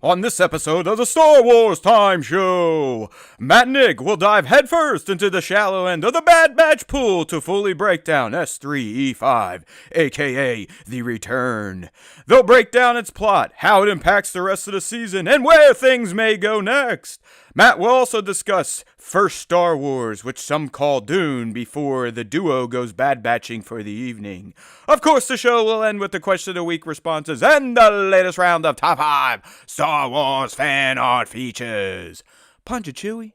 On this episode of the Star Wars Time Show, Matt and Nick will dive headfirst into the shallow end of the Bad Batch pool to fully break down S3E5, aka The Return. They'll break down its plot, how it impacts the rest of the season, and where things may go next. Matt will also discuss First Star Wars, which some call DUNE, before the duo goes bad batching for the evening. Of course, the show will end with the question of the week responses and the latest round of top 5 Star Wars fan art features. Punch it, Chewie.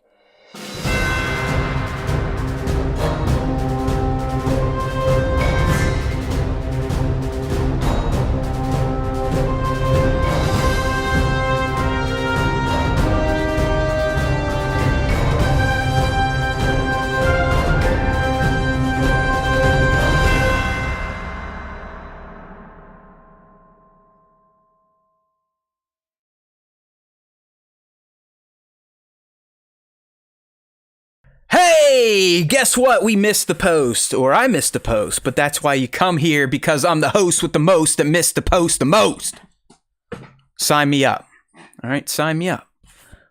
Hey, guess what? We missed the post, or I missed the post, but that's why you come here, because I'm the host with the most that missed the post the most. Sign me up. All right, sign me up.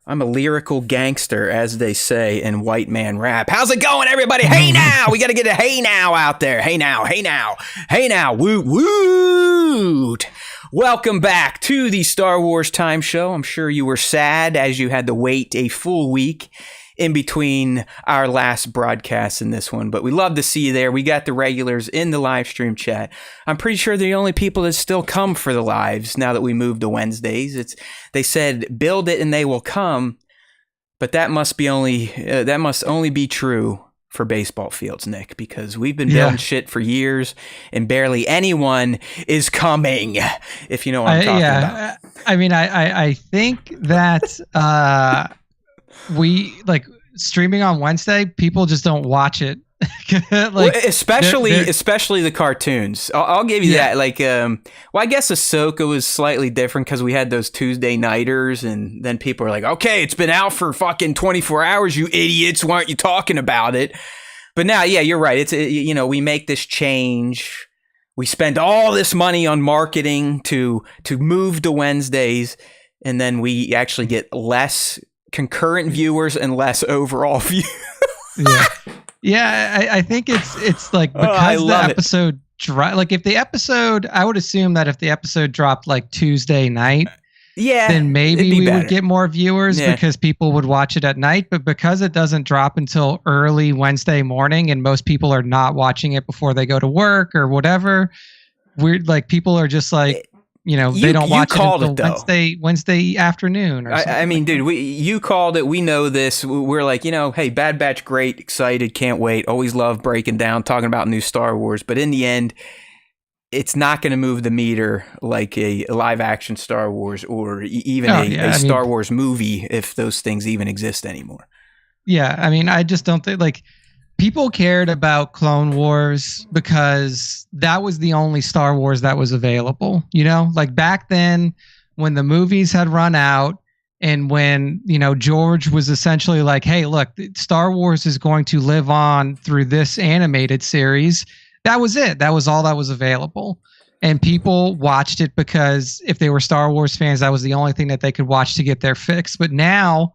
I'm a lyrical gangster, as they say in white man rap. How's it going, everybody? Hey now! We got to get a hey now out there. Hey now, hey now, hey now. Woot woot! Welcome back to the Star Wars Time Show. I'm sure you were sad as you had to wait a full week in between our last broadcast and this one, but we love to see you there. We got the regulars in the live stream chat. I'm pretty sure they're the only people that still come for the lives now that we moved to Wednesdays. They said build it and they will come, but that must only be true for baseball fields, Nick, because we've been building shit for years and barely anyone is coming, if you know what I'm talking about. I mean, I think that we like streaming on Wednesday, people just don't watch it. Especially the cartoons. I'll give you that. I guess Ahsoka was slightly different because we had those Tuesday nighters, and then people are like, okay, it's been out for fucking 24 hours, you idiots, why aren't you talking about it? But now, yeah, you're right. We make this change. We spend all this money on marketing to move to Wednesdays, and then we actually get less concurrent viewers and less overall views. I think it's like because the episode dropped. If the episode, I would assume that if the episode dropped like Tuesday night, then maybe we would get more viewers because people would watch it at night. But because it doesn't drop until early Wednesday morning, and most people are not watching it before they go to work or whatever, people are just like, they don't watch it until Wednesday afternoon. Or something. I mean, dude, you called it. We know this. We're like, hey, Bad Batch, great, excited, can't wait. Always love breaking down, talking about new Star Wars. But in the end, it's not going to move the meter like a live action Star Wars or even a Star Wars movie, if those things even exist anymore. Yeah, I mean, I just don't think people cared about Clone Wars because that was the only Star Wars that was available, back then when the movies had run out and when, George was essentially like, hey, look, Star Wars is going to live on through this animated series. That was it. That was all that was available. And people watched it because if they were Star Wars fans, that was the only thing that they could watch to get their fix. But now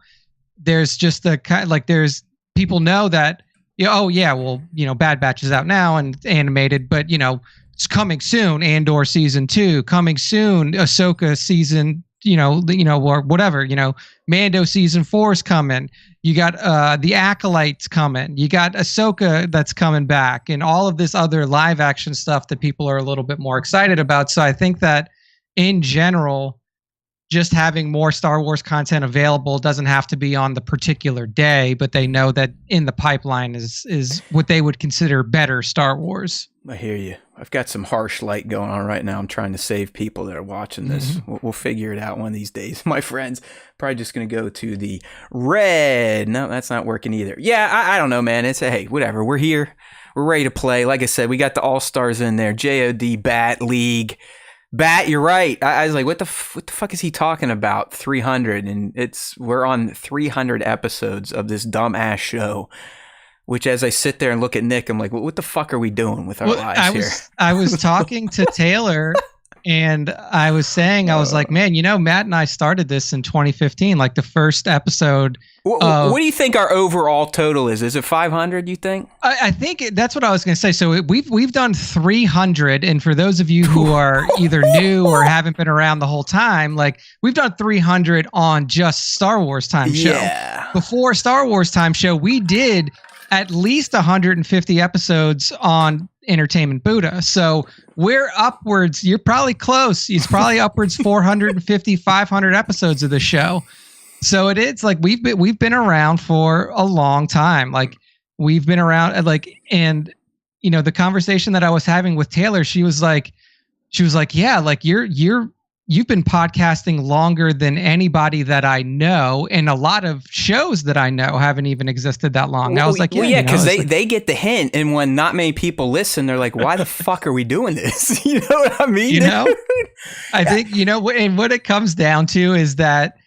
there's just there's people know that, Bad Batch is out now and animated, but it's coming soon. Andor season 2 coming soon. Ahsoka season, or whatever. Mando season 4 is coming. You got the Acolytes coming. You got Ahsoka that's coming back, and all of this other live action stuff that people are a little bit more excited about. So I think that in general, just having more Star Wars content available doesn't have to be on the particular day, but they know that in the pipeline is what they would consider better Star Wars. I hear you. I've got some harsh light going on right now. I'm trying to save people that are watching this. We'll figure it out one of these days. My friends, probably just going to go to the red. No, that's not working either. Yeah, I don't know, man. Hey, whatever. We're here. We're ready to play. Like I said, we got the All-Stars in there. JOD, Bat, League. Bat, you're right. I was like, what the fuck is he talking about? 300, and we're on 300 episodes of this dumbass show. Which, as I sit there and look at Nick, I'm like, what the fuck are we doing with our lives here? I was talking to Taylor And I was saying, I was like, man, Matt and I started this in 2015, like the first episode. What do you think our overall total is? Is it 500, you think? I think that's what I was going to say. So we've done 300. And for those of you who are either new or haven't been around the whole time, like we've done 300 on just Star Wars Time Show. Yeah. Before Star Wars Time Show, we did at least 150 episodes on Entertainment Buddha. So we're upwards. You're probably close. It's probably upwards 450, 500 episodes of the show. So it is like we've been around for a long time. Like we've been around and the conversation that I was having with Taylor, she was like, yeah, like you've been podcasting longer than anybody that I know, and a lot of shows that I know haven't even existed that long. I was like, yeah, because they get the hint, and when not many people listen, they're like, why the fuck are we doing this? You know what I mean? I think, and what it comes down to is that,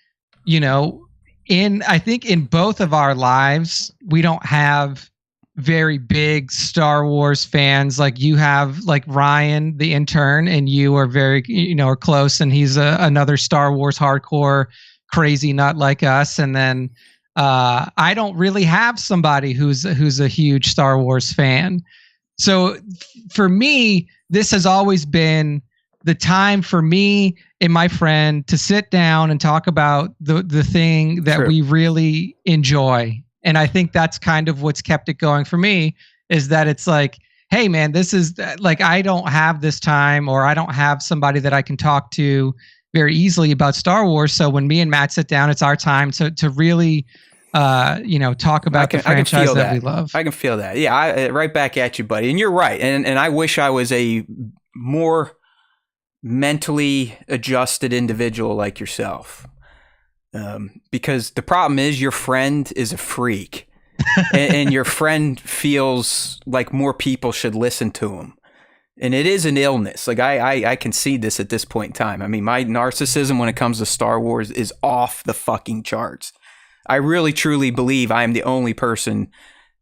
I think in both of our lives, we don't have very big Star Wars fans. Like you have like Ryan, the intern, and you are very, are close, and he's another Star Wars hardcore crazy nut like us. And then I don't really have somebody who's a huge Star Wars fan. So for me, this has always been the time for me and my friend to sit down and talk about the thing that we really enjoy. And I think that's kind of what's kept it going for me, is that it's like, hey man, this is like, I don't have this time, or I don't have somebody that I can talk to very easily about Star Wars. So when me and Matt sit down, it's our time to really, talk about the franchise that we love. I can feel that. Yeah. Right back at you, buddy. And you're right. And I wish I was a more mentally adjusted individual like yourself. Because the problem is your friend is a freak and your friend feels like more people should listen to him. And it is an illness. Like I concede this at this point in time. I mean, my narcissism when it comes to Star Wars is off the fucking charts. I really truly believe I am the only person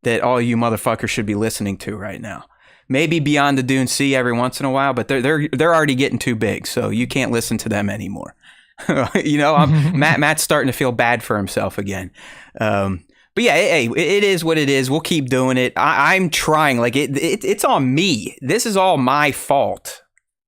that all you motherfuckers should be listening to right now. Maybe Beyond the Dune Sea every once in a while, but they're already getting too big, so you can't listen to them anymore. Matt's starting to feel bad for himself again. But yeah, hey, it is what it is. We'll keep doing it. I'm trying. Like it's on me. This is all my fault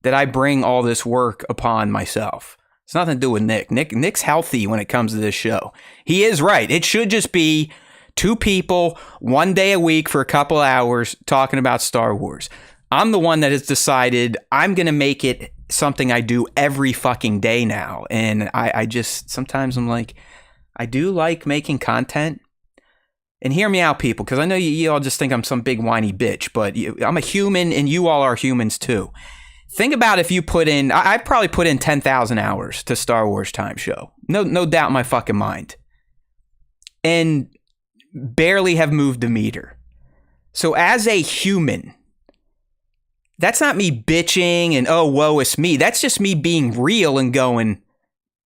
that I bring all this work upon myself. It's nothing to do with Nick. Nick's healthy when it comes to this show. He is right. It should just be two people, one day a week for a couple hours talking about Star Wars. I'm the one that has decided I'm going to make it something I do every fucking day now. And I just, sometimes I'm like, I do like making content. And hear me out, people, because I know you all just think I'm some big whiny bitch, but I'm a human and you all are humans too. Think about if you put in, I probably put in 10,000 hours to Star Wars Time Show. No doubt in my fucking mind. And barely have moved a meter. So as a human, that's not me bitching and, oh, woe is me. That's just me being real and going,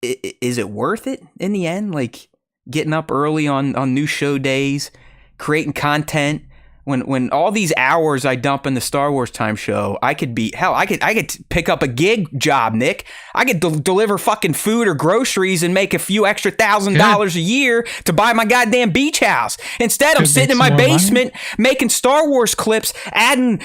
is it worth it in the end? Like getting up early on new show days, creating content. When all these hours I dump in the Star Wars Time Show, I could pick up a gig job, Nick. I could deliver fucking food or groceries and make a few extra $1,000 a year to buy my goddamn beach house. Instead, I'm sitting in my basement making Star Wars clips, adding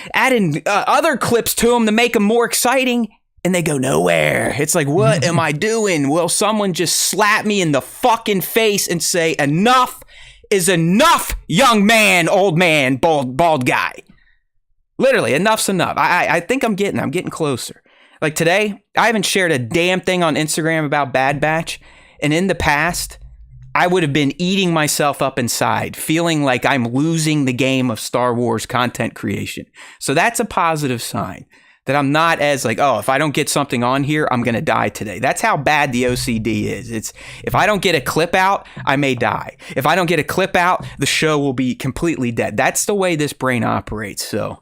other clips to them to make them more exciting, and they go nowhere. It's like, what am I doing? Will someone just slap me in the fucking face and say, enough is enough, young man, old man, bald guy. Literally, enough's enough. I think I'm getting closer. Like today, I haven't shared a damn thing on Instagram about Bad Batch. And in the past, I would have been eating myself up inside, feeling like I'm losing the game of Star Wars content creation. So that's a positive sign. That I'm not as like, oh, if I don't get something on here, I'm going to die today. That's how bad the OCD is. It's if I don't get a clip out, I may die. If I don't get a clip out, the show will be completely dead. That's the way this brain operates. So,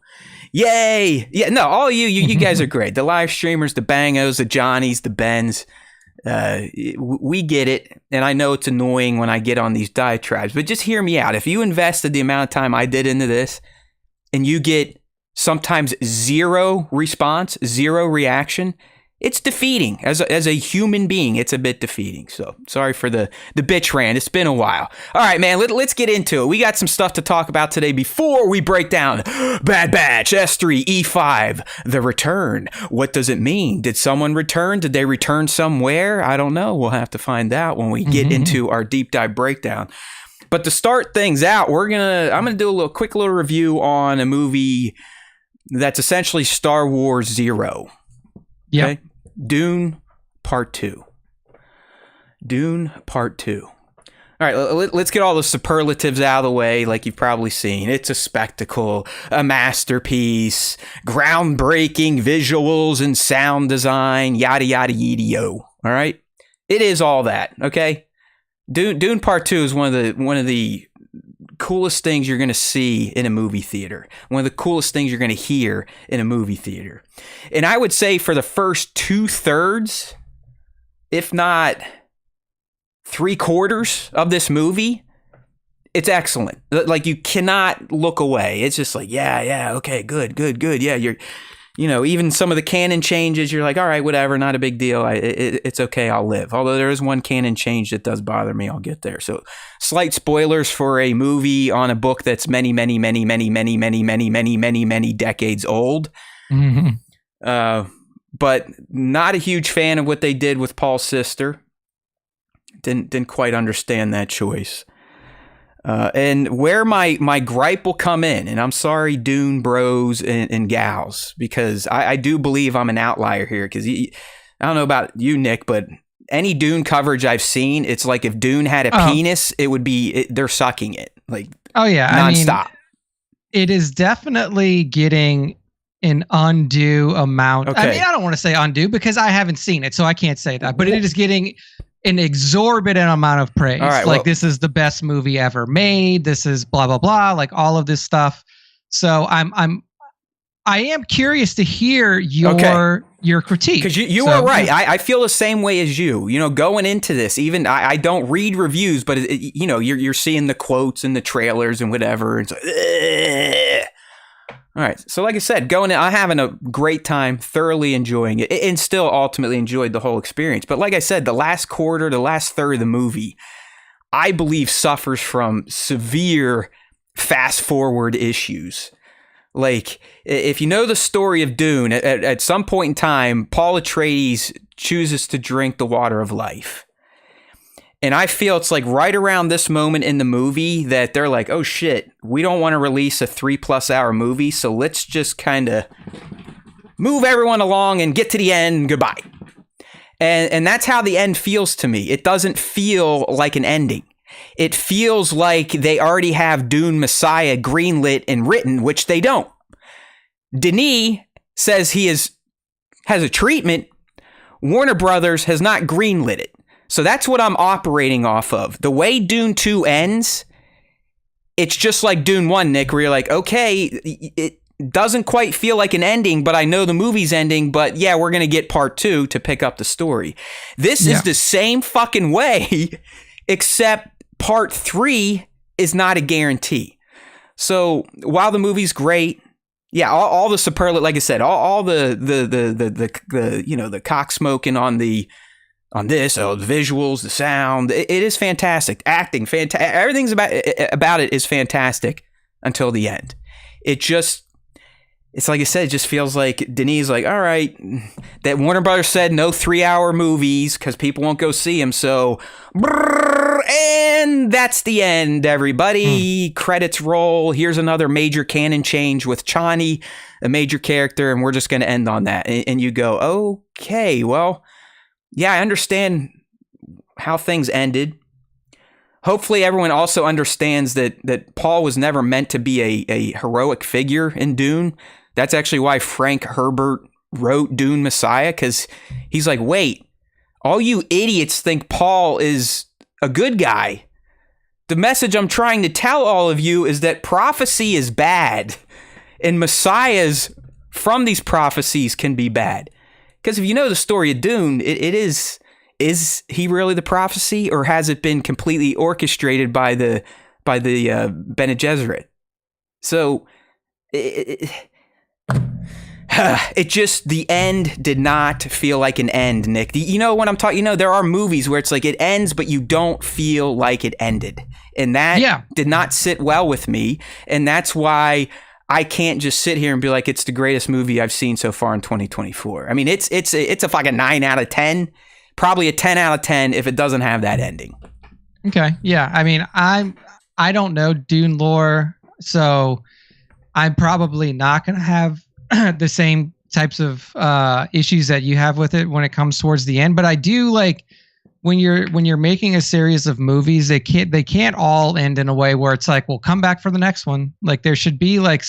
yay. Yeah, no, all you guys are great. The live streamers, the Bangos, the Johnnies, the Bens. We get it. And I know it's annoying when I get on these diatribes, but just hear me out. If you invested the amount of time I did into this and you get sometimes zero response, zero reaction, it's defeating as a human being. It's a bit defeating. So sorry for the bitch rant. It's been a while. All right, man, let's get into it. We got some stuff to talk about today before we break down Bad Batch S3E5, The Return. What does it mean? Did someone return? Did they return somewhere? I don't know. We'll have to find out when we get into our deep dive breakdown. But to start things out, I'm gonna do a quick little review on a movie that's essentially Star Wars Zero. Yeah. Okay? Dune Part 2. Dune Part 2. All right, let's get all the superlatives out of the way, like you've probably seen. It's a spectacle, a masterpiece, groundbreaking visuals and sound design, yada, yada, yada, yo. All right? It is all that, okay? Dune Part 2 is one of the coolest things you're going to see in a movie theater. One of the coolest things you're going to hear in a movie theater. And I would say for the first 2/3, if not 3/4 of this movie, it's excellent. Like, you cannot look away. It's just like, yeah, okay, good. Yeah, even some of the canon changes, you're like, all right, whatever, not a big deal. It's okay, I'll live. Although there is one canon change that does bother me, I'll get there. So, slight spoilers for a movie on a book that's many decades old. But not a huge fan of what they did with Paul's sister. Didn't quite understand that choice. And where my gripe will come in, and I'm sorry, Dune bros and gals, because I do believe I'm an outlier here, because I don't know about you, Nick, but any Dune coverage I've seen, it's like if Dune had a penis, it would be, they're sucking it, like, nonstop. It is definitely getting an undue amount. Okay. I mean, I don't want to say undue because I haven't seen it, so I can't say that, but it is getting an exorbitant amount of praise. All right, like, this is the best movie ever made. This is blah, blah, blah, like all of this stuff. So I am curious to hear your critique. Because you are right. I feel the same way as you. Going into this, even I don't read reviews, but you're seeing the quotes and the trailers and whatever. It's like, ugh. All right. So like I said, going in, I'm having a great time, thoroughly enjoying it, and still ultimately enjoyed the whole experience. But like I said, the last third of the movie, I believe suffers from severe fast forward issues. Like, if you know the story of Dune, at some point in time, Paul Atreides chooses to drink the water of life. And I feel it's like right around this moment in the movie that they're like, oh shit, we don't want to release a 3+ hour movie, so let's just kind of move everyone along and get to the end. Goodbye. And that's how the end feels to me. It doesn't feel like an ending. It feels like they already have Dune Messiah greenlit and written, which they don't. Denis says he has a treatment. Warner Brothers has not greenlit it. So that's what I'm operating off of. The way Dune 2 ends, it's just like Dune 1, Nick, where you're like, okay, it doesn't quite feel like an ending, but I know the movie's ending, but yeah, we're going to get part 2 to pick up the story. This is the same fucking way, except part 3 is not a guarantee. So while the movie's great, yeah, all the superlative, like I said, all the cock smoking on the visuals, the sound, it is fantastic. Acting, fantastic. Everything's about it is fantastic until the end. It's like I said, it just feels like Denis like, all right, that Warner Brothers said no 3-hour movies because people won't go see them. So, and that's the end, everybody. Credits roll. Here's another major canon change with Chani, a major character, and we're just going to end on that. And you go, okay, well, yeah, I understand how things ended. Hopefully everyone also understands that Paul was never meant to be a heroic figure in Dune. That's actually why Frank Herbert wrote Dune Messiah, because he's like, wait, all you idiots think Paul is a good guy. The message I'm trying to tell all of you is that prophecy is bad, and messiahs from these prophecies can be bad. Because if you know the story of Dune, it is he really the prophecy, or has it been completely orchestrated by the Bene Gesserit? So, It just, the end did not feel like an end, Nick. You know what I'm talking, there are movies where it's like it ends, but you don't feel like it ended. And that did not sit well with me. And that's why I can't just sit here and be like, it's the greatest movie I've seen so far in 2024. I mean, it's a fucking 9 out of 10, probably a 10 out of 10 if it doesn't have that ending. Okay. Yeah. I mean, I don't know Dune lore, so I'm probably not going to have the same types of issues that you have with it when it comes towards the end. But I do like when you're making a series of movies, they can't all end in a way where it's like, well, come back for the next one. Like there should be like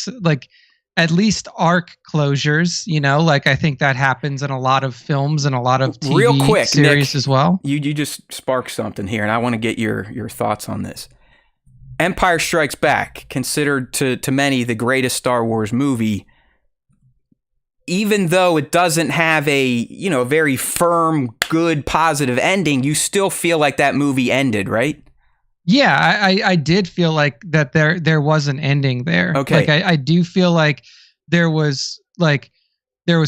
at least arc closures, like I think that happens in a lot of films and a lot of TV Real quick, series, Nick, as well. You just sparked something here, and I want to get your thoughts on this. Empire Strikes Back, considered to many the greatest Star Wars movie, even though it doesn't have a very firm, good, positive ending, you still feel like that movie ended, right? Yeah, I did feel like that there was an ending there. Okay. Like I do feel like there was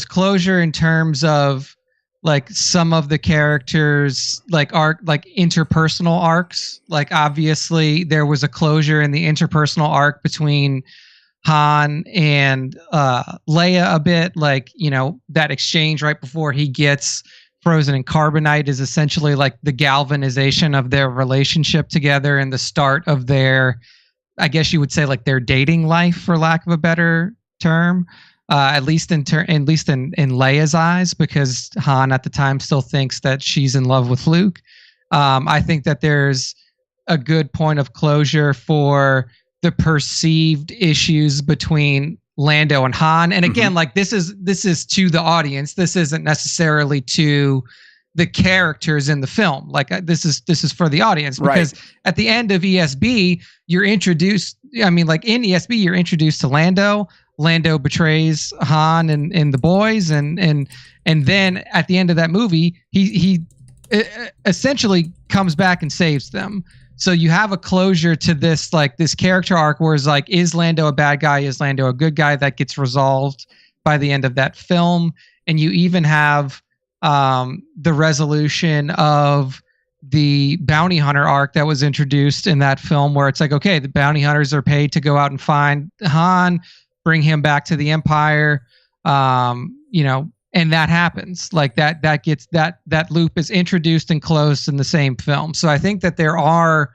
closure in terms of like some of the characters like interpersonal arcs. Like obviously there was a closure in the interpersonal arc between Han and Leia a bit, like, that exchange right before he gets frozen in carbonite is essentially like the galvanization of their relationship together and the start of their, I guess you would say, like their dating life, for lack of a better term, at least in Leia's eyes, because Han at the time still thinks that she's in love with Luke. I think that there's a good point of closure for the perceived issues between Lando and Han. And again, like this is to the audience. This isn't necessarily to the characters in the film. Like this is for the audience, because at the end of ESB, you're introduced. I mean, like in ESB, you're introduced to Lando. Lando betrays Han and the boys, and then at the end of that movie, he essentially comes back and saves them. So you have a closure to this character arc where it's like, is Lando a bad guy? Is Lando a good guy? That gets resolved by the end of that film. And you even have the resolution of the bounty hunter arc that was introduced in that film, where it's like, okay, the bounty hunters are paid to go out and find Han, bring him back to the Empire, and that happens. Like that gets that loop is introduced and closed in the same film. So I think that there are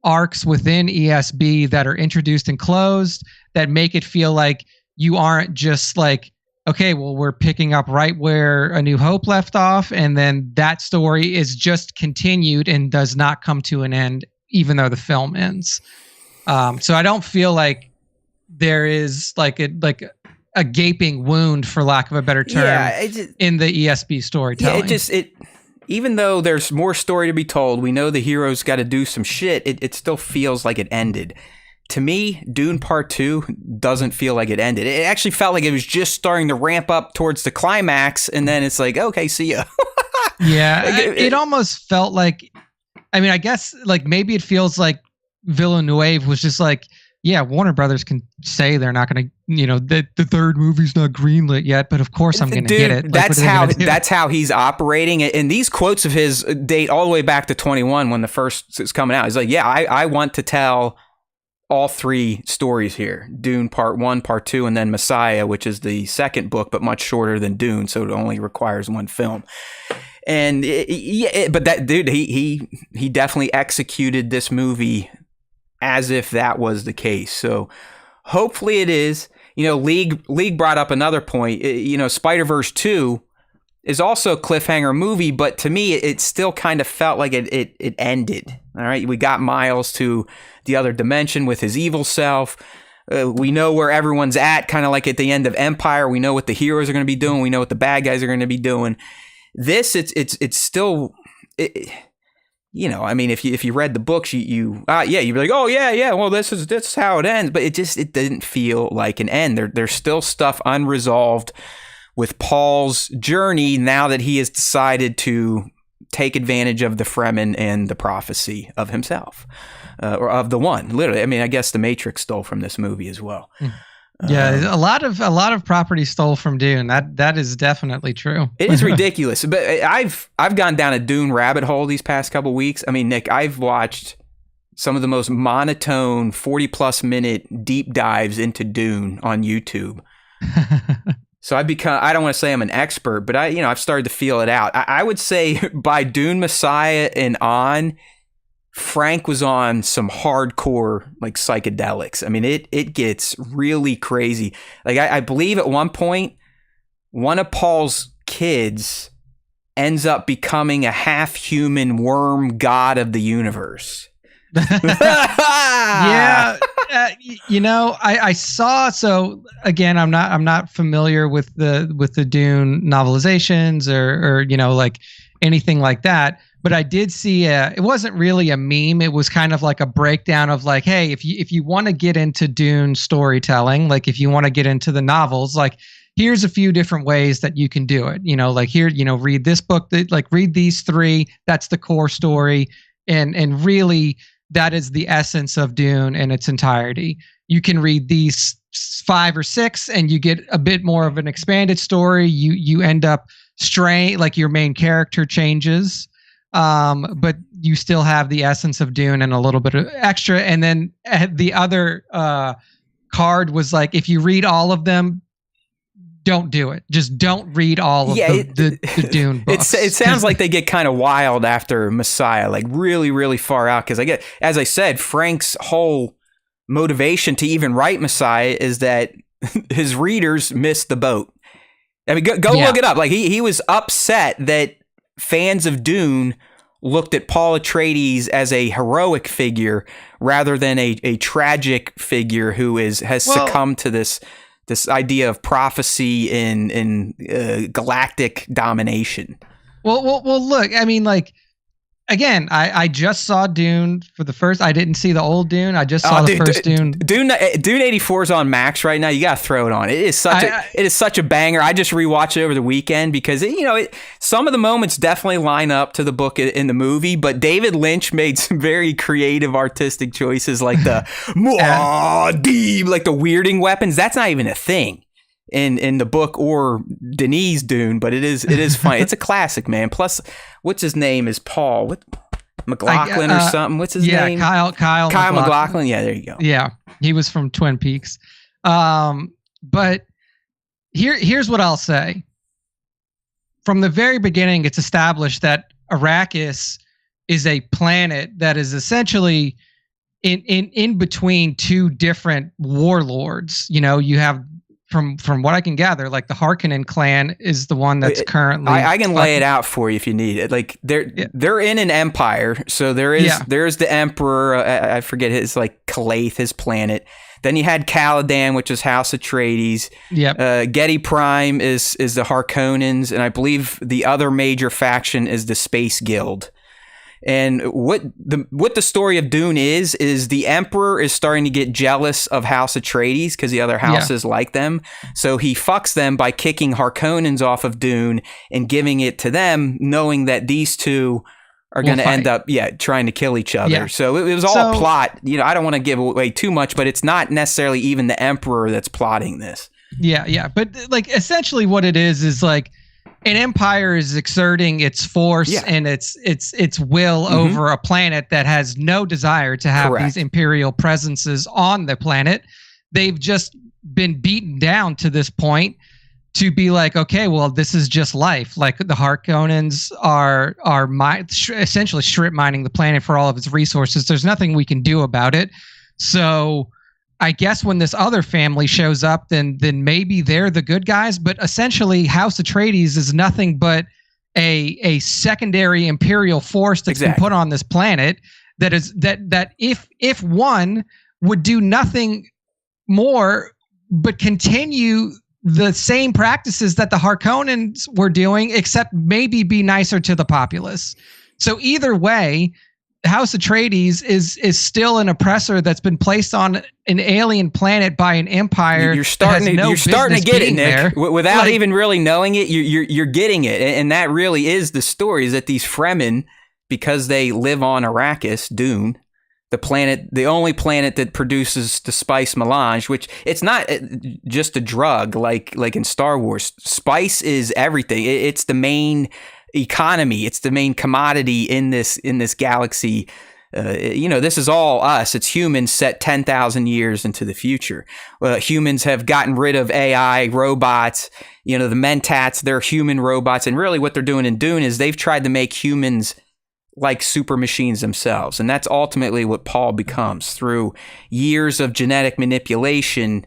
arcs within ESB that are introduced and closed that make it feel like you aren't just like, okay, well, we're picking up right where A New Hope left off, and then that story is just continued and does not come to an end, even though the film ends. So I don't feel like there is like a gaping wound, for lack of a better term, in the ESB storytelling. Yeah, even though there's more story to be told, we know the hero's got to do some shit. It still feels like it ended. To me, Dune Part 2 doesn't feel like it ended. It actually felt like it was just starting to ramp up towards the climax, and then it's like, okay, see ya. Yeah, it almost felt like, I mean, I guess like maybe it feels like Villeneuve was just like, yeah, Warner Brothers can say they're not going to, the third movie's not greenlit yet, but of course I'm going to get it. Like, that's how he's operating. And these quotes of his date all the way back to 21 when the first is coming out. He's like, yeah, I want to tell all three stories here. Dune Part 1, Part 2, and then Messiah, which is the second book, but much shorter than Dune, so it only requires one film. And but that dude, he definitely executed this movie as if that was the case. So hopefully it is. League brought up another point. Spider-Verse 2 is also a cliffhanger movie, but to me, it still kind of felt like it ended. All right, we got Miles to the other dimension with his evil self. We know where everyone's at, kind of like at the end of Empire. We know what the heroes are going to be doing. We know what the bad guys are going to be doing. This, it's still... I mean, if you read the books, you'd be like, oh yeah, well, this is how it ends. But it didn't feel like an end. There's still stuff unresolved with Paul's journey now that he has decided to take advantage of the Fremen and the prophecy of himself, or of the One. Literally, I mean, I guess the Matrix stole from this movie as well. Yeah, a lot of property stole from Dune. That is definitely true. It is ridiculous. But I've gone down a Dune rabbit hole these past couple weeks. I mean, Nick, I've watched some of the most monotone 40+ minute deep dives into Dune on YouTube. So I don't want to say I'm an expert, but I've started to feel it out. I would say by Dune Messiah and on, Frank was on some hardcore like psychedelics. I mean, it gets really crazy. Like I believe at one point, one of Paul's kids ends up becoming a half-human worm god of the universe. Yeah, I saw. So again, I'm not familiar with the Dune novelizations or like anything like that. But I did see it wasn't really a meme. It was kind of like a breakdown of like, hey, if you want to get into Dune storytelling, like if you want to get into the novels, like here's a few different ways that you can do it. Like here, read this book, read these 3. That's the core story, and really that is the essence of Dune in its entirety. You can read these 5 or 6, and you get a bit more of an expanded story. You end up straying, like your main character changes. But you still have the essence of Dune and a little bit of extra. And then the other card was like, if you read all of them, don't do it. Just don't read all of the Dune books. It sounds like they get kind of wild after Messiah, like really, really far out. Because as I said, Frank's whole motivation to even write Messiah is that his readers missed the boat. I mean, go look it up. Like he was upset that fans of Dune looked at Paul Atreides as a heroic figure rather than a tragic figure who has succumbed to this idea of prophecy and galactic domination. Well, look, I mean, like, again, I just saw Dune for the first. I didn't see the old Dune. I just saw the first Dune. Dune 84 is on Max right now. You got to throw it on. It is such a banger. I just rewatched it over the weekend because some of the moments definitely line up to the book in the movie, but David Lynch made some very creative artistic choices, like the like the weirding weapons. That's not even a thing in the book or Denis' Dune, but it is funny. It's a classic, man. Plus, what's his name is Paul McLaughlin or something. What's his name? Kyle McLaughlin. Yeah, there you go. Yeah, he was from Twin Peaks. But here's what I'll say. From the very beginning, it's established that Arrakis is a planet that is essentially in between 2 different warlords. You have, from what I can gather, like the Harkonnen clan is the one that's currently. I can lay it out for you if you need it. Like they're in an empire, so there's the emperor. I forget his Calaith, his planet. Then you had Caladan, which is House Atreides. Yep. Getty Prime is the Harkonnens, and I believe the other major faction is the Space Guild. And what the story of Dune is the Emperor is starting to get jealous of House Atreides because the other houses like them. So he fucks them by kicking Harkonnens off of Dune and giving it to them, knowing that these two are going to end up trying to kill each other. Yeah. So it was all a plot. I don't want to give away too much, but it's not necessarily even the Emperor that's plotting this. Yeah. But essentially what it is like, an empire is exerting its force and its will over a planet that has no desire to have these imperial presences on the planet. They've just been beaten down to this point to be like, okay, well, this is just life. Like the Harkonnens are essentially strip mining the planet for all of its resources. There's nothing we can do about it. So I guess when this other family shows up, then maybe they're the good guys. But essentially, House Atreides is nothing but a secondary imperial force that's been put on this planet. That if one would do nothing more but continue the same practices that the Harkonnens were doing, except maybe be nicer to the populace. So either way, House Atreides is still an oppressor that's been placed on an alien planet by an empire. You're starting to get it, Nick. Without even really knowing it, you're getting it, and that really is the story. Is that these Fremen, because they live on Arrakis, Dune, the only planet that produces the spice melange, which it's not just a drug like in Star Wars. Spice is everything. It's the main economy. It's the main commodity in this galaxy. This is all us. It's humans set 10,000 years into the future. Humans have gotten rid of AI, robots. The Mentats, they're human robots. And really what they're doing in Dune is they've tried to make humans like super machines themselves. And that's ultimately what Paul becomes. Through years of genetic manipulation,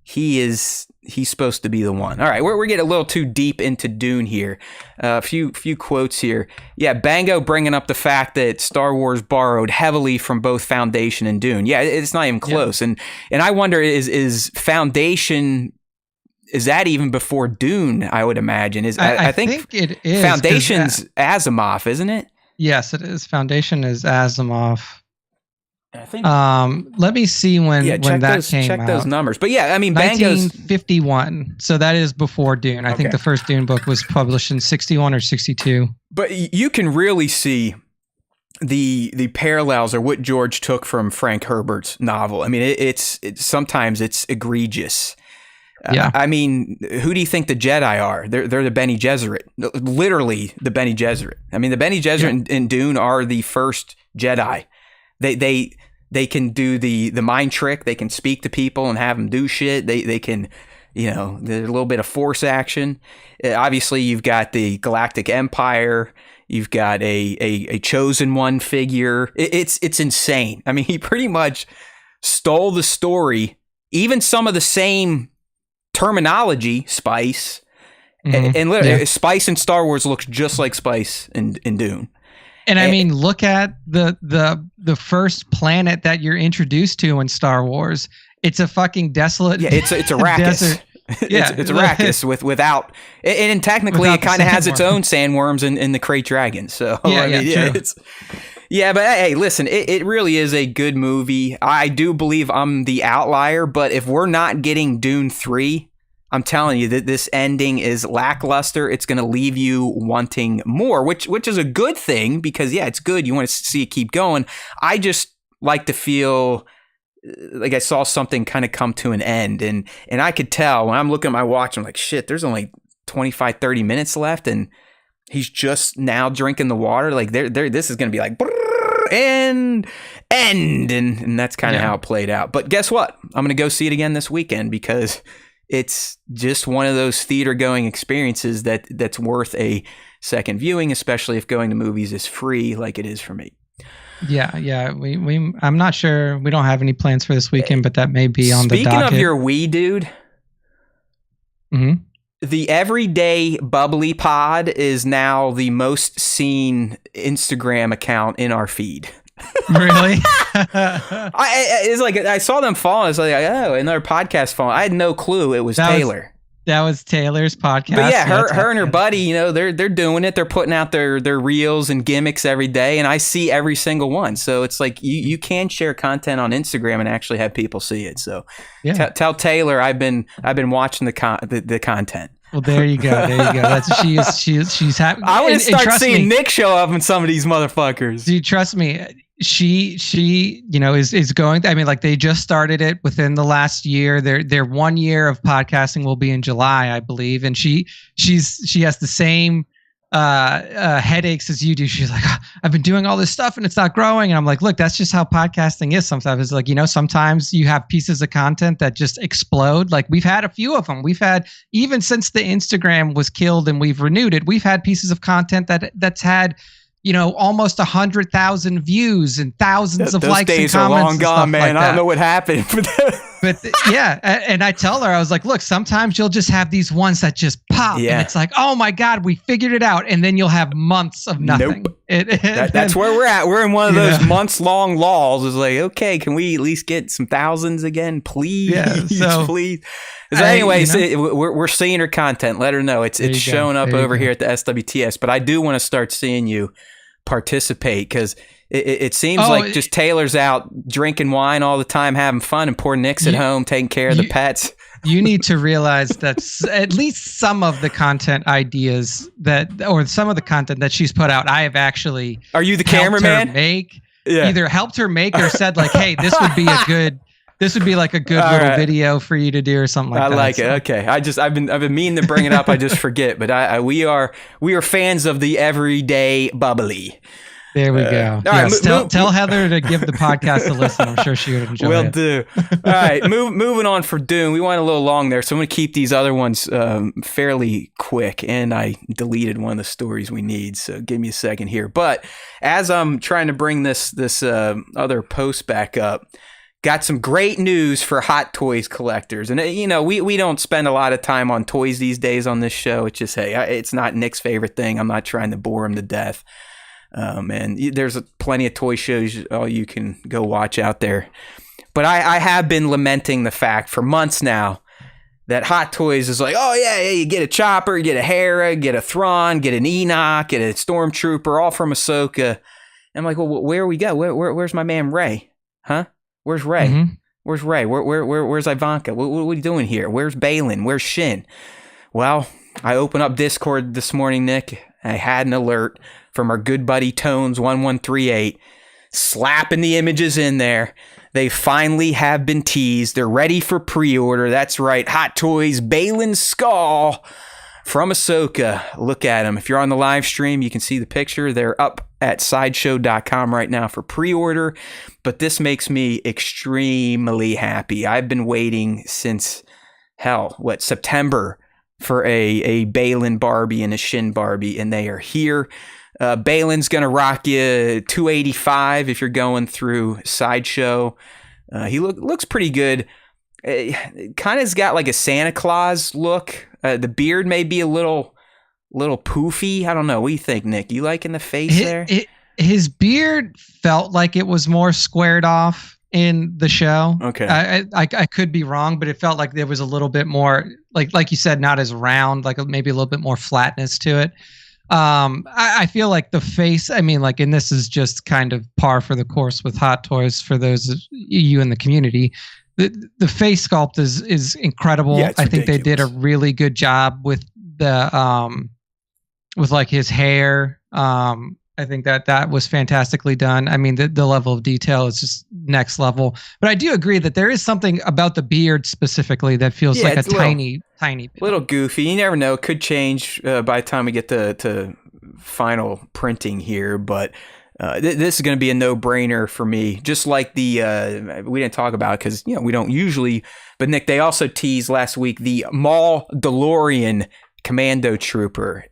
he's supposed to be the one. All right, we're getting a little too deep into Dune here. A few quotes here. Yeah, Bango bringing up the fact that Star Wars borrowed heavily from both Foundation and Dune. Yeah, it's not even close. Yeah. And I wonder, is Foundation, is that even before Dune? I would imagine. I think it is. Foundation's Asimov, isn't it? Yes, it is. Foundation is Asimov. I think. Let me see when that came out. Check those numbers. But yeah, I mean, Bango's 1951. So that is before Dune. I think the first Dune book was published in 61 or 62. But you can really see the parallels or what George took from Frank Herbert's novel. I mean, it's sometimes it's egregious. Yeah. I mean, who do you think the Jedi are? They're the Bene Gesserit. Literally the Bene Gesserit. I mean, the Bene Gesserit in Dune are the first Jedi. They can do the mind trick. They can speak to people and have them do shit. They can, there's a little bit of force action. Obviously, you've got the Galactic Empire. You've got a chosen one figure. It's insane. I mean, he pretty much stole the story, even some of the same terminology, spice, and literally spice in Star Wars looks just like spice in Dune. And I mean, look at the first planet that you're introduced to in Star Wars. It's a fucking desolate. Yeah, it's Arrakis. Desert. Yeah, it's Arrakis without, and technically it kind of has its own sandworms and the Krayt Dragon. So but hey, listen, it really is a good movie. I do believe I'm the outlier, but if we're not getting Dune 3, I'm telling you that this ending is lackluster. It's going to leave you wanting more, which is a good thing because, yeah, it's good. You want to see it keep going. I just like to feel like I saw something kind of come to an end. And I could tell when I'm looking at my watch, I'm like, shit, there's only 25, 30 minutes left. And he's just now drinking the water. Like, this is going to be like, and end. And that's kind of how it played out. But guess what? I'm going to go see it again this weekend because it's just one of those theater going experiences that's worth a second viewing, especially if going to movies is free like it is for me. Yeah. I'm not sure. We don't have any plans for this weekend, but that may be on the docket. Speaking of your Wii, dude, the Everyday Bubbly Pod is now the most seen Instagram account in our feed. Really? It's like I saw them fall. It's like, oh, another podcast fall. I had no clue it was Taylor. That was Taylor's podcast. But yeah, her and her buddy, they're doing it. They're putting out their reels and gimmicks every day, and I see every single one. So it's like you can share content on Instagram and actually have people see it. So tell Taylor I've been watching the content. Well, there you go. That's she's happy. I want to start seeing Nick show up in some of these motherfuckers. Do you trust me? She is going. I mean, like they just started it within the last year. Their 1 year of podcasting will be in July, I believe, and she has the same headaches as you do. She's like, I've been doing all this stuff and it's not growing. And I'm like, look, that's just how podcasting is. Sometimes it's like, sometimes you have pieces of content that just explode. Like we've had a few of them. We've had, even since the Instagram was killed and we've renewed it, we've had pieces of content that's had, almost 100,000 views and thousands of likes and comments. Those days are long gone, man. I don't know what happened. But and I tell her, I was like, look, sometimes you'll just have these ones that just pop, and it's like, oh my God, we figured it out, and then you'll have months of nothing. Nope. That's where we're at. We're in one of those months-long lulls. It's like, okay, can we at least get some thousands again, please? Yeah, please. So anyways, we're seeing her content. Let her know it's showing up over here at the SWTS. But I do want to start seeing you participate because it seems like just Taylor's out drinking wine all the time, having fun, and poor Nick's at home taking care of the pets. You need to realize that at least some of the content ideas or some of the content that she's put out, I have actually. Are you the cameraman? Make. either helped her make or said like, hey, this would be like a good All little right. video for you to do or something like I that. like it. Okay. I've been meaning to bring it up. I just forget, but we are fans of the everyday bubbly. There we go. all right, Yes, tell Heather to give the podcast a listen. I'm sure she would enjoy Will it. do. All right, moving on for Dune. We went a little long there, so I'm going to keep these other ones fairly quick. And I deleted one of the stories we need, so give me a second here. But as I'm trying to bring this other post back up, got some great news for Hot Toys collectors. And we don't spend a lot of time on toys these days on this show. It's just it's not Nick's favorite thing. I'm not trying to bore him to death. And there's plenty of toy shows you can go watch out there. But I have been lamenting the fact for months now that Hot Toys is like, oh, yeah, you get a Chopper, you get a Hera, get a Thrawn, get an Enoch, get a Stormtrooper, all from Ahsoka. And I'm like, well, where we go? Where's my man Rey? Huh? Where's Rey? Mm-hmm. Where's Rey? Where's Ivanka? What are you doing here? Where's Baylan? Where's Shin? Well, I opened up Discord this morning, Nick. I had an alert from our good buddy Tones1138, slapping the images in there. They finally have been teased. They're ready for pre-order. That's right. Hot Toys, Baylan Skull from Ahsoka. Look at them. If you're on the live stream, you can see the picture. They're up at sideshow.com right now for pre-order. But this makes me extremely happy. I've been waiting since, September for a Baylan Barbie and a Shin Barbie, and they are here. Baylan's going to rock you $285 if you're going through Sideshow. He looks pretty good. Kind of's got like a Santa Claus look. The beard may be a little poofy. I don't know. What do you think, Nick? You liking the face there? His beard felt like it was more squared off in the show. Okay. I could be wrong, but it felt like there was a little bit more, like you said, not as round, like maybe a little bit more flatness to it. I feel like the face, and this is just kind of par for the course with Hot Toys for those of you in the community. The face sculpt is incredible. Yeah, I think they did a really good job with the with like his hair. I think that was fantastically done. The level of detail is just next level. But I do agree that there is something about the beard specifically that feels like a tiny bit. Little goofy. You never know. It could change by the time we get to final printing here. But this is going to be a no-brainer for me. Just like we didn't talk about it because we don't usually. But Nick, they also teased last week the Maul DeLorean Commando Trooper,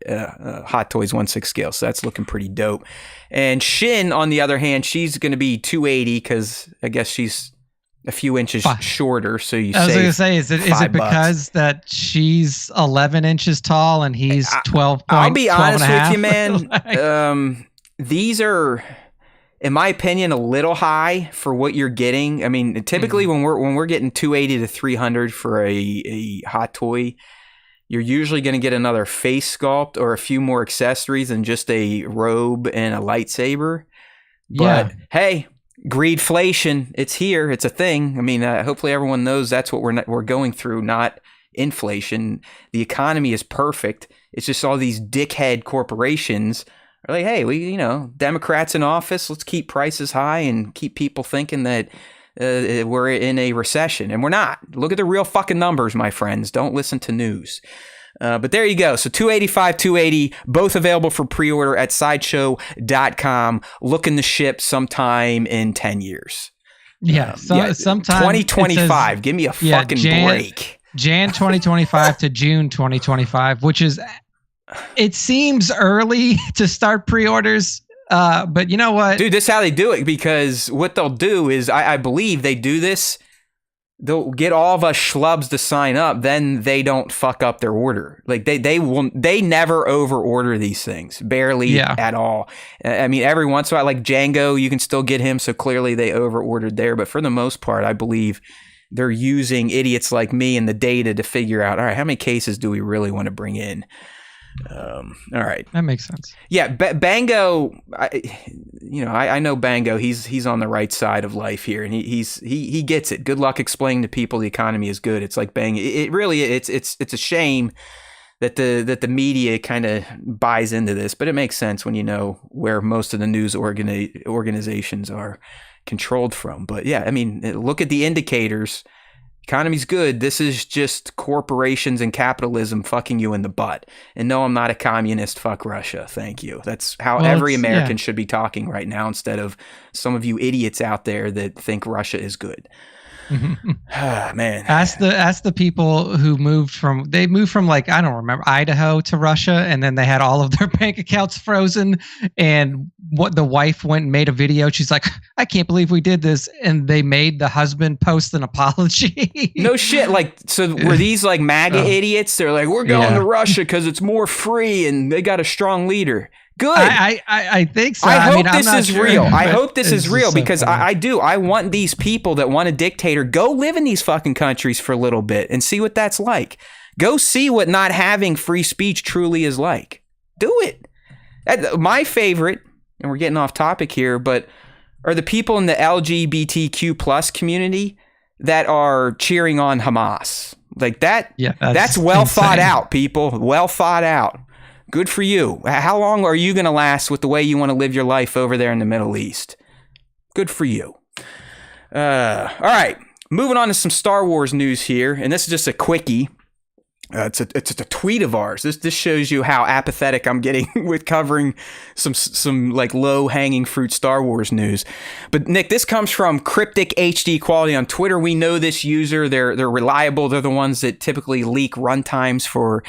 Hot Toys 1/6 scale. So that's looking pretty dope. And Shin, on the other hand, she's going to be 280 because I guess she's a few inches shorter. So I was going to say, is it because that she's 11 inches tall and he's 12? I'll be honest with you, man. These are, in my opinion, a little high for what you're getting. Typically when we're getting 280 to 300 for a Hot Toy, you're usually going to get another face sculpt or a few more accessories than just a robe and a lightsaber. But hey, greedflation, it's here. It's a thing. Hopefully everyone knows that's what we're going through, not inflation. The economy is perfect. It's just all these dickhead corporations are like, hey, Democrats in office, let's keep prices high and keep people thinking that we're in a recession, and we're not. Look at the real fucking numbers, my friends. Don't listen to news. But there you go. So 285, 280, both available for pre-order at sideshow.com. Looking to ship sometime in 10 years. Sometime 2025. Give me a fucking break. Jan 2025 to June 2025, which is, it seems early to start pre-orders. But you know what? Dude, this is how they do it, because what they'll do is, I believe they do this, they'll get all of us schlubs to sign up, then they don't fuck up their order. Like they never over order these things, barely at all. Every once in a while, like Django, you can still get him, so clearly they over ordered there. But for the most part, I believe they're using idiots like me and the data to figure out, all right, how many cases do we really want to bring in? All right, that makes sense. Yeah, Bango. I know Bango. He's on the right side of life here, and he gets it. Good luck explaining to people the economy is good. It's like Bango. It really it's a shame that the media kind of buys into this, but it makes sense when you know where most of the news organizations are controlled from. But yeah, I mean, look at the indicators. Economy's good. This is just corporations and capitalism fucking you in the butt. And no, I'm not a communist. Fuck Russia. Thank you. That's how every American should be talking right now, instead of some of you idiots out there that think Russia is good. Man, ask the people who moved from like, I don't remember, Idaho to Russia, and then they had all of their bank accounts frozen, and what the wife went and made a video. She's like, I can't believe we did this, and they made the husband post an apology. No shit. Like, so were these like MAGA idiots? They're like, we're going to Russia because it's more free and they got a strong leader. Good. I think so. I hope this is real. I hope this is real, because I I want these people that want a dictator, go live in these fucking countries for a little bit and see what that's like. Go see what not having free speech truly is like. Do it. My favorite, and we're getting off topic here, but are the people in the LGBTQ plus community that are cheering on Hamas. Like that. Yeah, that's well thought out, people. Well thought out. Good for you. How long are you going to last with the way you want to live your life over there in the Middle East? Good for you. All right. Moving on to some Star Wars news here. And this is just a quickie. It's a tweet of ours. This shows you how apathetic I'm getting with covering some like low hanging fruit Star Wars news. But Nick, this comes from Cryptic HD Quality on Twitter. We know this user. They're reliable. They're the ones that typically leak runtimes for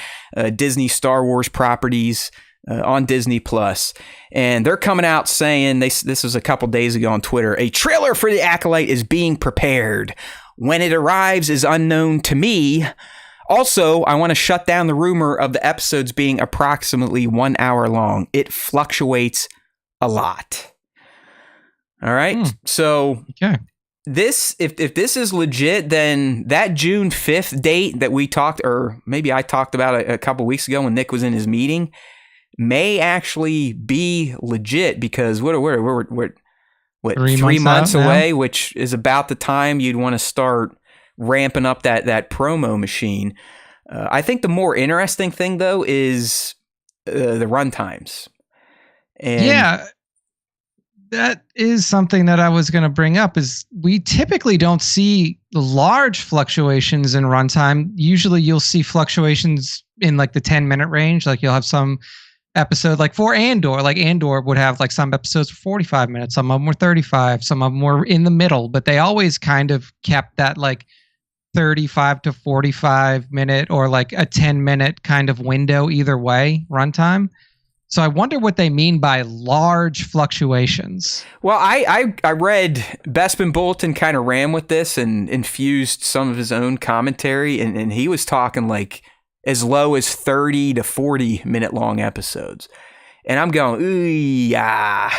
Disney Star Wars properties on Disney Plus. And they're coming out saying, this was a couple days ago on Twitter, a trailer for the Acolyte is being prepared. When it arrives is unknown to me. Also, I want to shut down the rumor of the episodes being approximately 1 hour long. It fluctuates a lot. All right. So this, if this is legit, then that June 5th date that we talked, or maybe I talked about a couple weeks ago when Nick was in his meeting, may actually be legit, because we're 3 months away, which is about the time you'd want to start ramping up that promo machine. I think the more interesting thing, though, is the run times. And yeah, that is something that I was going to bring up. Is we typically don't see large fluctuations in runtime. Usually, you'll see fluctuations in like the 10-minute range. Like you'll have some episode, like for Andor. Like Andor would have like some episodes for 45 minutes. Some of them were 35. Some of them were in the middle. But they always kind of kept that like 35 to 45 minute or like a 10-minute kind of window either way runtime. So I wonder what they mean by large fluctuations. Well, I read Bespin Bulletin kind of ran with this and infused some of his own commentary, and he was talking like as low as 30 to 40 minute long episodes. And I'm going, ooh, yeah.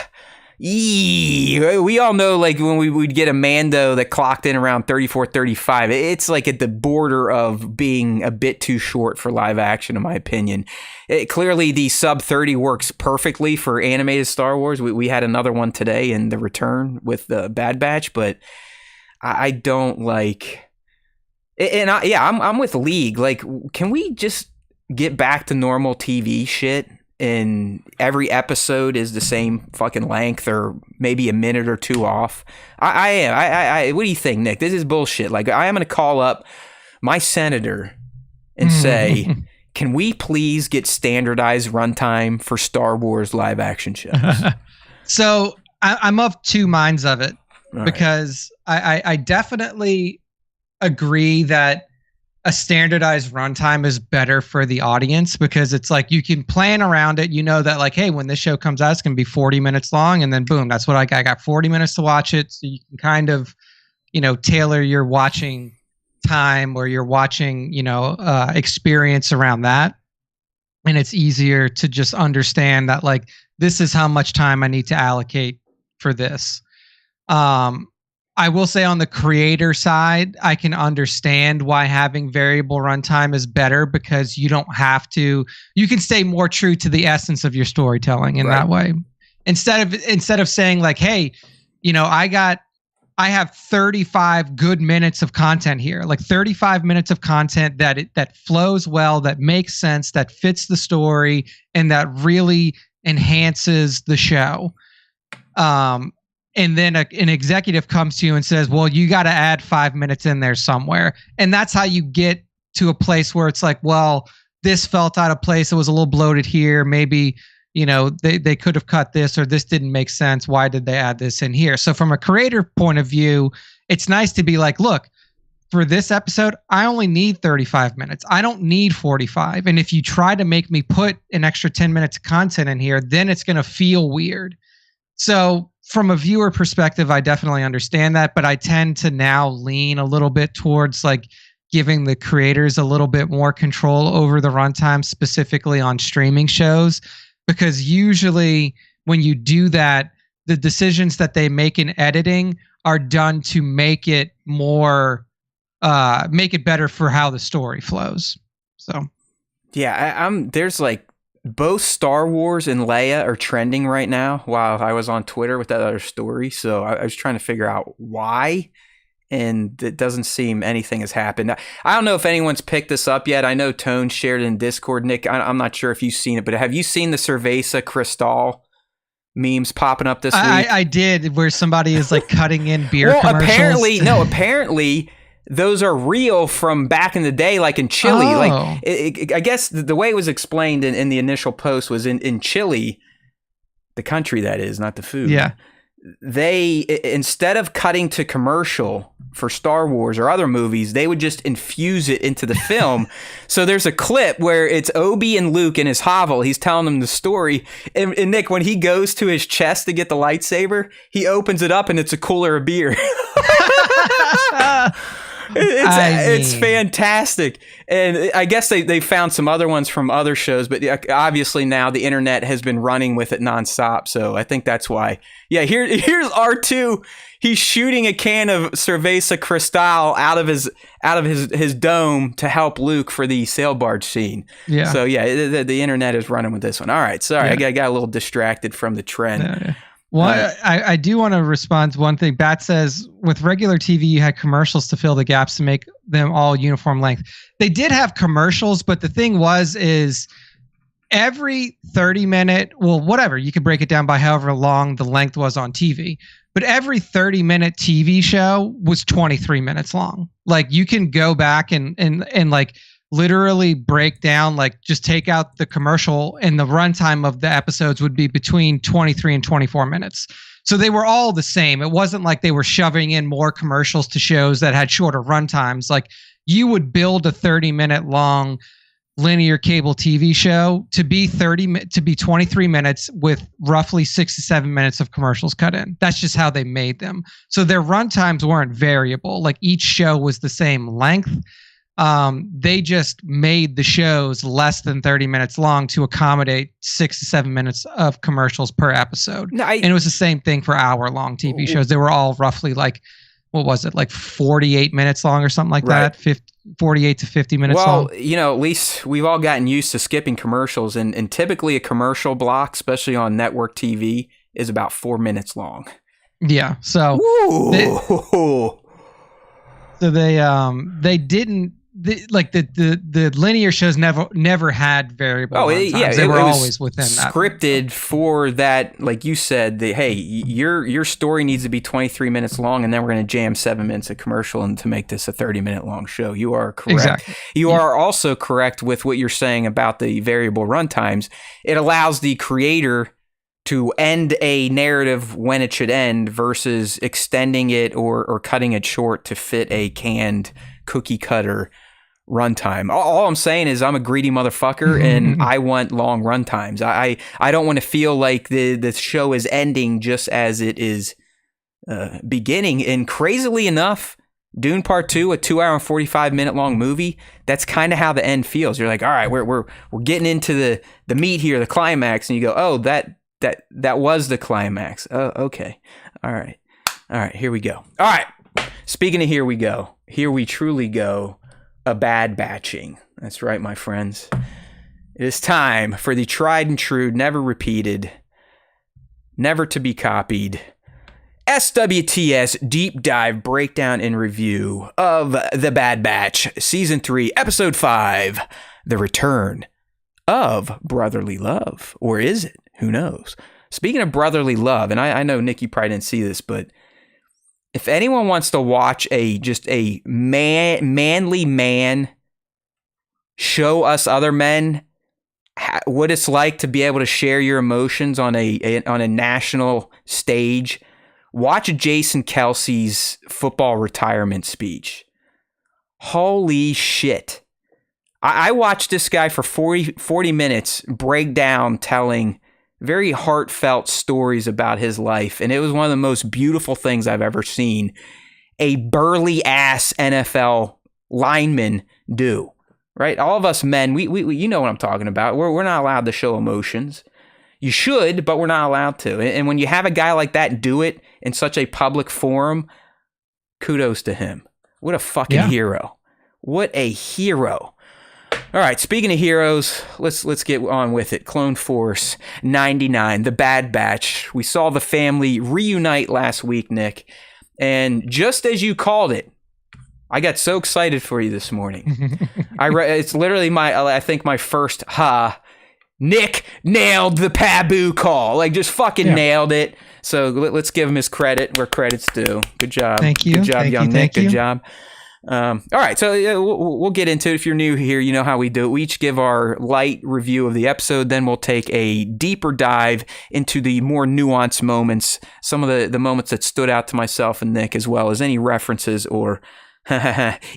We all know, like when we would get a Mando that clocked in around 34, 35, it's like at the border of being a bit too short for live action, in my opinion. Clearly, the sub 30 works perfectly for animated Star Wars. We had another one today in The Return with the Bad Batch, but I don't like. And I'm with League. Like, can we just get back to normal TV shit? And every episode is the same fucking length, or maybe a minute or two off. I what do you think, Nick? This is bullshit. Like, I am going to call up my senator and say, can we please get standardized runtime for Star Wars live action shows? So I'm of two minds of it, because I definitely agree that a standardized runtime is better for the audience, because it's like you can plan around it. You know that, like, hey, when this show comes out, it's going to be 40 minutes long, and then boom, that's what I got 40 minutes to watch it. So you can kind of, tailor your watching time or your watching, experience around that. And it's easier to just understand that, like, this is how much time I need to allocate for this. I will say on the creator side, I can understand why having variable runtime is better, because you don't have to. You can stay more true to the essence of your storytelling in that way. Instead of saying like, hey, I got I have 35 good minutes of content here, like 35 minutes of content that flows well, that makes sense, that fits the story, and that really enhances the show. And then an executive comes to you and says, well, you got to add 5 minutes in there somewhere. And that's how you get to a place where it's like, well, this felt out of place. It was a little bloated here. Maybe, they could have cut this, or this didn't make sense. Why did they add this in here? So from a creator point of view, it's nice to be like, look, for this episode, I only need 35 minutes. I don't need 45. And if you try to make me put an extra 10 minutes of content in here, then it's going to feel weird. So from a viewer perspective, I definitely understand that, but I tend to now lean a little bit towards like giving the creators a little bit more control over the runtime, specifically on streaming shows, because usually when you do that, the decisions that they make in editing are done to make it better for how the story flows. So, yeah, there's like both Star Wars and Leia are trending right now while I was on Twitter with that other story. So I was trying to figure out why, and it doesn't seem anything has happened. I don't know if anyone's picked this up yet. I know Tone shared it in Discord. Nick, I'm not sure if you've seen it, but have you seen the Cerveza Cristal memes popping up this week? I did, where somebody is like cutting in beer commercials. Apparently those are real from back in the day, like in Chile. Oh. Like I guess the way it was explained in the initial post was in Chile, the country that is, not the food. Yeah. They, instead of cutting to commercial for Star Wars or other movies, they would just infuse it into the film. So there's a clip where it's Obi and Luke in his hovel. He's telling them the story. And Nick, when he goes to his chest to get the lightsaber, he opens it up and it's a cooler of beer. It's fantastic. And I guess they found some other ones from other shows, but obviously now the internet has been running with it nonstop. So I think that's why. Yeah, here's R2. He's shooting a can of Cerveza Cristal out of his dome to help Luke for the sail barge scene. Yeah. So yeah, the internet is running with this one. All right, sorry, I got a little distracted from the trend. Yeah. Well, I do want to respond to one thing. Bat says, with regular TV, you had commercials to fill the gaps to make them all uniform length. They did have commercials, but the thing is every 30-minute, well, whatever, you could break it down by however long the length was on TV. But every 30-minute TV show was 23 minutes long. Like, you can go back and like literally break down, like just take out the commercial, and the runtime of the episodes would be between 23 and 24 minutes. So they were all the same. It wasn't like they were shoving in more commercials to shows that had shorter runtimes. Like, you would build a 30-minute long linear cable TV show to be 23 minutes with roughly 6 to 7 minutes of commercials cut in. That's just how they made them. So their runtimes weren't variable. Like, each show was the same length. They just made the shows less than 30 minutes long to accommodate 6 to 7 minutes of commercials per episode. And it was the same thing for hour-long TV shows. They were all roughly like, what was it, like 48 minutes long or something like that? 48 to 50 minutes long. Well, at least we've all gotten used to skipping commercials, and typically a commercial block, especially on network TV, is about 4 minutes long. Yeah, so they didn't. The linear shows never had variable runtimes. They were always within that. Scripted for that, like you said, hey, your story needs to be 23 minutes long, and then we're going to jam 7 minutes of commercial and to make this a 30-minute long show. You are correct. Exactly. You are also correct with what you're saying about the variable runtimes. It allows the creator to end a narrative when it should end versus extending it or cutting it short to fit a canned cookie cutter runtime. All I'm saying is I'm a greedy motherfucker and I want long runtimes. I don't want to feel like the show is ending just as it is beginning. And crazily enough, Dune Part 2, a 2 hour and 45 minute long movie, that's kind of how the end feels. You're like, all right, we're getting into the meat here, the climax, and you go, oh, that was the climax. Oh, okay. All right, here we go. All right. Speaking of here we go, here we truly go, a bad batching. That's right, my friends. It is time for the tried and true, never repeated, never to be copied, SWTS deep dive breakdown and review of The Bad Batch, Season 3, Episode 5, The Return of Brotherly Love. Or is it? Who knows? Speaking of brotherly love, and I know, Nick, you probably didn't see this, but if anyone wants to watch a manly man show us other men what it's like to be able to share your emotions on a national stage, watch Jason Kelsey's football retirement speech. Holy shit. I watched this guy for 40 minutes break down telling very heartfelt stories about his life, and it was one of the most beautiful things I've ever seen a burly ass NFL lineman do. Right? All of us men, we you know what I'm talking about. We're not allowed to show emotions. You should, but we're not allowed to. And when you have a guy like that do it in such a public forum, kudos to him. What a fucking hero. What a hero. All right, speaking of heroes, let's get on with it. Clone Force 99, The Bad Batch. We saw the family reunite last week, Nick. And just as you called it, I got so excited for you this morning. It's literally I think my first Nick nailed the Pabu call. Like, just fucking nailed it. So let's give him his credit where credit's due. Good job. Thank you. Good job, young Nick. Thank you. Good job. All right, so we'll get into it. If you're new here, you know how we do it. We each give our light review of the episode, then we'll take a deeper dive into the more nuanced moments, some of the moments that stood out to myself and Nick, as well as any references or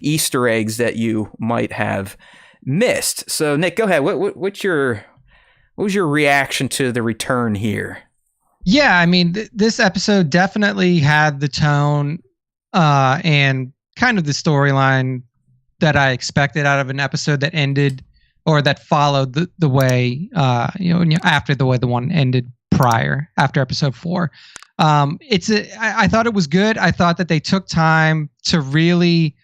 Easter eggs that you might have missed. So, Nick, go ahead. What was your reaction to the return here? Yeah, I mean, this episode definitely had the tone and kind of the storyline that I expected out of an episode that ended or that followed the way after the way the one ended prior, after episode 4. I thought it was good. I thought that they took time to really,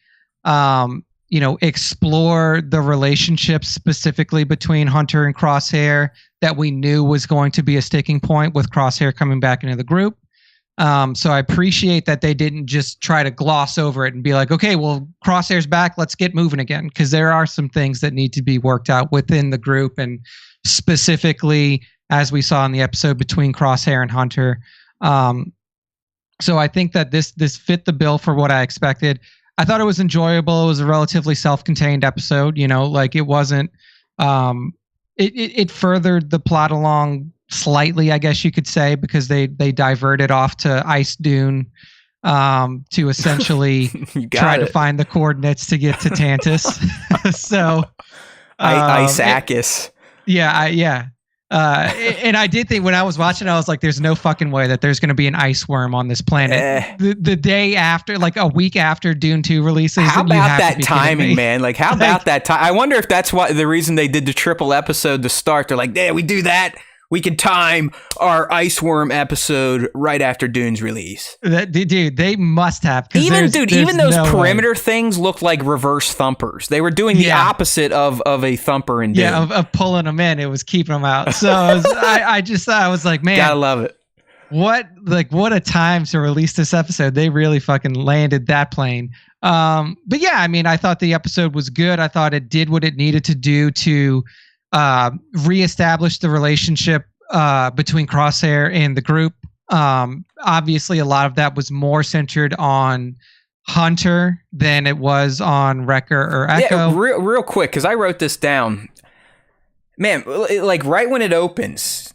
explore the relationship specifically between Hunter and Crosshair that we knew was going to be a sticking point with Crosshair coming back into the group. So I appreciate that they didn't just try to gloss over it and be like, okay, well, Crosshair's back. Let's get moving again. Because there are some things that need to be worked out within the group, and specifically, as we saw in the episode, between Crosshair and Hunter. So I think that this fit the bill for what I expected. I thought it was enjoyable. It was a relatively self-contained episode. It wasn't. It furthered the plot along slightly, I guess you could say, because they diverted off to Ice Dune to essentially try to find the coordinates to get to Tantus. So Isaacis. And I did think when I was watching, I was like, there's no fucking way that there's going to be an ice worm on this planet. The day after, like a week after Dune 2 releases. How about that timing, man? Like, how about that time? I wonder if that's the reason they did the triple episode to start. They're like, we do that. We can time our Ice Worm episode right after Dune's release. Dude, they must have. Even those perimeter things looked like reverse thumpers. They were doing the opposite of a thumper in Dune. Yeah, of pulling them in. It was keeping them out. So I was like, man, gotta love it. What a time to release this episode. They really fucking landed that plane. But yeah, I mean, I thought the episode was good. I thought it did what it needed to do to reestablish the relationship between Crosshair and the group. Obviously, a lot of that was more centered on Hunter than it was on Wrecker or Echo. Yeah, real quick, because I wrote this down. Man, like right when it opens,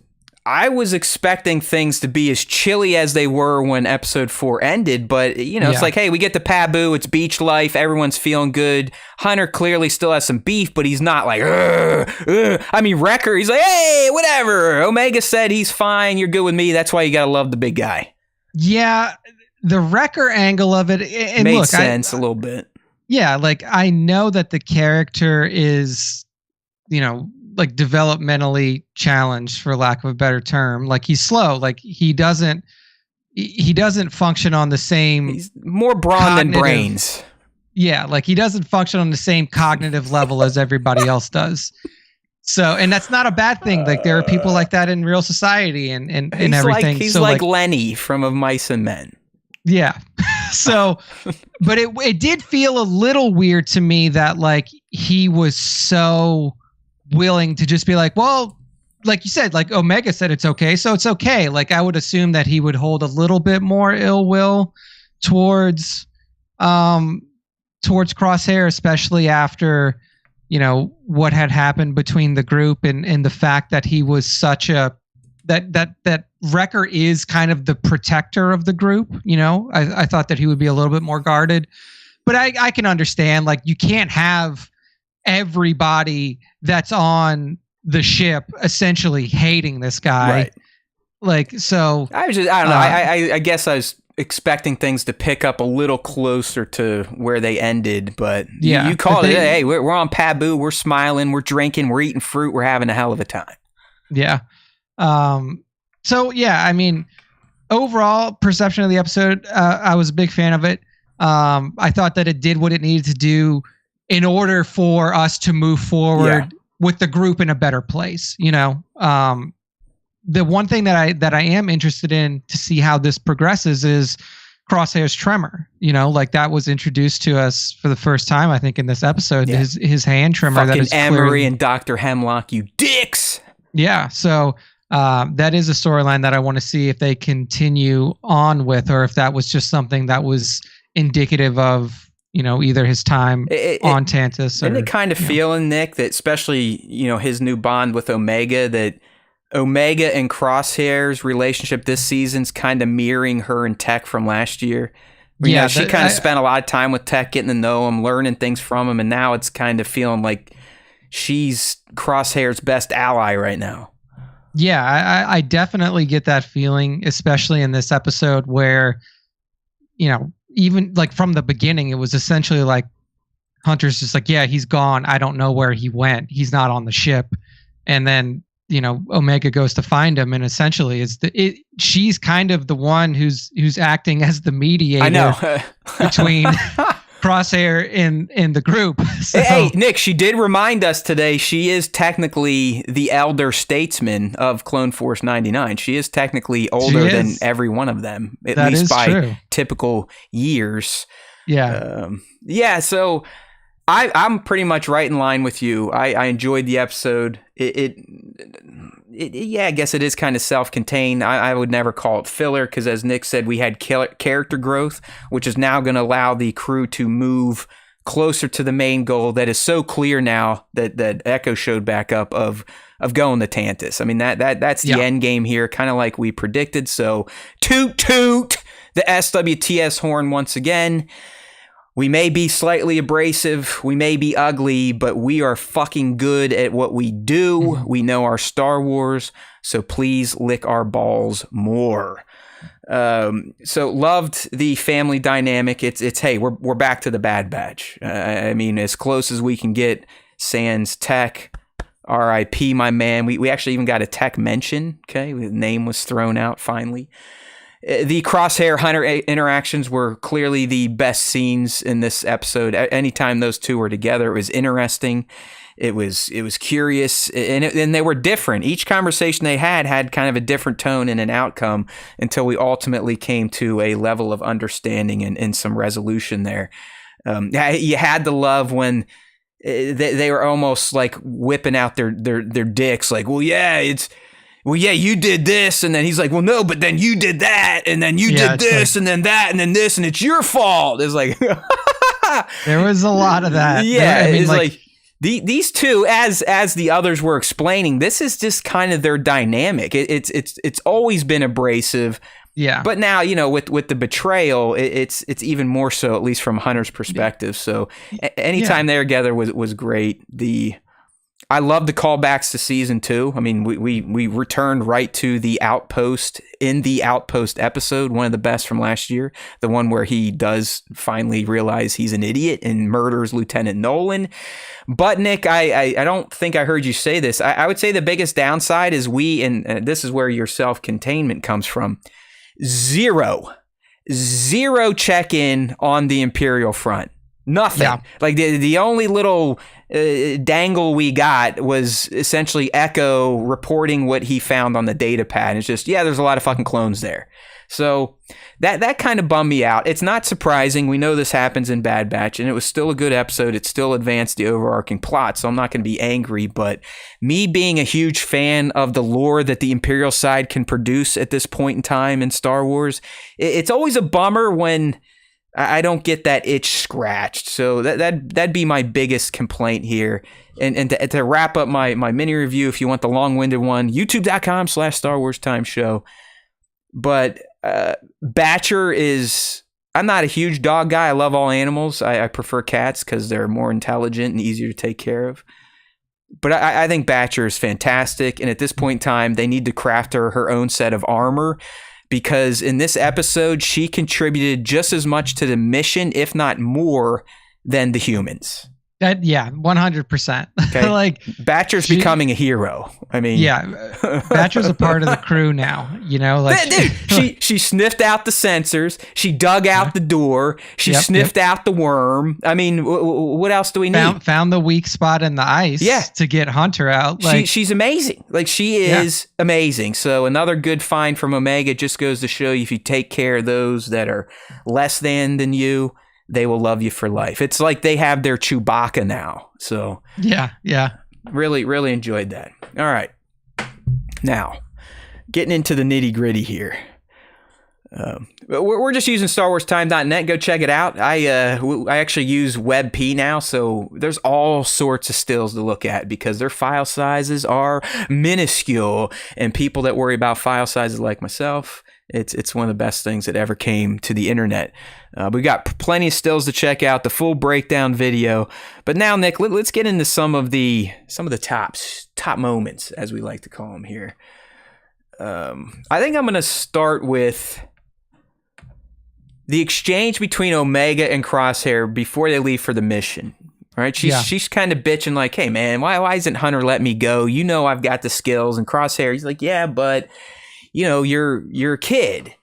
I was expecting things to be as chilly as they were when episode 4 ended, but it's like, hey, we get the Pabu, it's beach life, everyone's feeling good. Hunter clearly still has some beef, but he's not like, I mean, Wrecker, he's like, hey, whatever. Omega said he's fine, you're good with me, that's why you gotta love the big guy. Yeah, the Wrecker angle of it, and made sense a little bit. Yeah, like I know that the character is, like developmentally challenged, for lack of a better term. Like he's slow. Like he doesn't function on the same. He's more brawn than brains. Yeah, like he doesn't function on the same cognitive level as everybody else does. So, and that's not a bad thing. Like there are people like that in real society and everything. He's like Lenny from Of Mice and Men. Yeah. So, but it did feel a little weird to me that like he was so willing to just be like, well, like you said, like Omega said it's okay, so it's okay. Like I would assume that he would hold a little bit more ill will towards Crosshair, especially after, you know, what had happened between the group and the fact that he was such a that Wrecker is kind of the protector of the group. You know, I thought that he would be a little bit more guarded, but I can understand, like, you can't have everybody that's on the ship essentially hating this guy. Right. Like, so I don't know. I guess I was expecting things to pick up a little closer to where they ended, but yeah, you called it. Hey, we're on Pabu. We're smiling. We're drinking. We're eating fruit. We're having a hell of a time. Yeah. So yeah, I mean, overall perception of the episode, I was a big fan of it. I thought that it did what it needed to do in order for us to move forward with the group in a better place. You know, the one thing that I am interested in to see how this progresses is Crosshair's tremor. You know, like that was introduced to us for the first time, I think, in this episode. Yeah. His hand tremor. Fucking that is Emery and Dr. Hemlock, you dicks. Yeah. So that is a storyline that I want to see if they continue on with, or if that was just something that was indicative of, you know, either his time on Tantus. Isn't it kind of feeling, Nick, that especially, you know, his new bond with Omega, that Omega and Crosshair's relationship this season's kind of mirroring her and Tech from last year? You know, she kind of spent a lot of time with Tech, getting to know him, learning things from him, and now it's kind of feeling like she's Crosshair's best ally right now. Yeah, I definitely get that feeling, especially in this episode where, you know, even like from the beginning, it was essentially like Hunter's just like, yeah, he's gone. I don't know where he went. He's not on the ship. And then, you know, Omega goes to find him, and essentially she's kind of the one who's acting as the mediator. I know. between Crosshair in the group. So, hey, Nick, she did remind us today she is technically the elder statesman of Clone Force 99. She is technically older than every one of them, at least by typical years. Yeah. Yeah, so I'm pretty much right in line with you. I enjoyed the episode. Yeah, I guess it is kind of self-contained. I would never call it filler because, as Nick said, we had character growth, which is now going to allow the crew to move closer to the main goal that is so clear now that Echo showed back up of going to Tantus. I mean, that's the end game here, kind of like we predicted. So toot the SWTS horn once again. We may be slightly abrasive, we may be ugly, but we are fucking good at what we do. Mm-hmm. We know our Star Wars, so please lick our balls more. So loved the family dynamic. It's hey, we're back to the Bad Batch. I mean, as close as we can get. Sans Tech, R.I.P. my man. We actually even got a Tech mention. Okay, the name was thrown out finally. The Crosshair Hunter interactions were clearly the best scenes in this episode. Anytime those two were together, it was interesting. It was curious, and they were different. Each conversation they had kind of a different tone and an outcome until we ultimately came to a level of understanding and some resolution there. You had to love when they were almost like whipping out their dicks, like, well, yeah, you did this, and then he's like, well, no, but then you did that, and then you did this, and then that, and then this, and it's your fault. It's like there was a lot of that. Yeah, I mean, it's like these two, as the others were explaining, this is just kind of their dynamic. It's always been abrasive. Yeah, but now, you know, with the betrayal, it's even more so, at least from Hunter's perspective. So anytime they're together was great. I love the callbacks to season 2. I mean, we returned right to the Outpost in the Outpost episode, one of the best from last year, the one where he does finally realize he's an idiot and murders Lieutenant Nolan. But Nick, I don't think I heard you say this. I would say the biggest downside is and this is where your self-containment comes from. Zero check-in on the Imperial front. Nothing. Yeah. Like the only little dangle we got was essentially Echo reporting what he found on the data pad. It's just, there's a lot of fucking clones there. So that kind of bummed me out. It's not surprising. We know this happens in Bad Batch, and it was still a good episode. It still advanced the overarching plot, so I'm not going to be angry. But me being a huge fan of the lore that the Imperial side can produce at this point in time in Star Wars, it's always a bummer when I don't get that itch scratched. So that'd be my biggest complaint here. And to wrap up my mini review, if you want the long-winded one, youtube.com/Star Wars Time Show. But Batcher is, I'm not a huge dog guy. I love all animals. I prefer cats because they're more intelligent and easier to take care of. But I think Batcher is fantastic. And at this point in time, they need to craft her own set of armor, because in this episode, she contributed just as much to the mission, if not more, than the humans. 100%. Okay. Like Batcher's becoming a hero. I mean, Batcher's a part of the crew now. You know, like dude, she sniffed out the sensors. She dug out the door. She sniffed out the worm. I mean, what else do we need? Found the weak spot in the ice. To get Hunter out. Like she's amazing. Like she is amazing. So another good find from Omega. Just goes to show you, if you take care of those that are less than you, they will love you for life. It's like they have their Chewbacca now. So really, really enjoyed that. All right. Now, getting into the nitty gritty here. We're just using StarWarsTime.net. Go check it out. I actually use WebP now, so there's all sorts of stills to look at because their file sizes are minuscule, and people that worry about file sizes like myself, it's one of the best things that ever came to the internet. We got plenty of stills to check out, the full breakdown video. But now, Nick, let's get into some of the top moments, as we like to call them here. I think I'm going to start with the exchange between Omega and Crosshair before they leave for the mission. All right, she's kind of bitching like, "Hey man, why isn't Hunter let me go? You know I've got the skills." And Crosshair, he's like, "Yeah, but you know you're a kid."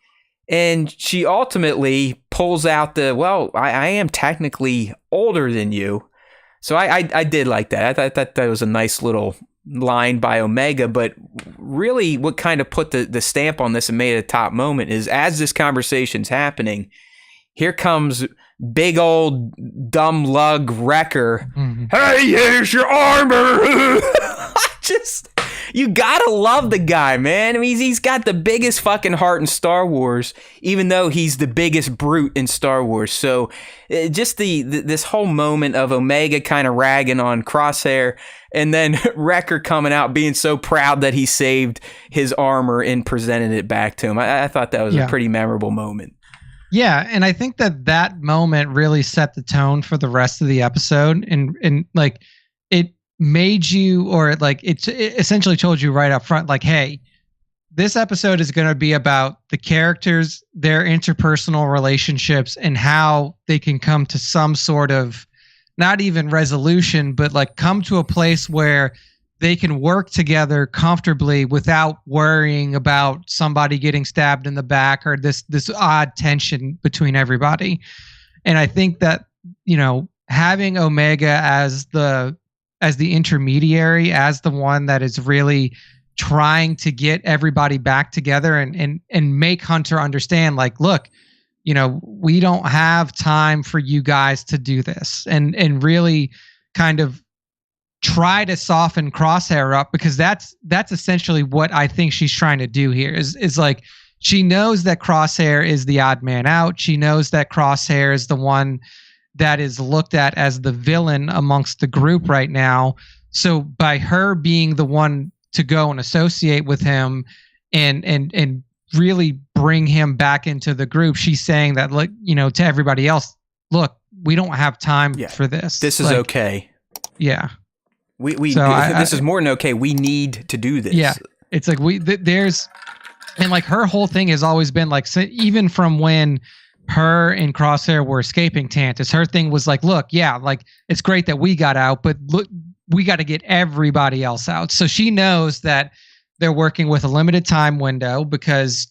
And she ultimately pulls out I am technically older than you. So I did like that. I thought that was a nice little line by Omega, but really what kind of put the stamp on this and made it a top moment is, as this conversation's happening, here comes big old dumb lug Wrecker. Mm-hmm. "Hey, here's your armor." You gotta love the guy, man. I mean, he's got the biggest fucking heart in Star Wars, even though he's the biggest brute in Star Wars. So just this whole moment of Omega kind of ragging on Crosshair, and then Wrecker coming out being so proud that he saved his armor and presented it back to him. I thought that was a pretty memorable moment. Yeah, and I think that moment really set the tone for the rest of the episode, and like it made you, or like it essentially told you right up front, like, hey, this episode is going to be about the characters, their interpersonal relationships, and how they can come to some sort of, not even resolution, but like come to a place where they can work together comfortably without worrying about somebody getting stabbed in the back or this odd tension between everybody. And I think that, you know, having Omega as the intermediary, as the one that is really trying to get everybody back together and make Hunter understand, like, look, you know, we don't have time for you guys to do this, and really kind of try to soften Crosshair up, because that's essentially what I think she's trying to do here is like, she knows that Crosshair is the odd man out. She knows that Crosshair is the one that is looked at as the villain amongst the group right now. So by her being the one to go and associate with him and really bring him back into the group, she's saying that, like, you know, to everybody else, look, we don't have time for this. This is okay. Yeah. This is more than okay. We need to do this. Yeah. It's like and like her whole thing has always been like, so even from when her and Crosshair were escaping Tantus, her thing was like, look, yeah, like it's great that we got out, but look, we got to get everybody else out. So she knows that they're working with a limited time window because,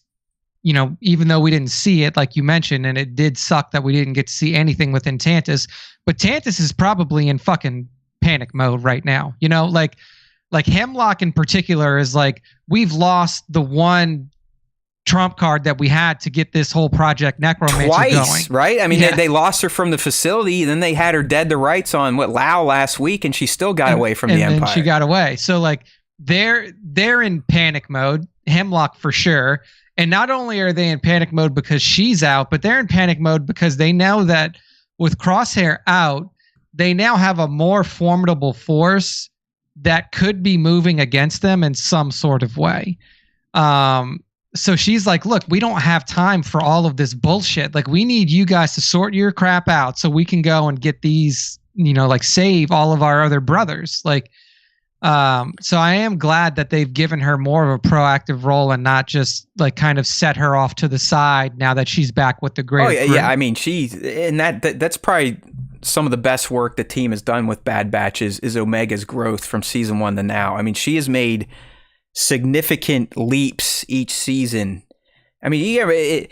you know, even though we didn't see it, like you mentioned, and it did suck that we didn't get to see anything within Tantus, but Tantus is probably in fucking panic mode right now. You know, like Hemlock in particular is like, we've lost the one trump card that we had to get this whole Project Necromancer twice, going. right? I mean, Yeah. they lost her from the facility, and then they had her dead to rights on Lao last week, and she still got away from the Empire. And she got away. So like they're in panic mode, Hemlock for sure. And not only are they in panic mode because she's out, but they're in panic mode because they know that with Crosshair out, they now have a more formidable force that could be moving against them in some sort of way. So she's like, look, we don't have time for all of this bullshit. Like, we need you guys to sort your crap out so we can go and get these, like save all of our other brothers. Like, so I am glad that they've given her more of a proactive role and not just like kind of set her off to the side now that she's back with the greater Oh, yeah, crew. yeah. I mean, that's probably some of the best work the team has done with Bad Batch is Omega's growth from season 1 to now. I mean, she has made significant leaps each season. I mean,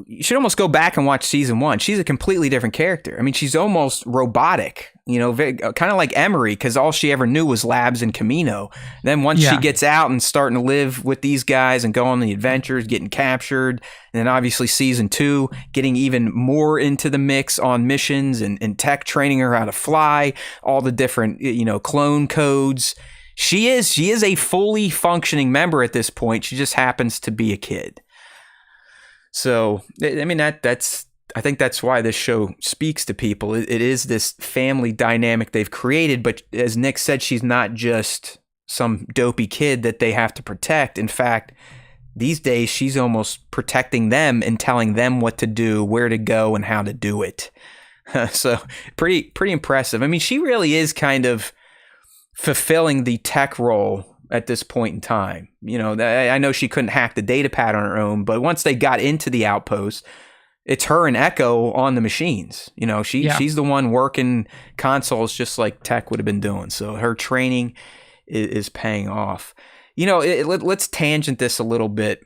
you should almost go back and watch season 1. She's a completely different character. I mean, she's almost robotic, kind of like Emery, because all she ever knew was labs and Camino. Then once she gets out and starting to live with these guys and go on the adventures, getting captured, and then obviously season 2, getting even more into the mix on missions and tech, training her how to fly, all the different, clone codes. She is a fully functioning member at this point. She just happens to be a kid. So, I mean, I think that's why this show speaks to people. It is this family dynamic they've created, but as Nick said, she's not just some dopey kid that they have to protect. In fact, these days, she's almost protecting them and telling them what to do, where to go, and how to do it. So, pretty impressive. I mean, she really is kind of fulfilling the tech role at this point in time. I know she couldn't hack the data pad on her own, but once they got into the outpost, it's her and Echo on the machines. She's the one working consoles just like Tech would have been doing. So her training is paying off. Let's tangent this a little bit.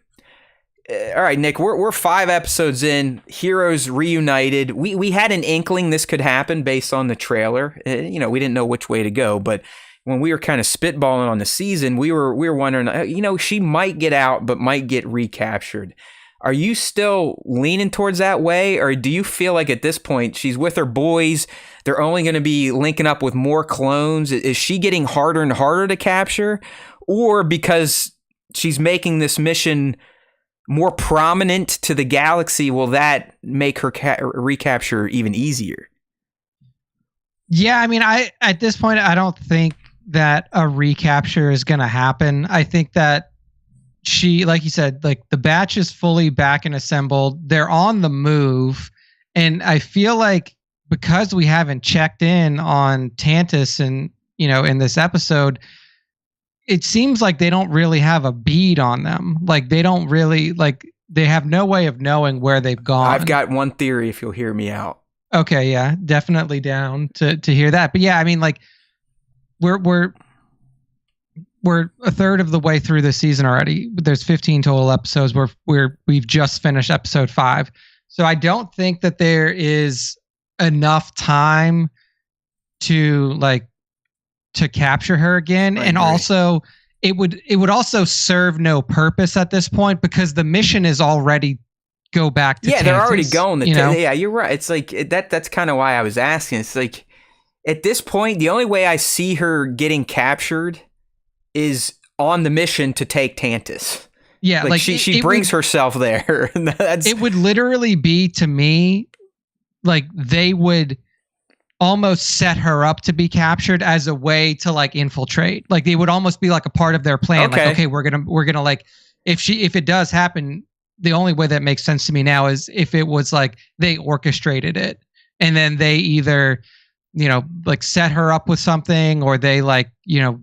All right, Nick, we're 5 episodes in, heroes reunited. We had an inkling this could happen based on the trailer. We didn't know which way to go, but when we were kind of spitballing on the season, we were wondering, she might get out, but might get recaptured. Are you still leaning towards that way? Or do you feel like at this point she's with her boys, they're only going to be linking up with more clones? Is she getting harder and harder to capture? Or because she's making this mission more prominent to the galaxy, will that make her recapture even easier? Yeah, I mean, at this point, I don't think that a recapture is going to happen. I think that she, like you said, like the batch is fully back and assembled. They're on the move. And I feel like because we haven't checked in on Tantus and, in this episode, it seems like they don't really have a bead on them. Like they don't really, like they have no way of knowing where they've gone. I've got one theory if you'll hear me out. Okay, yeah, definitely down to hear that. But yeah, I mean, like we're a third of the way through the season already. There's 15 total episodes. We've just finished episode 5. So I don't think that there is enough time to capture her again. And also it would also serve no purpose at this point because the mission is already go back to Tantus, they're already going. Yeah, you're right. It's like that's kind of why I was asking. It's like at this point, the only way I see her getting captured is on the mission to take Tantus. Yeah, like she brings herself there. It would literally be, to me, like they would almost set her up to be captured as a way to like infiltrate. Like they would almost be like a part of their plan. Okay. Like, okay, we're gonna like if it does happen, the only way that makes sense to me now is if it was like they orchestrated it and then they either like set her up with something or they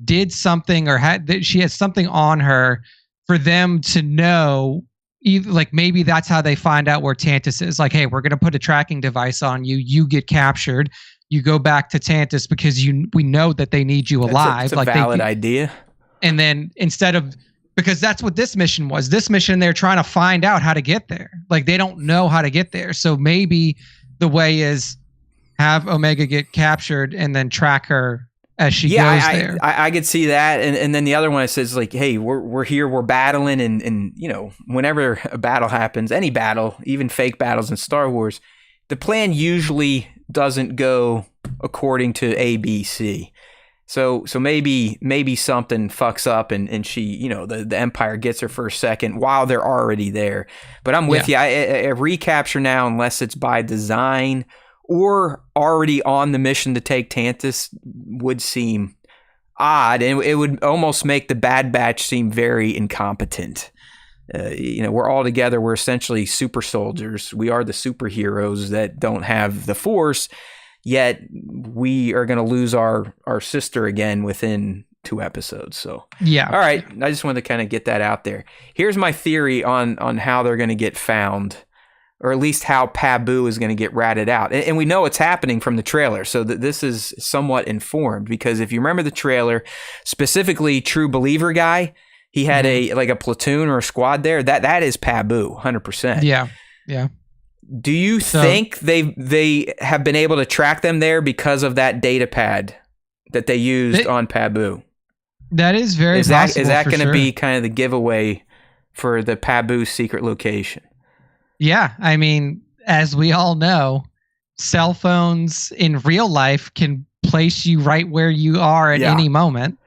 did something or she had something on her for them to know. Like maybe that's how they find out where Tantus is. Like, hey, we're going to put a tracking device on you. You get captured. You go back to Tantus because we know that they need you alive. That's a valid idea. And then because that's what this mission was. This mission, they're trying to find out how to get there. Like they don't know how to get there. So maybe the way is have Omega get captured and then track her as she goes I, there. I could see that, and then the other one, it says like, hey, we're here, we're battling, and you know, whenever a battle happens, any battle, even fake battles in Star Wars, the plan usually doesn't go according to A, B, C. So maybe something fucks up and she, you know, the Empire gets her for a second while they're already there. But I'm with you. A recapture now, unless it's by design or already on the mission to take Tantus, would seem odd, and it would almost make the Bad Batch seem very incompetent. You know, we're all together. We're essentially super soldiers. We are the superheroes that don't have the Force. Yet we are going to lose our sister again within 2 episodes. So yeah. All right. I just wanted to kind of get that out there. Here's my theory on how they're going to get found, or at least how Pabu is going to get ratted out. And we know it's happening from the trailer, so that this is somewhat informed, because if you remember the trailer, specifically True Believer guy, he had a platoon or a squad there. That is Pabu, 100%. Yeah. Yeah. Do you think they have been able to track them there because of that data pad that they used on Pabu? That is very possible. Is that going to be kind of the giveaway for the Pabu secret location? Yeah, I mean, as we all know, cell phones in real life can place you right where you are at any moment.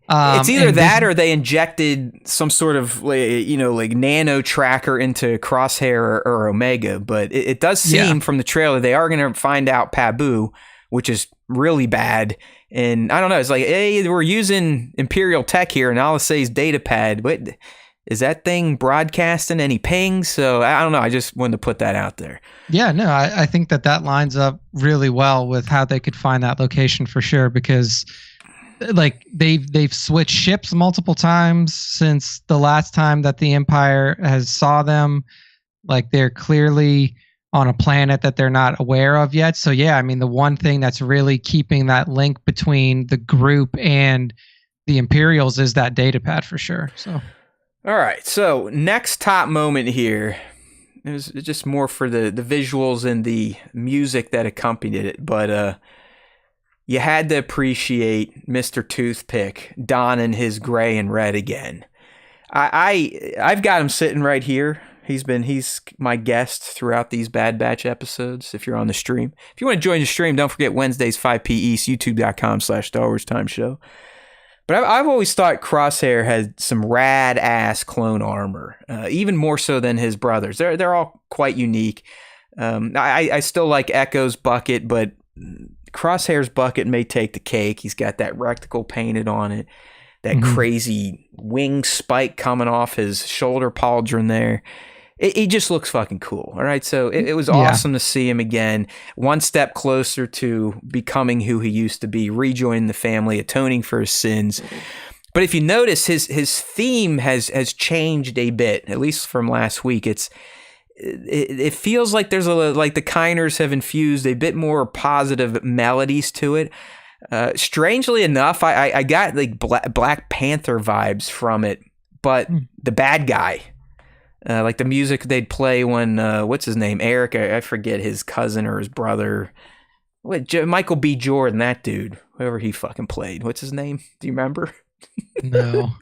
It's either that or they injected some sort of, you know, like nano tracker into Crosshair or Omega. But it does seem from the trailer they are going to find out Pabu, which is really bad. And I don't know. It's like, hey, we're using Imperial tech here, and all it says data pad. But is that thing broadcasting any pings? So I don't know. I just wanted to put that out there. Yeah, no, I think that lines up really well with how they could find that location for sure, because like they've switched ships multiple times since the last time that the Empire has saw them. Like they're clearly on a planet that they're not aware of yet. So yeah, I mean, the one thing that's really keeping that link between the group and the Imperials is that data pad for sure. So all right, so next top moment here. It was just more for the visuals and the music that accompanied it, but you had to appreciate Mr. Toothpick donning his gray and red again. I've got him sitting right here. He's my guest throughout these Bad Batch episodes. If you're on the stream, if you want to join the stream, don't forget Wednesdays 5 p East, youtube.com/Star Wars Time Show. But I've always thought Crosshair had some rad ass clone armor, even more so than his brothers. They're all quite unique. I still like Echo's bucket, but Crosshair's bucket may take the cake. He's got that reticle painted on it, that crazy wing spike coming off his shoulder pauldron there. He just looks fucking cool. All right. So it was awesome to see him again, one step closer to becoming who he used to be, rejoining the family, atoning for his sins. But if you notice, his theme has changed a bit, at least from last week. It feels like there's like the Kiners have infused a bit more positive melodies to it. Strangely enough, I got like Black Panther vibes from it, but the bad guy. Like the music they'd play when, what's his name? Eric, I forget his cousin or his brother. Michael B. Jordan, that dude, whoever he fucking played. What's his name? Do you remember? No.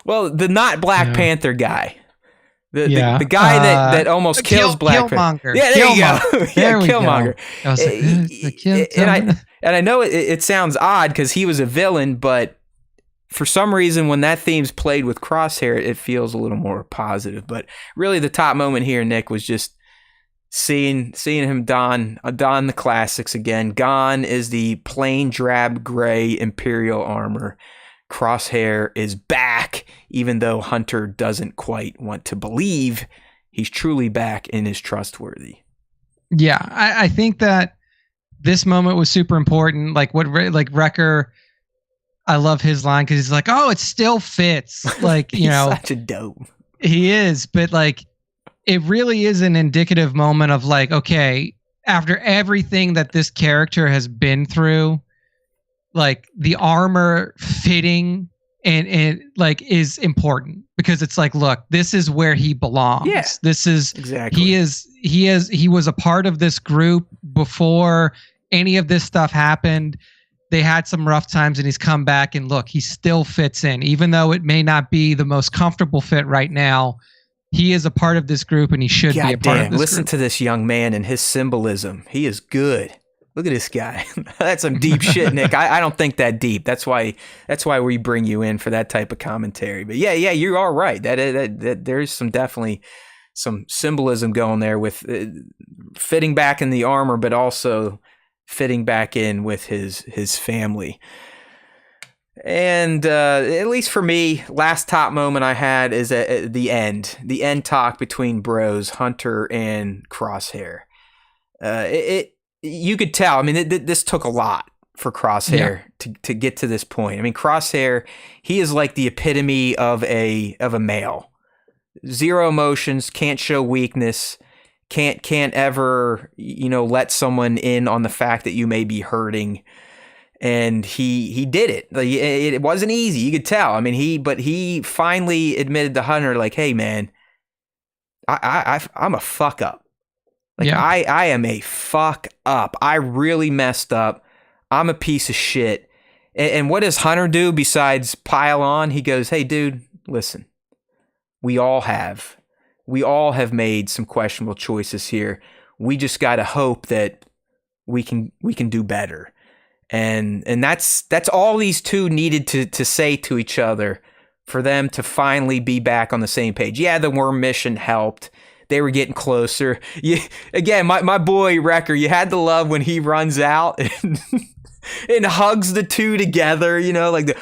Well, the not Black Panther guy. The guy that almost kills Black Panther. Yeah, there you go. There we Killmonger. Go. I was like, and I know it sounds odd because he was a villain, but for some reason, when that theme's played with Crosshair, it feels a little more positive. But really, the top moment here, Nick, was just seeing him don the classics again. Gone is the plain drab gray Imperial armor. Crosshair is back, even though Hunter doesn't quite want to believe he's truly back and is trustworthy. Yeah, I think that this moment was super important. Like Wrecker, I love his line because he's like, "Oh, it still fits." Like, you know, such a dope. He is, but like, it really is an indicative moment of like, okay, after everything that this character has been through, like the armor fitting and like is important because it's like, look, this is where he belongs. Yeah, this is exactly. He was a part of this group before any of this stuff happened. they had some rough times and he's come back and look, he still fits in, even though it may not be the most comfortable fit right now. He is a part of this group and he should be a part of this listen group. to this young man and his symbolism. He is good. Look at this guy. That's some deep shit, Nick. I don't think that deep. That's why we bring you in for that type of commentary. But yeah, you are right. That there's definitely some symbolism going there with fitting back in the armor, but also fitting back in with his family. And at least for me, last top moment I had is at the end talk between bros, Hunter and Crosshair. You could tell. I mean, this took a lot for Crosshair to get to this point. I mean, Crosshair, he is like the epitome of a male. Zero emotions, can't show weakness, can't ever, let someone in on the fact that you may be hurting. And he did it. Like, it wasn't easy. You could tell. I mean, he finally admitted to Hunter, like, hey man, I'm a fuck up. Like, I am a fuck up. I really messed up. I'm a piece of shit. And what does Hunter do besides pile on? He goes, hey dude, listen, we all have made some questionable choices here. We just got to hope that we can do better. And that's all these two needed to say to each other for them to finally be back on the same page. Yeah, the worm mission helped. They were getting closer. Again, my boy Wrecker, you had to love when he runs out and hugs the two together, like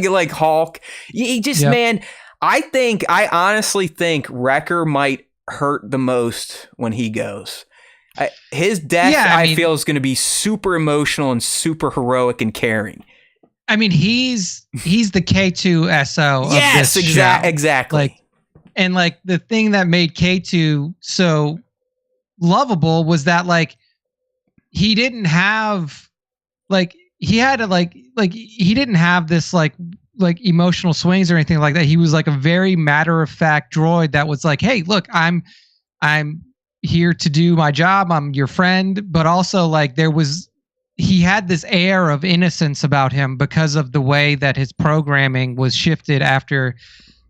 like Hulk. He just, man, I honestly think Wrecker might hurt the most when he goes. His death, I feel, is going to be super emotional and super heroic and caring. I mean, he's the K2SO of this show. Exactly. And the thing that made K2 so lovable was that he didn't have he didn't have this emotional swings or anything like that. He was like a very matter of fact droid that was like, hey, look, I'm here to do my job. I'm your friend. But also he had this air of innocence about him because of the way that his programming was shifted after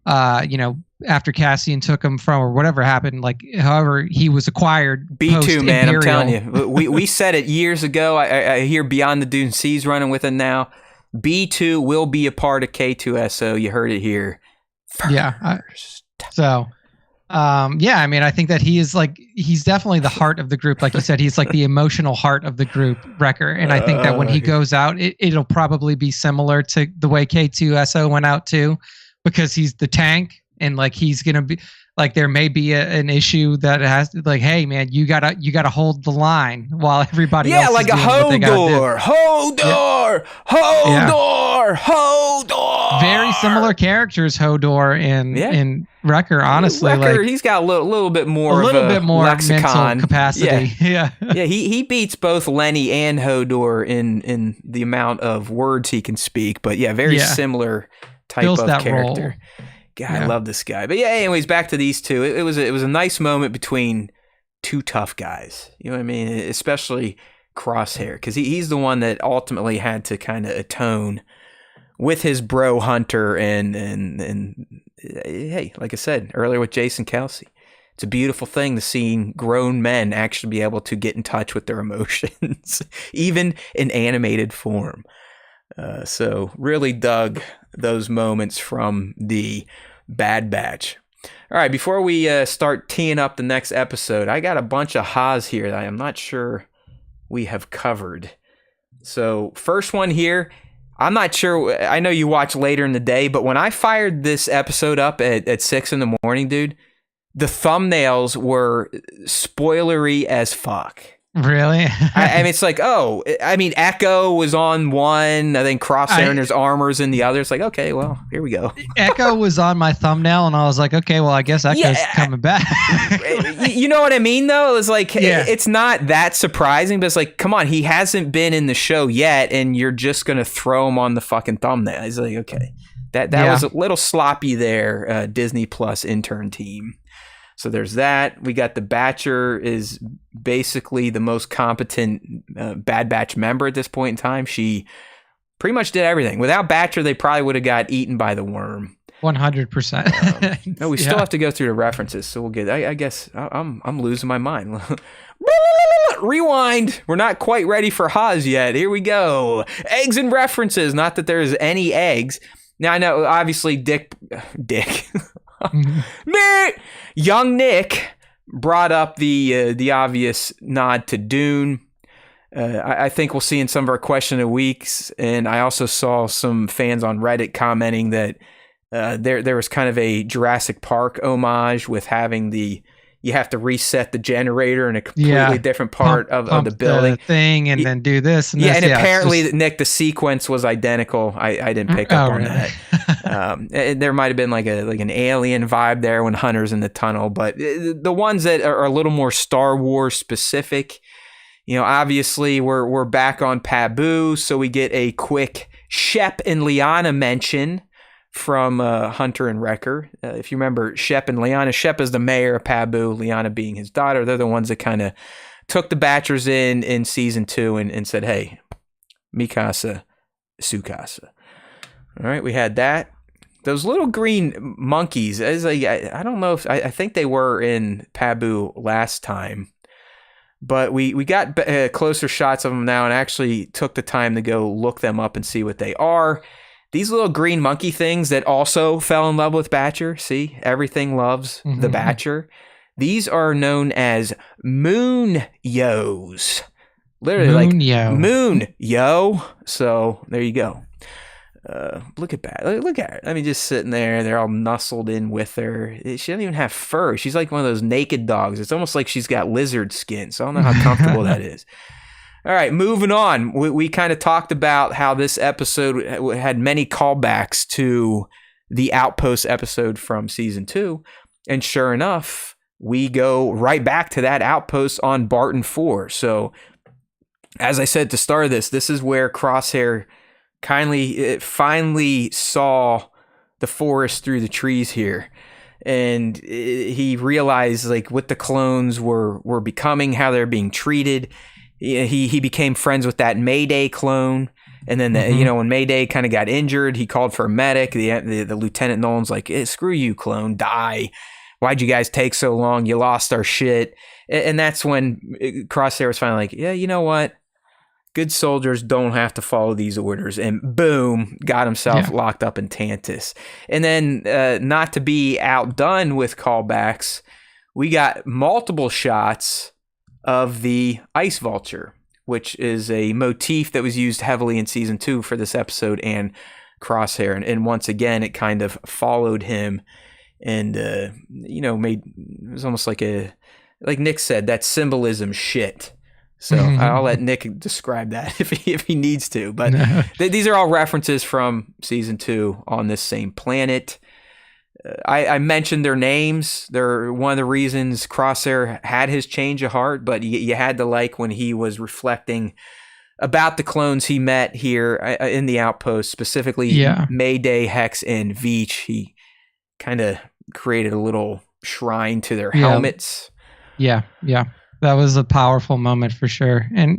Cassian took him from, or whatever happened, however he was acquired. B2, man, I'm telling you, we said it years ago. I hear Beyond the Dune Seas running with it now. B2 will be a part of K2SO. You heard it here first. I mean, I think that he's definitely the heart of the group. Like you said, he's the emotional heart of the group, Wrecker. And I think that when he goes out, it'll probably be similar to the way K2SO went out too, because he's the tank. And he's gonna be there may be an issue that has hey man, you gotta hold the line while everybody else is doing what they gotta do. Hodor. Very similar characters, Hodor and Wrecker. Honestly, Wrecker, he's got a little bit more lexicon. Mental capacity. Yeah. He beats both Lenny and Hodor in the amount of words he can speak. But very similar type of character. Role. God, I love this guy. But anyways, back to these two. It was a nice moment between two tough guys. You know what I mean? Especially Crosshair, because he's the one that ultimately had to kind of atone with his bro Hunter. And hey, like I said earlier with Jason Kelsey, it's a beautiful thing to see grown men actually be able to get in touch with their emotions, even in animated form. So really dug those moments from the Bad Batch. All right, before we start teeing up the next episode, I got a bunch of ha's here that I'm not sure we have covered. So first one here, I'm not sure, I know you watch later in the day, but when I fired this episode up at 6 in the morning, dude, the thumbnails were spoilery as fuck. Really? I mean, it's Echo was on one, I think Crosshair and his armor's in the other. It's okay, well, here we go. Echo was on my thumbnail, and I was like, okay, well, I guess Echo's coming back. You know what I mean, though? It's it's not that surprising, but it's come on, he hasn't been in the show yet, and you're just going to throw him on the fucking thumbnail. It's okay. That was a little sloppy there, Disney Plus intern team. So there's that. We got the Batcher is basically the most competent Bad Batch member at this point in time. She pretty much did everything. Without Batcher, they probably would have got eaten by the worm. 100%. No, we still have to go through the references, so we'll get. I guess I'm losing my mind. Rewind. We're not quite ready for Haas yet. Here we go. Eggs and references. Not that there's any eggs. Now I know, obviously, Dick, young Nick brought up the obvious nod to Dune. I think we'll see in some of our question of weeks, and I also saw some fans on Reddit commenting that there was kind of a Jurassic Park homage with having you have to reset the generator in a completely different part of the building thing, and then do this. And and apparently, Nick, the sequence was identical. I didn't pick up on that. There might have been like an alien vibe there when Hunter's in the tunnel, but the ones that are a little more Star Wars specific, obviously we're back on Pabu, so we get a quick Shep and Liana mention from Hunter and Wrecker. If you remember Shep and Liana, Shep is the mayor of Pabu, Liana being his daughter. They're the ones that kind of took the Batchers in season 2 and said, hey, Mikasa, Sukasa. All right, we had that. Those little green monkeys, I don't know if, I think they were in Pabu last time, but we got closer shots of them now and actually took the time to go look them up and see what they are. These little green monkey things that also fell in love with Batcher. See, everything loves the Batcher. These are known as moon yos. Literally moon yo. So there you go. Look at that. Look at her. I mean, just sitting there. They're all nestled in with her. She doesn't even have fur. She's like one of those naked dogs. It's almost like she's got lizard skin. So I don't know how comfortable that is. All right, moving on. We kind of talked about how this episode had many callbacks to the Outpost episode from season 2. And sure enough, we go right back to that Outpost on Barton 4. So as I said to start this is where Crosshair finally saw the forest through the trees here. And he realized like what the clones were becoming, how they're being treated. He became friends with that Mayday clone, and then when Mayday kind of got injured, he called for a medic. The Lieutenant Nolan's like, "Screw you, clone, die! Why'd you guys take so long? You lost our shit." And that's when Crosshair was finally like, "Yeah, you know what? Good soldiers don't have to follow these orders." And boom, got himself locked up in Tantus. And then, not to be outdone with callbacks, we got multiple shots of the Ice Vulture, which is a motif that was used heavily in season 2 for this episode and Crosshair. And once again, it kind of followed him and, made, it was almost like Nick said, that symbolism shit. So I'll let Nick describe that if he needs to. But these are all references from season 2 on this same planet. I mentioned their names. They're one of the reasons Crosshair had his change of heart, but you had to like when he was reflecting about the clones he met here in the Outpost, specifically Mayday, Hex, and Veach. He kind of created a little shrine to their helmets. Yeah. That was a powerful moment for sure. And,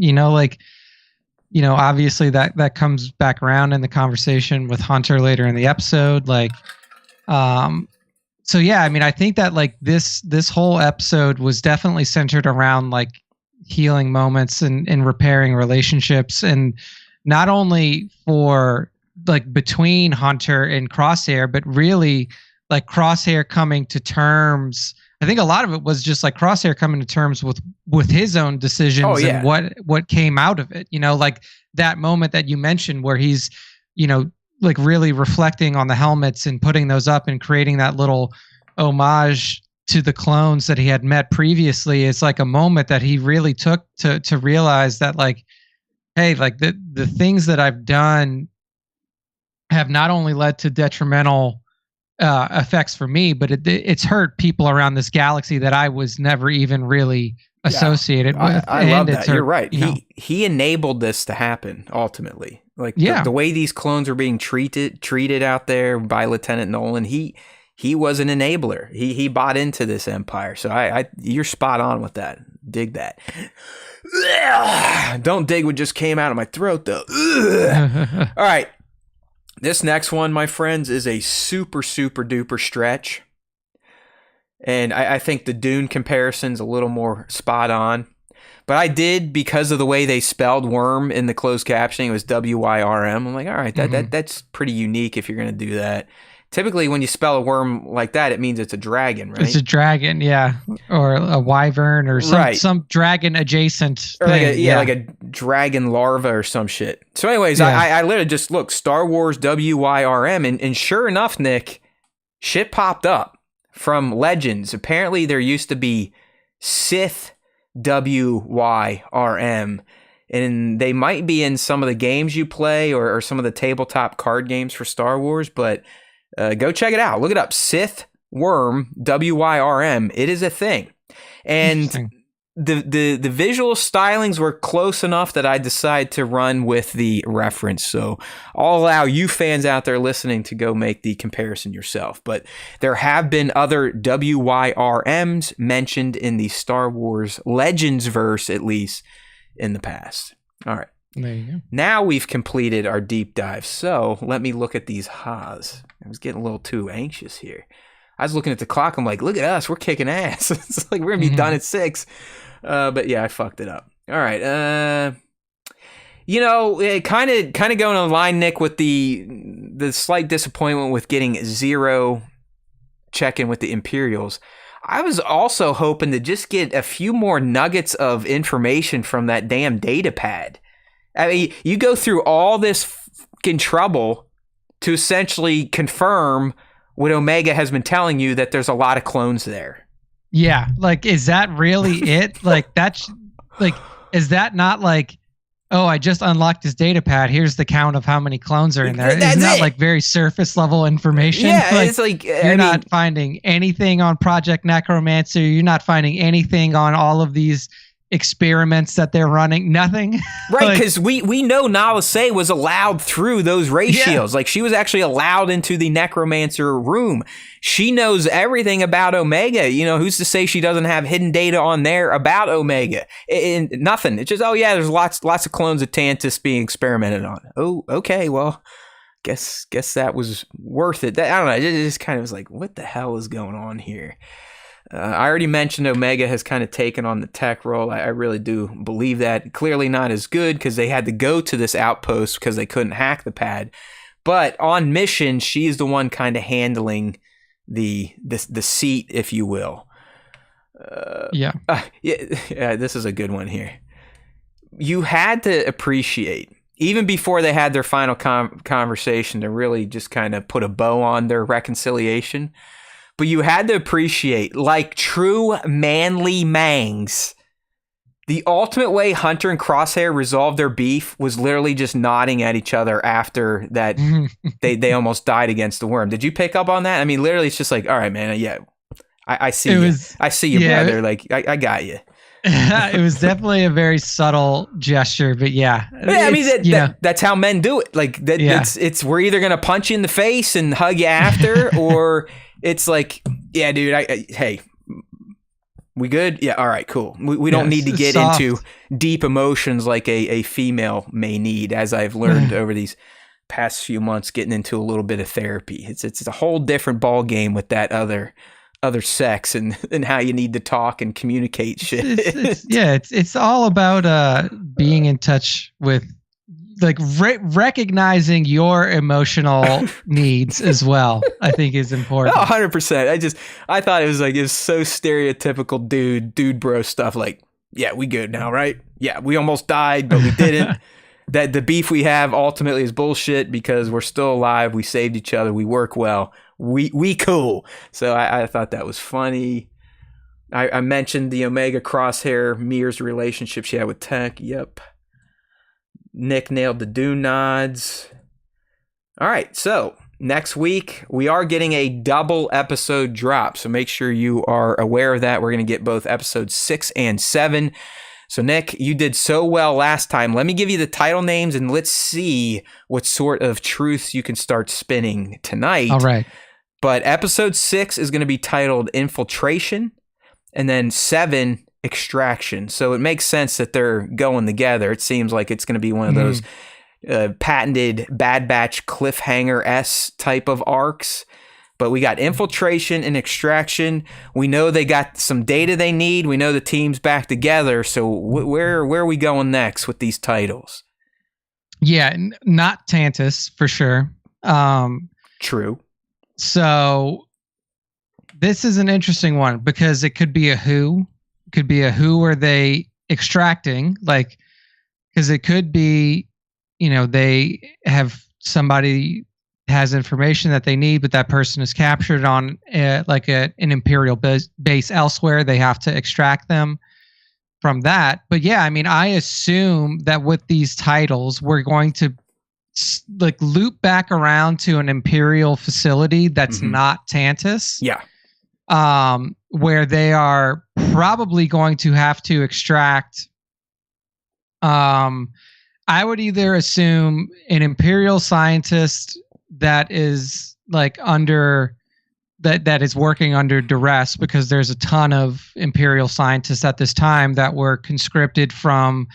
obviously that comes back around in the conversation with Hunter later in the episode. I think that this whole episode was definitely centered around healing moments and repairing relationships, and not only for between Hunter and Crosshair, but really Crosshair coming to terms. I think a lot of it was just Crosshair coming to terms with his own decisions and what came out of it. That moment that you mentioned where he's, really reflecting on the helmets and putting those up and creating that little homage to the clones that he had met previously. It's a moment that he really took to realize that hey, the things that I've done have not only led to detrimental effects for me, but it's hurt people around this galaxy that I was never even really associated with. I love that. You're right. He enabled this to happen ultimately. The way these clones are being treated out there by Lieutenant Nolan, he he was an enabler. He bought into this empire. So you're spot on with that. Dig that. Don't dig what just came out of my throat, though. All right. This next one, my friends, is a super, super duper stretch. And I think the Dune comparison's a little more spot on. But I did, because of the way they spelled worm in the closed captioning, it was W-Y-R-M. I'm like, all right, that's pretty unique if you're going to do that. Typically, when you spell a worm like that, it means it's a dragon, right? It's a dragon, yeah. Or a wyvern or some dragon adjacent or thing. like a dragon larva or some shit. So anyways, I literally just looked, Star Wars WYRM, and sure enough, Nick, shit popped up from Legends. Apparently, there used to be Sith WYRM, and they might be in some of the games you play or some of the tabletop card games for Star Wars, but go check it out. Look it up. Sith Worm WYRM. It is a thing. And the visual stylings were close enough that I decided to run with the reference. So I'll allow you fans out there listening to go make the comparison yourself. But there have been other WYRMs mentioned in the Star Wars Legends verse, at least in the past. All right. There you go. Now we've completed our deep dive. So let me look at these Haas. I was getting a little too anxious here. I was looking at the clock. I'm like, look at us. We're kicking ass. It's like we're going to be done at 6. But yeah, I fucked it up. All right. Kind of going on line, Nick, with the slight disappointment with getting 0 check-in with the Imperials. I was also hoping to just get a few more nuggets of information from that damn data pad. I mean, you go through all this fucking trouble to essentially confirm what Omega has been telling you, that there's a lot of clones there. Yeah, like, is that really it? Like, that's like, is that not like, oh, I just unlocked this data pad, here's the count of how many clones are in there? Isn't that like very surface level information? Yeah, like, it's like, you're not finding anything on Project Necromancer. You're not finding anything on all of these experiments that they're running. Nothing. Right, because we know Nala Se was allowed through those ray shields. Like, she was actually allowed into the Necromancer room. She knows everything about Omega. You know, who's to say she doesn't have hidden data on there about Omega? Nothing. It's just, oh yeah, there's lots of clones of Tantus being experimented on. Oh, okay, well, guess that was worth it. I don't know. It just kind of was like, what the hell is going on here? I already mentioned Omega has kind of taken on the tech role. I really do believe that. Clearly not as good, because they had to go to this outpost because they couldn't hack the pad. But on mission, she's the one kind of handling the seat, if you will. Yeah, this is a good one here. You had to appreciate, even before they had their final conversation, to really just kind of put a bow on their reconciliation. But you had to appreciate, like true manly mangs, the ultimate way Hunter and Crosshair resolved their beef was literally just nodding at each other after that they almost died against the worm. Did you pick up on that? I mean, literally, it's just like, all right, man, yeah, I see you. I see you, brother. Like, I got you. It was definitely a very subtle gesture, but yeah. I mean, that's how men do it. Like, it's we're either gonna punch you in the face and hug you after, or it's like, yeah, dude, hey, we good? Yeah, all right, cool. We don't need to get into deep emotions like a female may need, as I've learned over these past few months, getting into a little bit of therapy. It's a whole different ball game with that other sex and how you need to talk and communicate shit. It's all about being in touch with, like, recognizing your emotional needs as well, I think is important. 100%. I thought it was so stereotypical dude bro stuff. Like, yeah, we good now, right? Yeah, we almost died, but we didn't. That the beef we have ultimately is bullshit because we're still alive. We saved each other. We work well. We cool. So I thought that was funny. I mentioned the Omega Crosshair Mirror's relationship she had with Tech. Yep. Nick nailed the Dune nods. All right, so next week we are getting a double episode drop, so make sure you are aware of that. We're going to get both episodes 6 and 7. So Nick, you did so well last time. Let me give you the title names and let's see what sort of truths you can start spinning tonight. All right. But episode 6 is going to be titled Infiltration, and then 7, Extraction. So it makes sense that they're going together. It seems like it's going to be one of those patented Bad Batch cliffhanger-esque type of arcs. But we got Infiltration and Extraction. We know they got some data they need. We know the team's back together. So where are we going next with these titles? Yeah, not Tantus for sure. True. So this is an interesting one because it could be a who. It could be a who are they extracting? Like, because it could be, they have somebody has information that they need, but that person is captured on an Imperial base elsewhere. They have to extract them from that. But yeah, I mean, I assume that with these titles, we're going to loop back around to an Imperial facility that's not Tantus. Yeah. Where they are probably going to have to extract. I would either assume an Imperial scientist that is that is working under duress, because there's a ton of Imperial scientists at this time that were conscripted from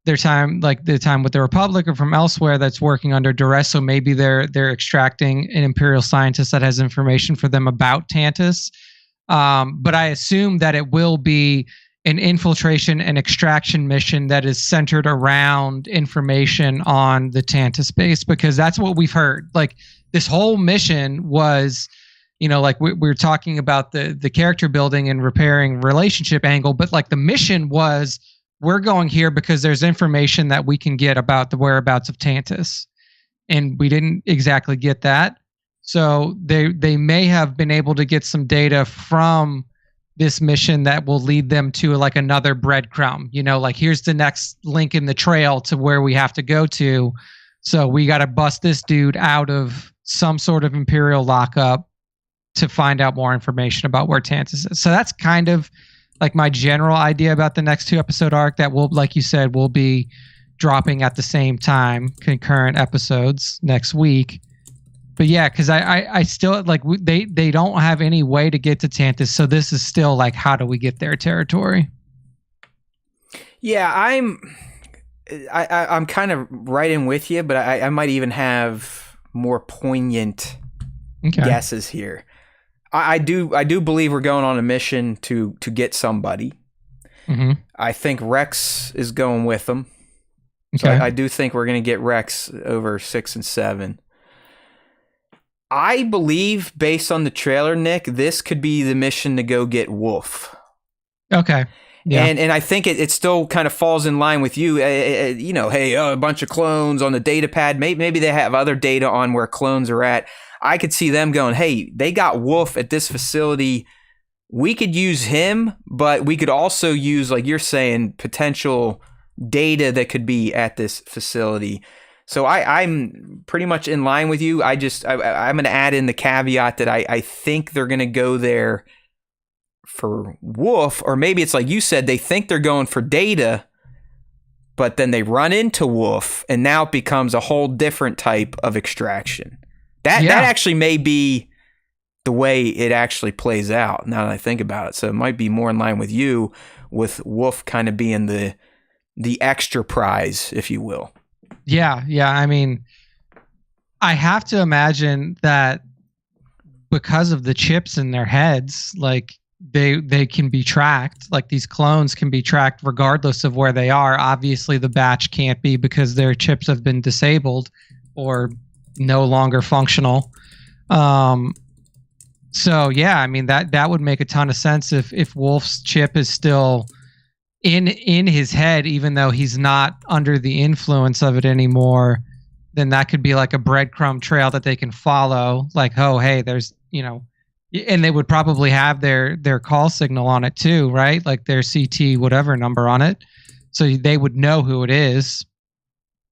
their time, like the time with the Republic or from elsewhere, that's working under duress. So maybe they're extracting an Imperial scientist that has information for them about Tantus. But I assume that it will be an infiltration and extraction mission that is centered around information on the Tantus base, because that's what we've heard. Like, this whole mission was, like we're talking about the character building and repairing relationship angle, but like the mission was, we're going here because there's information that we can get about the whereabouts of Tantus. And we didn't exactly get that. So they may have been able to get some data from this mission that will lead them to like another breadcrumb, like here's the next link in the trail to where we have to go to. So we got to bust this dude out of some sort of Imperial lockup to find out more information about where Tantus is. So that's kind of like my general idea about the next 2-episode arc that will, like you said, will be dropping at the same time, concurrent episodes next week. But yeah, because I still they don't have any way to get to Tantus, so this is still like, how do we get their territory? Yeah, I'm kind of right in with you, but I might even have more poignant guesses here. I do believe we're going on a mission to get somebody. Mm-hmm. I think Rex is going with them. So I do think we're going to get Rex over 6 and 7. I believe, based on the trailer, Nick, this could be the mission to go get Wolf. Okay. Yeah. And I think it still kind of falls in line with you. A bunch of clones on the data pad. Maybe they have other data on where clones are at. I could see them going, hey, they got Wolf at this facility. We could use him, but we could also use, like you're saying, potential data that could be at this facility. So I'm pretty much in line with you. I'm going to add in the caveat that I think they're going to go there for Wolf, or maybe it's like you said, they think they're going for data, but then they run into Wolf, and now it becomes a whole different type of extraction. That actually may be the way it actually plays out, now that I think about it. So it might be more in line with you, with Wolf kind of being the extra prize, if you will. Yeah. I mean, I have to imagine that because of the chips in their heads, like they can be tracked. Like, these clones can be tracked regardless of where they are. Obviously, the batch can't be, because their chips have been disabled or no longer functional. So yeah, I mean, that would make a ton of sense if Wolf's chip is still in his head, even though he's not under the influence of it anymore. Then that could be like a breadcrumb trail that they can follow. Like, oh, hey, there's, and they would probably have their call signal on it too, right? Like their CT whatever number on it, so they would know who it is.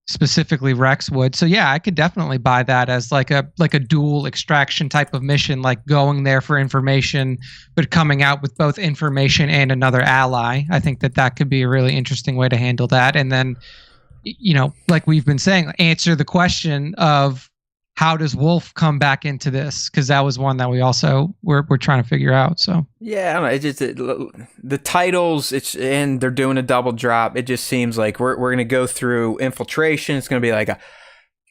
Specifically, Rex would. So yeah, I could definitely buy that as like a dual extraction type of mission, like going there for information, but coming out with both information and another ally. I think that could be a really interesting way to handle that. And then, like we've been saying, answer the question of how does Wolf come back into this? Because that was one that we also we're trying to figure out. So yeah, I don't know. It just the titles, and they're doing a double drop. It just seems like we're gonna go through Infiltration. It's gonna be like a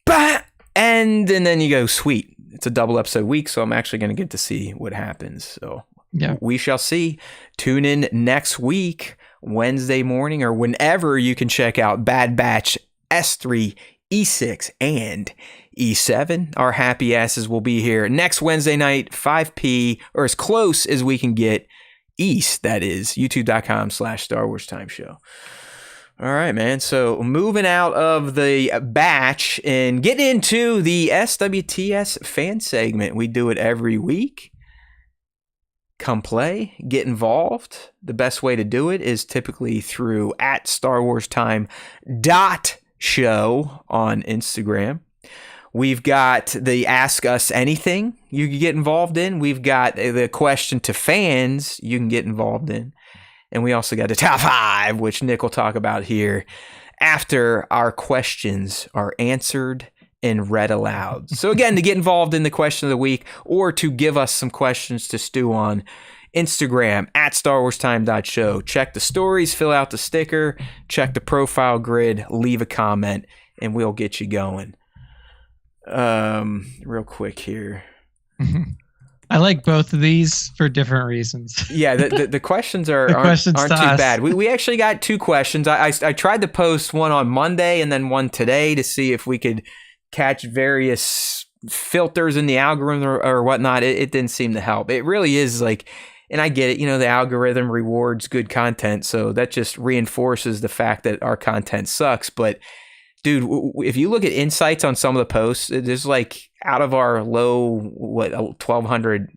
bah! and then you go sweet. It's a double episode week, so I'm actually gonna get to see what happens. So yeah, we shall see. Tune in next week, Wednesday morning, or whenever you can check out Bad Batch S3, E6, and E7. Our happy asses will be here next Wednesday night, 5 p, or as close as we can get east. That is youtube.com/Star Wars Time Show. All right, man. So moving out of the batch and getting into the SWTS fan segment. We do it every week. Come play, get involved. The best way to do it is typically through @StarWarsTime.show on Instagram. We've got the Ask Us Anything you can get involved in. We've got the Question to Fans you can get involved in. And we also got the Top 5, which Nick will talk about here after our questions are answered and read aloud. So again, to get involved in the question of the week or to give us some questions to stew on, Instagram @StarWarsTime.show. Check the stories, fill out the sticker, check the profile grid, leave a comment, and we'll get you going. Real quick here. I like both of these for different reasons. Yeah, the questions aren't too bad. We actually got 2 questions. I tried to post one on Monday and then one today to see if we could catch various filters in the algorithm or whatnot. It didn't seem to help. It really is like, and I get it, the algorithm rewards good content, so that just reinforces the fact that our content sucks. But dude, if you look at insights on some of the posts, there's like out of our low 1,200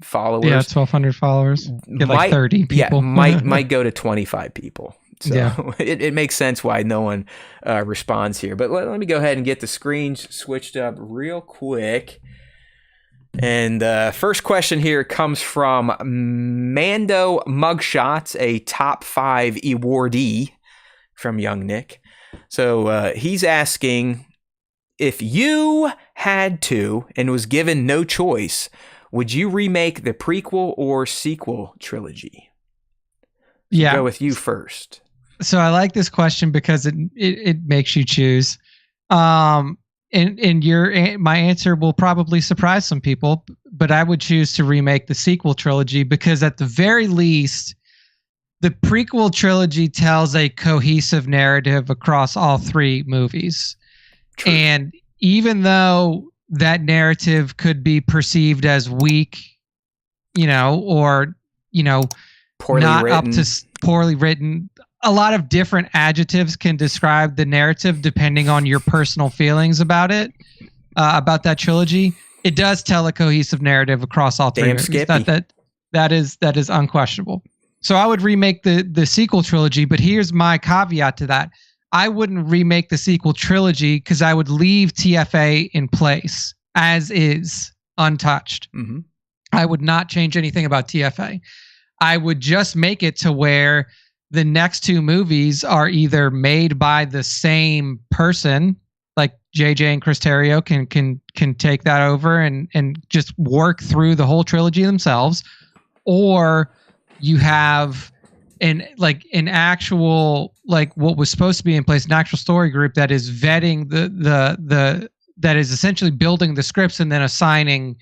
followers. Yeah, 1,200 followers. Get like 30 people. Yeah, might go to 25 people. So yeah. it makes sense why no one responds here. But let me go ahead and get the screens switched up real quick. And first question here comes from Mando Mugshots, a top 5 awardee from Young Nick. So he's asking, if you had to and was given no choice, would you remake the prequel or sequel trilogy? Yeah. Go with you first. So I like this question because it makes you choose. And my answer will probably surprise some people, but I would choose to remake the sequel trilogy because at the very least, the prequel trilogy tells a cohesive narrative across all 3 movies. True. And even though that narrative could be perceived as weak, or, poorly not written. up to poorly written, a lot of different adjectives can describe the narrative depending on your personal feelings about it, about that trilogy. It does tell a cohesive narrative across all 3 movies. That is unquestionable. So I would remake the sequel trilogy, but here's my caveat to that. I wouldn't remake the sequel trilogy because I would leave TFA in place as is, untouched. Mm-hmm. I would not change anything about TFA. I would just make it to where the next 2 movies are either made by the same person, like JJ and Chris Terrio can take that over and just work through the whole trilogy themselves, or you have an actual, like what was supposed to be in place, an actual story group that is vetting that is essentially building the scripts and then assigning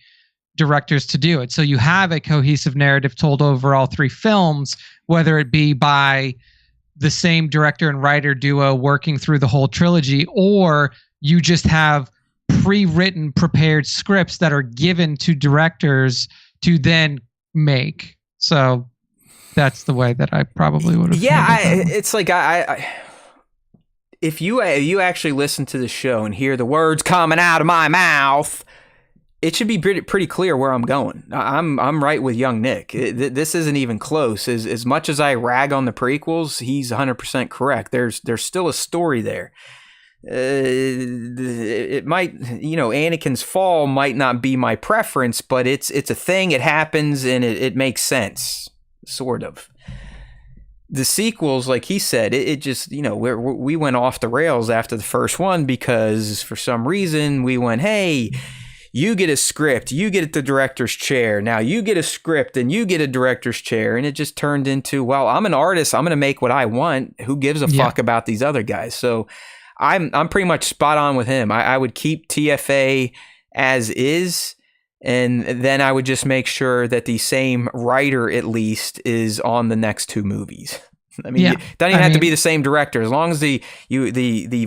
directors to do it. So you have a cohesive narrative told over all 3 films, whether it be by the same director and writer duo working through the whole trilogy, or you just have pre-written, prepared scripts that are given to directors to then make. So that's the way that I probably would have. Yeah, it's like if you actually listen to the show and hear the words coming out of my mouth, it should be pretty clear where I'm going. I'm right with Young Nick. This isn't even close. As much as I rag on the prequels, he's 100% correct. There's still a story there. It might, Anakin's fall might not be my preference, but it's a thing. It happens and it makes sense, sort of. the sequels, like he said, it just, we went off the rails after the first one because for some reason we went, hey, you get a script, you get the director's chair. Now you get a script and you get a director's chair. And it just turned into, well, I'm an artist. I'm going to make what I want. Who gives a fuck about these other guys? So I'm pretty much spot on with him. I would keep TFA as is. And then I would just make sure that the same writer, at least, is on the next two movies. I mean, it doesn't even have to be the same director. As long as the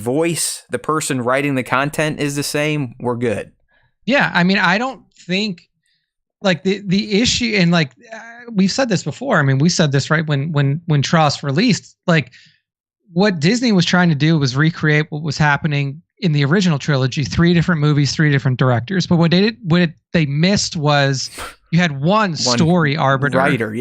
voice, the person writing the content is the same, we're good. Yeah, I mean, I don't think like the issue, and like we've said this before. I mean, we said this right when Tross released. Like, what Disney was trying to do was recreate what was happening in the original trilogy: 3 different movies, 3 different directors. But what they missed was you had one story arbiter, writer.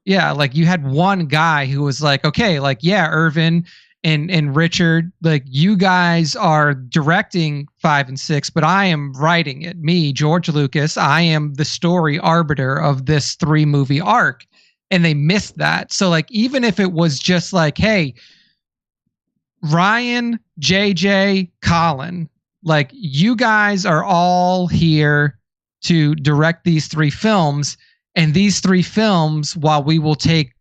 Yeah, like you had one guy who was like, okay, like Irvin and Richard, like you guys are directing 5 and 6, but I am writing it. Me, George Lucas, I am the story arbiter of this 3-movie arc, and they missed that. So like, even if it was just like, hey, Ryan, JJ, Colin, like you guys are all here to direct these 3 films, and these 3 films, while we will take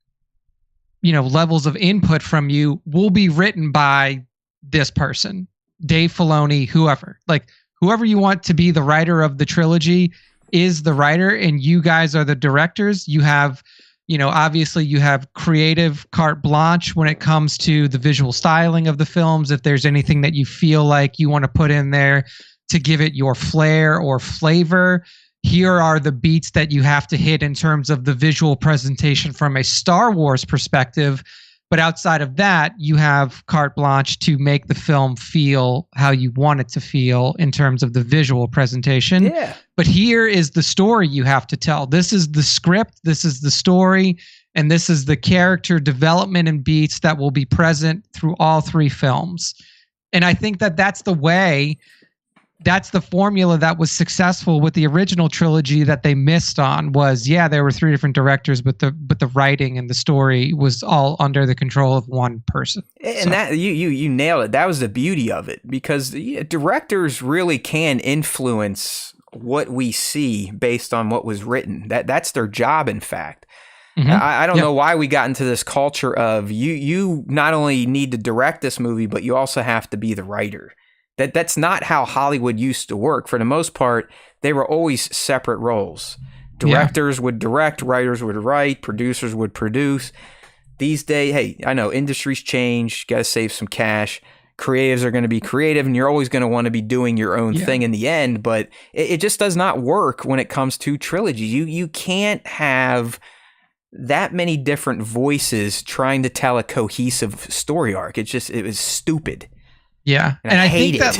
levels of input from you, will be written by this person, Dave Filoni, whoever. Like whoever you want to be the writer of the trilogy is the writer, and you guys are the directors. You have, obviously you have creative carte blanche when it comes to the visual styling of the films. If there's anything that you feel like you want to put in there to give it your flair or flavor, here are the beats that you have to hit in terms of the visual presentation from a Star Wars perspective. But outside of that, you have carte blanche to make the film feel how you want it to feel in terms of the visual presentation. Yeah. But here is the story you have to tell. This is the script, this is the story, and this is the character development and beats that will be present through all 3 films. And I think that that's the way. That's the formula that was successful with the original trilogy that they missed on. Was there were 3 different directors, but the writing and the story was all under the control of one person. And that you nailed it. That was the beauty of it, because directors really can influence what we see based on what was written. That's their job, in fact. Mm-hmm. I don't know why we got into this culture of you not only need to direct this movie, but you also have to be the writer. That's not how Hollywood used to work. For the most part, they were always separate roles. Directors would direct, writers would write, producers would produce. These days, hey, I know industries change, got to save some cash. Creatives are going to be creative, and you're always going to want to be doing your own thing in the end, but it just does not work when it comes to trilogies. You can't have that many different voices trying to tell a cohesive story arc. It was stupid. Yeah. And I think that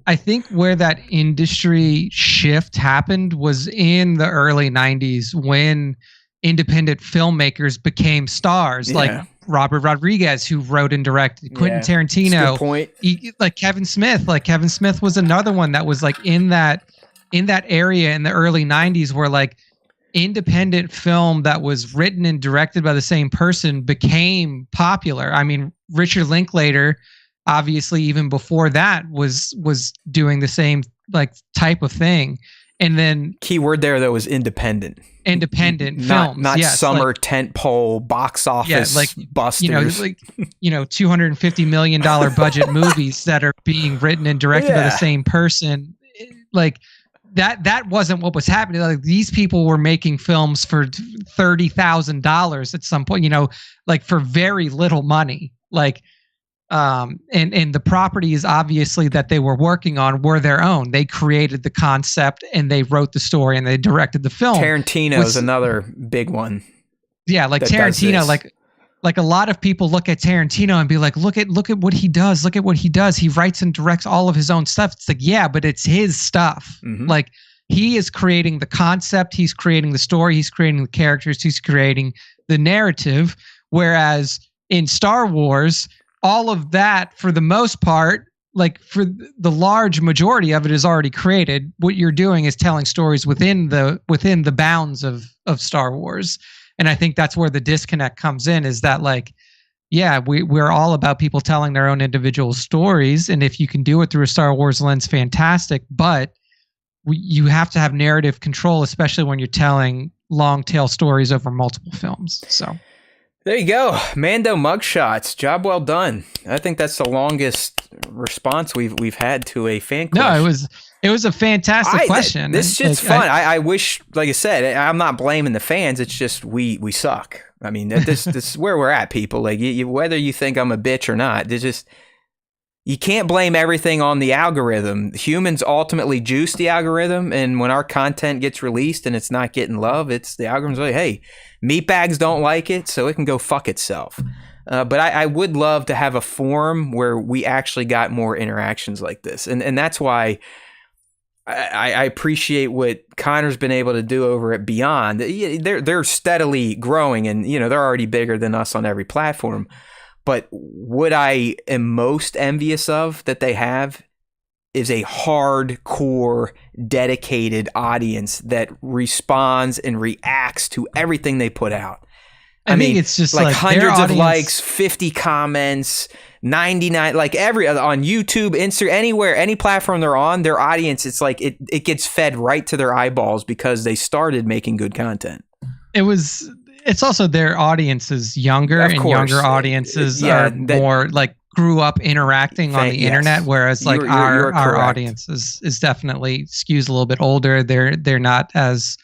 I think where that industry shift happened was in the early 90s when independent filmmakers became stars, like Robert Rodriguez, who wrote and directed, Quentin Tarantino, that's a good point. Like Kevin Smith. Like Kevin Smith was another one that was like in that area in the early 90s where like independent film that was written and directed by the same person became popular. I mean, Richard Linklater, obviously, even before that, was doing the same like type of thing. And then key word there though was independent films, not summer tentpole box office busters. $250 million budget movies that are being written and directed by the same person. Like that wasn't what was happening. Like these people were making films for $30,000 at some point, like for very little money. Like and the properties obviously that they were working on were their own. They created the concept and they wrote the story and they directed the film. Tarantino is another big one. Yeah, like Tarantino, like a lot of people look at Tarantino and be like, look at what he does. Look at what he does. He writes and directs all of his own stuff. It's like, yeah, but it's his stuff. Mm-hmm. Like he is creating the concept, he's creating the story, he's creating the characters, he's creating the narrative. Whereas in Star Wars, all of that, for the most part, like for the large majority of it is already created. What you're doing is telling stories within the bounds of Star Wars. And I think that's where the disconnect comes in, is that like, yeah, we're all about people telling their own individual stories. And if you can do it through a Star Wars lens, fantastic. But you have to have narrative control, especially when you're telling long tail stories over multiple films. So there you go. Mando mugshots. Job well done. I think that's the longest response we've had to a fan question. No, it was a fantastic question. This shit's fun. I wish, like I said, I'm not blaming the fans. It's just we suck. I mean, this is where we're at, people. Like, whether you think I'm a bitch or not, you can't blame everything on the algorithm. Humans ultimately juice the algorithm, and when our content gets released and it's not getting love, it's the algorithm's like, hey, meatbags don't like it, so it can go fuck itself. But I would love to have a forum where we actually got more interactions like this, and that's why I appreciate what Connor's been able to do over at Beyond. They're steadily growing, and they're already bigger than us on every platform. But what I am most envious of that they have is a hardcore, dedicated audience that responds and reacts to everything they put out. I mean, it's just like hundreds of likes, 50 comments, 99, like on YouTube, Instagram, anywhere, any platform they're on, their audience, it's like it gets fed right to their eyeballs because they started making good content. It's also their audience is younger, and younger audiences are more like grew up interacting on the internet, whereas like our audience is definitely skews a little bit older. They're not as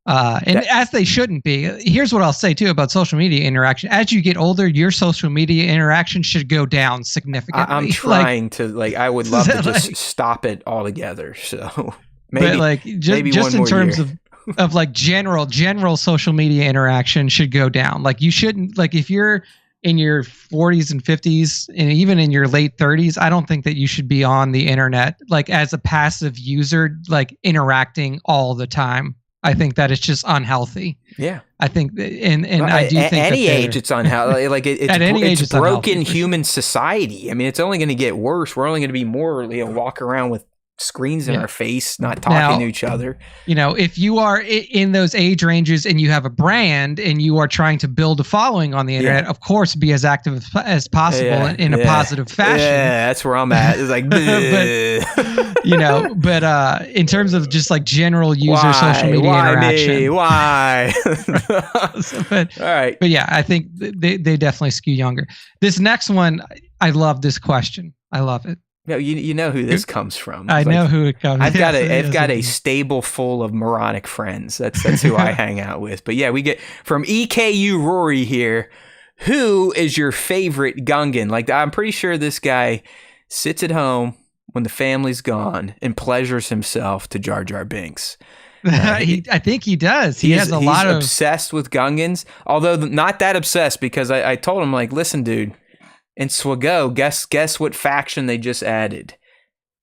as they shouldn't be. Here's what I'll say too about social media interaction. As you get older, your social media interaction should go down significantly. I'm trying I would love to just stop it altogether. So maybe, just in terms of like general social media interaction should go down. Like you shouldn't, like if you're in your 40s and 50s and even in your late 30s, I don't think that you should be on the internet like as a passive user, like interacting all the time. I think that it's just unhealthy. Yeah, I think, and I do think at any age it's unhealthy. Like it's broken unhealthy, human society. I mean, it's only going to get worse. We're only going to be more walk around with screens in our face, not talking to each other. If you are in those age ranges and you have a brand and you are trying to build a following on the internet, of course, be as active as possible in a positive fashion. Yeah, that's where I'm at. It's like, but in terms of just like general user social media interaction, why? All right, but yeah, I think they definitely skew younger. This next one, I love this question. I love it. No, you know who this comes from. I know who it comes. I've got a stable full of moronic friends. That's who I hang out with. But yeah, we get from EKU Rory here. Who is your favorite Gungan? Like, I'm pretty sure this guy sits at home when the family's gone and pleasures himself to Jar Jar Binks. I think he does. He's obsessed with Gungans, although not that obsessed, because I told him, like, listen, dude. In Swago, guess what faction they just added?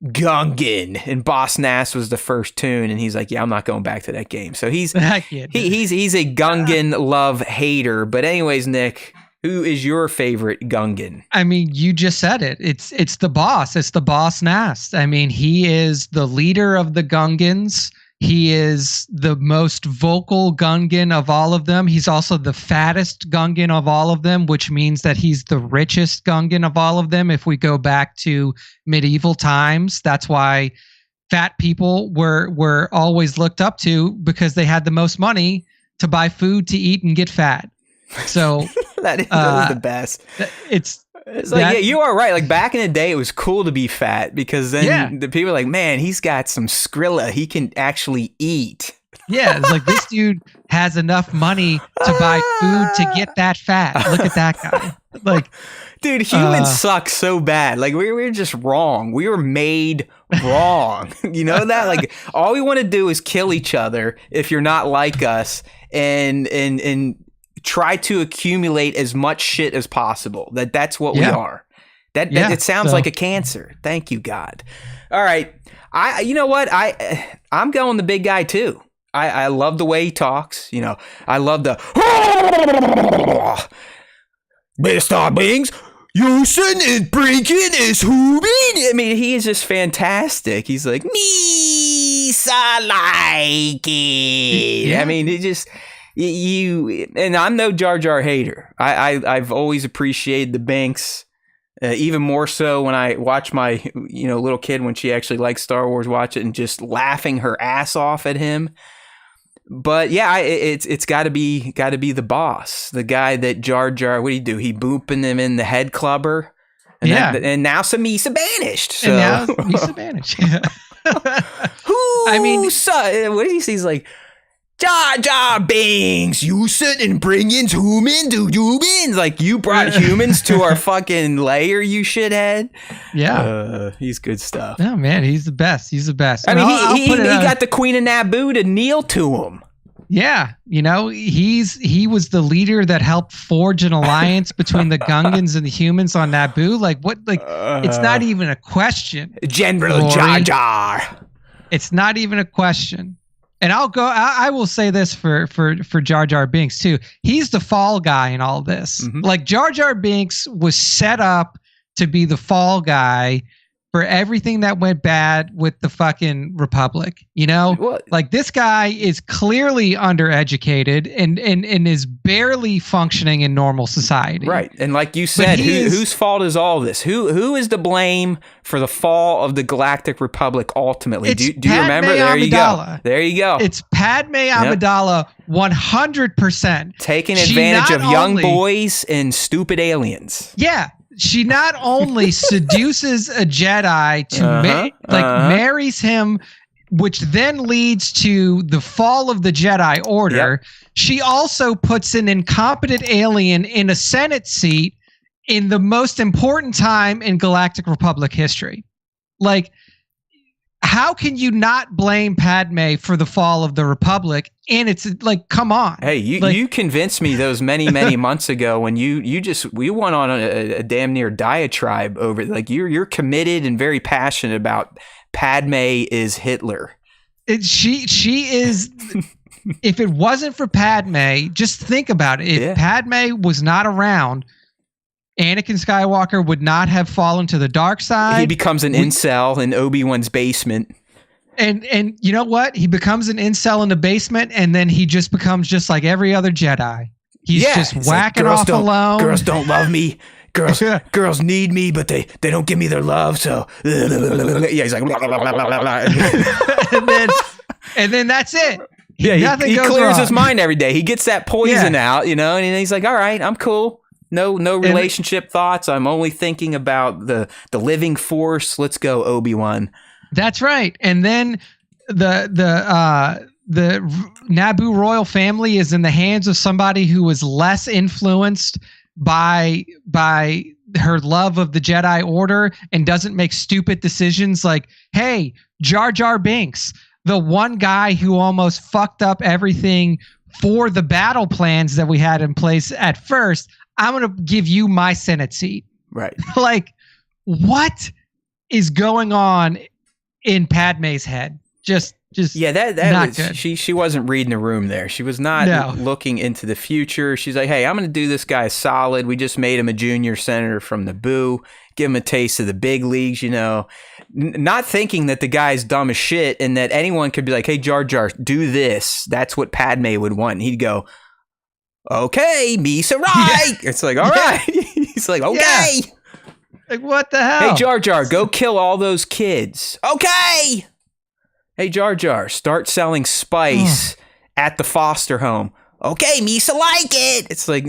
Gungan. And Boss Nass was the first tune, and he's like, yeah, I'm not going back to that game. So he's a Gungan love hater. But anyways, Nick, who is your favorite Gungan? I mean, you just said it. It's the boss. It's the Boss Nass. I mean, he is the leader of the Gungans. He is the most vocal Gungan of all of them. He's also the fattest Gungan of all of them, which means that he's the richest Gungan of all of them. If we go back to medieval times, that's why fat people were always looked up to, because they had the most money to buy food to eat and get fat. So that is the best. It's like, yeah, you are right. Like back in the day, it was cool to be fat, because then the people are like, man, he's got some Skrilla. He can actually eat. Yeah, it's like this dude has enough money to buy food to get that fat. Look at that guy. Like, dude, humans suck so bad. Like we're just wrong. We were made wrong. You know that? Like all we want to do is kill each other if you're not like us, and try to accumulate as much shit as possible. That's what we are. That it sounds like a cancer. Thank you, God. All right. You know what? I'm going the big guy too. I love the way he talks. I love the Mr. Bings, Yusen is breaking his hoobie. I mean, he is just fantastic. He's like, me, I like it. Yeah. I mean, you and I'm no Jar Jar hater. I've always appreciated the Binks, even more so when I watch my little kid when she actually likes Star Wars, watch it and just laughing her ass off at him. But yeah, it's got to be the boss, the guy that Jar Jar. What do? He booping them in the head clubber, and and now some Misa banished. So. And now Misa banished. I mean, what did he say? He's like, Jar Jar Binks, you sit and bring in humans to humans. Like, you brought humans to our fucking lair, you shithead. Yeah. He's good stuff. No, man, he's the best. He's the best. I mean, he got the Queen of Naboo to kneel to him. Yeah. He was the leader that helped forge an alliance between the Gungans and the humans on Naboo. Like, what? Like, it's not even a question. General Jar Jar. It's not even a question. And I will say this for Jar Jar Binks too. He's the fall guy in all this. Mm-hmm. Like, Jar Jar Binks was set up to be the fall guy for everything that went bad with the fucking Republic. What? Like, this guy is clearly undereducated and is barely functioning in normal society. Right. And like you said, whose fault is all this? Who is to blame for the fall of the Galactic Republic ultimately? Do you remember? There you go. There you go. It's Padme Amidala 100%. Taking advantage of young boys and stupid aliens. Yeah. She not only seduces a Jedi to marries him, which then leads to the fall of the Jedi Order. Yep. She also puts an incompetent alien in a Senate seat in the most important time in Galactic Republic history. Like, how can you not blame Padme for the fall of the Republic? And it's like, come on. Hey, you convinced me those many months ago when we went on a damn near diatribe over it. Like, you're committed and very passionate about Padme is Hitler. She is. If it wasn't for Padme, just think about it. If Padme was not around, Anakin Skywalker would not have fallen to the dark side. He becomes an incel in Obi-Wan's basement. And you know what? He becomes an incel in the basement, and then he just becomes just like every other Jedi. He's just whacking off alone. Girls don't love me. Girls need me, but they don't give me their love. So yeah, he's like, and then that's it. He clears his mind every day. He gets that poison out, and he's like, all right, I'm cool. No relationship thoughts. I'm only thinking about the living force. Let's go, Obi-Wan. That's right. And then the Naboo royal family is in the hands of somebody who was less influenced by her love of the Jedi Order and doesn't make stupid decisions like, hey, Jar Jar Binks, the one guy who almost fucked up everything for the battle plans that we had in place at first. I'm going to give you my Senate seat. Right. Like, what is going on in Padme's head? Just that not was good. She wasn't reading the room there. She was not looking into the future. She's like, hey, I'm going to do this guy solid. We just made him a junior senator from Naboo. Give him a taste of the big leagues, not thinking that the guy's dumb as shit and that anyone could be like, hey, Jar Jar, do this. That's what Padme would want. And he'd go, okay, Misa, right. It's like, all right. He's like, okay. Yeah. Like, what the hell? Hey, Jar Jar, go kill all those kids. Okay. Hey, Jar Jar, start selling spice at the foster home. Okay, Misa, like it. It's like,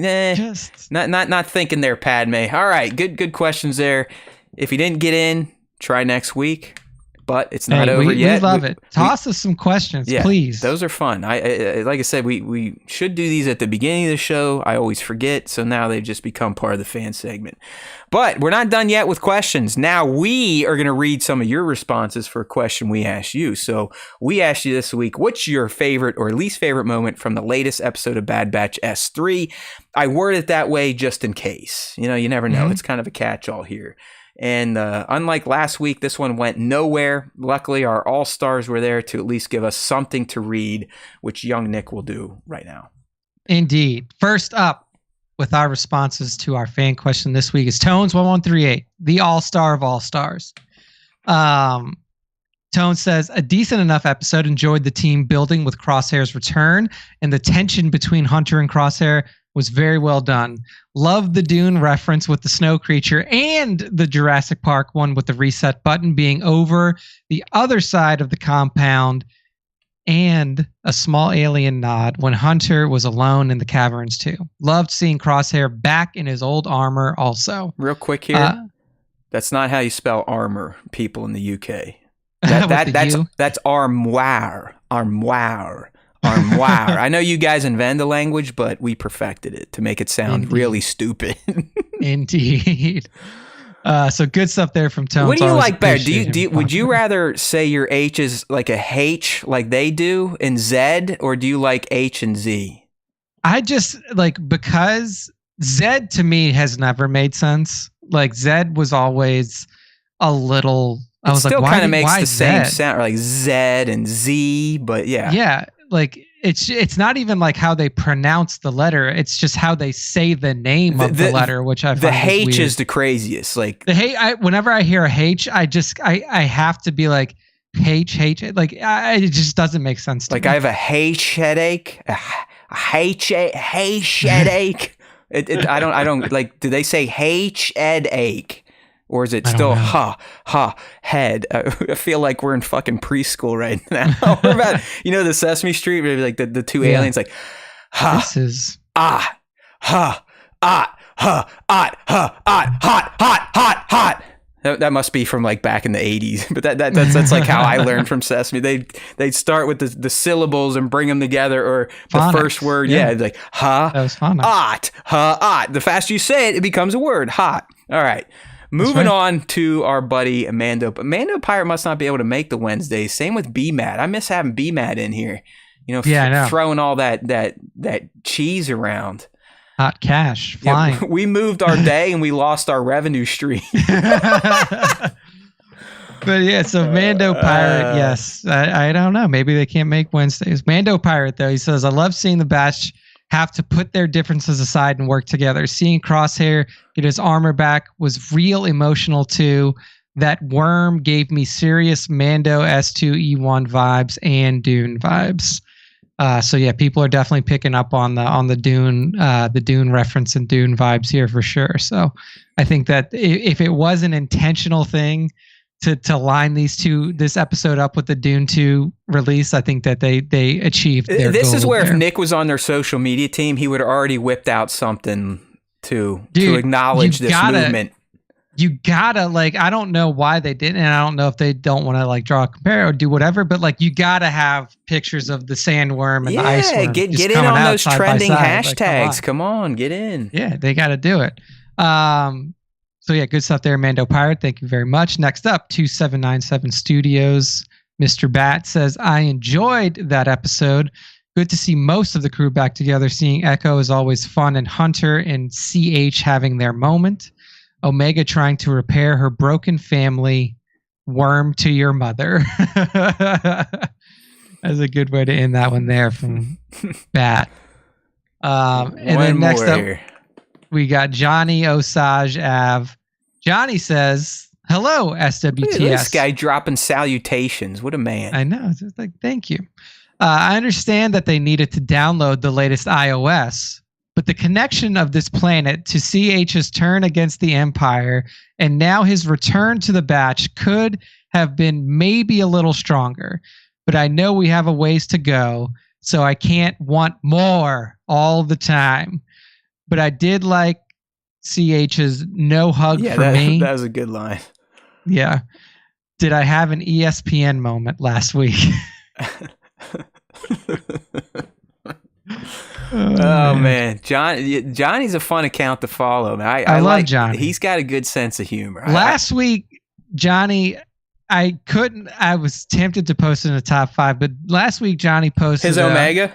not thinking there, Padme. All right, good questions there. If you didn't get in, try next week. But it's not over yet. We love it. Toss us some questions, please. Those are fun. I like I said, we should do these at the beginning of the show. I always forget, so now they've just become part of the fan segment. But we're not done yet with questions. Now we are going to read some of your responses for a question we asked you. So we asked you this week, what's your favorite or least favorite moment from the latest episode of Bad Batch S3? I word it that way just in case. You never know. Mm-hmm. It's kind of a catch-all here. And unlike last week, this one went nowhere. Luckily, our all-stars were there to at least give us something to read, which young Nick will do right now. Indeed. First up with our responses to our fan question this week is Tones1138, the all-star of all-stars. Tone says, a decent enough episode. Enjoyed the team building with Crosshair's return, and the tension between Hunter and Crosshair was very well done. Loved the Dune reference with the snow creature and the Jurassic Park one with the reset button being over the other side of the compound, and a small alien nod when Hunter was alone in the caverns too. Loved seeing Crosshair back in his old armor also. Real quick here. That's not how you spell armor, people in the UK. That's armoire. Armoire. Armoire. I know you guys invented the language, but we perfected it to make it sound really stupid. Indeed. So good stuff there from Tone. What do you like better? Would you rather say your H is like a H like they do in Z, or do you like H and Z? I just because Z to me has never made sense. Like Z was always a little. I was still like, kind of makes the same Z? sound, like Z and Z, but yeah. Yeah, like it's not even like how they pronounce the letter. It's just how they say the name of the letter, which I find the H weird. is the craziest. Like the H. Whenever I hear a H, I have to be like H. Like it just doesn't make sense to me. I have a H headache. A H headache. I don't like. Do they say H headache? Or is it still head? I feel like we're in fucking preschool right now. We're about, the Sesame Street, maybe like the two aliens, like this is hot. That must be from like back in the 80s, but that's like how I learned from Sesame. They'd start with the syllables and bring them together, or the phonics. First word, like that was phonics. The faster you say it, it becomes a word. Hot. All right. Moving on to our buddy Mando. But Mando Pirate must not be able to make the Wednesdays. Same with BMAT. I miss having BMAT in here. Throwing all that cheese around. Hot cash flying. Yeah, we moved our day and we lost our revenue stream. But yeah, so Mando Pirate, yes. I don't know. Maybe they can't make Wednesdays. Mando Pirate, though, he says, I love seeing the batch have to put their differences aside and work together. Seeing Crosshair get his armor back was real emotional too. That worm gave me serious Mando S2E1 vibes and Dune vibes. So yeah, people are definitely picking up on the Dune reference and Dune vibes here for sure. So I think that if it was an intentional thing to line this episode up with the Dune 2 release, I think that they achieved their This goal is where there. If Nick was on their social media team, he would have already whipped out something to acknowledge this movement. You gotta I don't know why they didn't, and I don't know if they don't want to draw a compare or do whatever, but you gotta have pictures of the sandworm and the ice worm. Get in on those trending hashtags. Come on, get in. Yeah, they gotta do it. So yeah, good stuff there, Mando Pirate. Thank you very much. Next up, 2797 Studios. Mr. Bat says, I enjoyed that episode. Good to see most of the crew back together. Seeing Echo is always fun, and Hunter and CH having their moment. Omega trying to repair her broken family. Worm to your mother. That's a good way to end that one there from Bat. And then next up, we got Johnny Osage Ave. Johnny says, hello, SWTS. Look at this guy dropping salutations. What a man. I know. It's just thank you. I understand that they needed to download the latest iOS, but the connection of this planet to CH's turn against the Empire and now his return to the batch could have been maybe a little stronger. But I know we have a ways to go, so I can't want more all the time. But I did like CH's no hug for me. That was a good line. Yeah. Did I have an ESPN moment last week? Oh man, Johnny's a fun account to follow. Man. I love Johnny. He's got a good sense of humor. Last week, Johnny, I was tempted to post it in the top 5, but last week Johnny posted his Omega.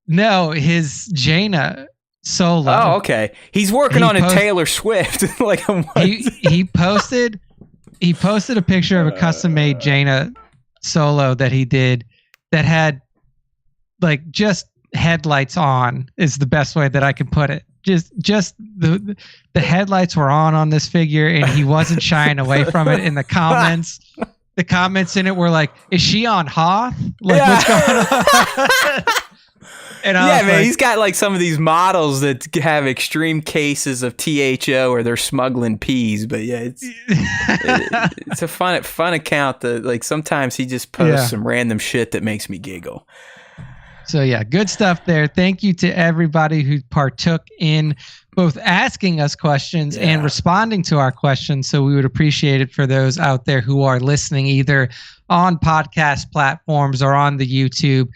No, his Jaina solo. Oh, okay. He's working on a Taylor Swift. He posted a picture of a custom made Jaina solo that he did that had just headlights on is the best way that I can put it. Just the headlights were on this figure, and he wasn't shying away from it in the comments. the comments in it were like, "Is she on Hoth? Like, what's going on?" And I was man, like, he's got like some of these models that have extreme cases of THO or they're smuggling peas. But yeah, it's a fun account that like sometimes he just posts some random shit that makes me giggle. So yeah, good stuff there. Thank you to everybody who partook in both asking us questions and responding to our questions. So we would appreciate it for those out there who are listening either on podcast platforms or on the YouTube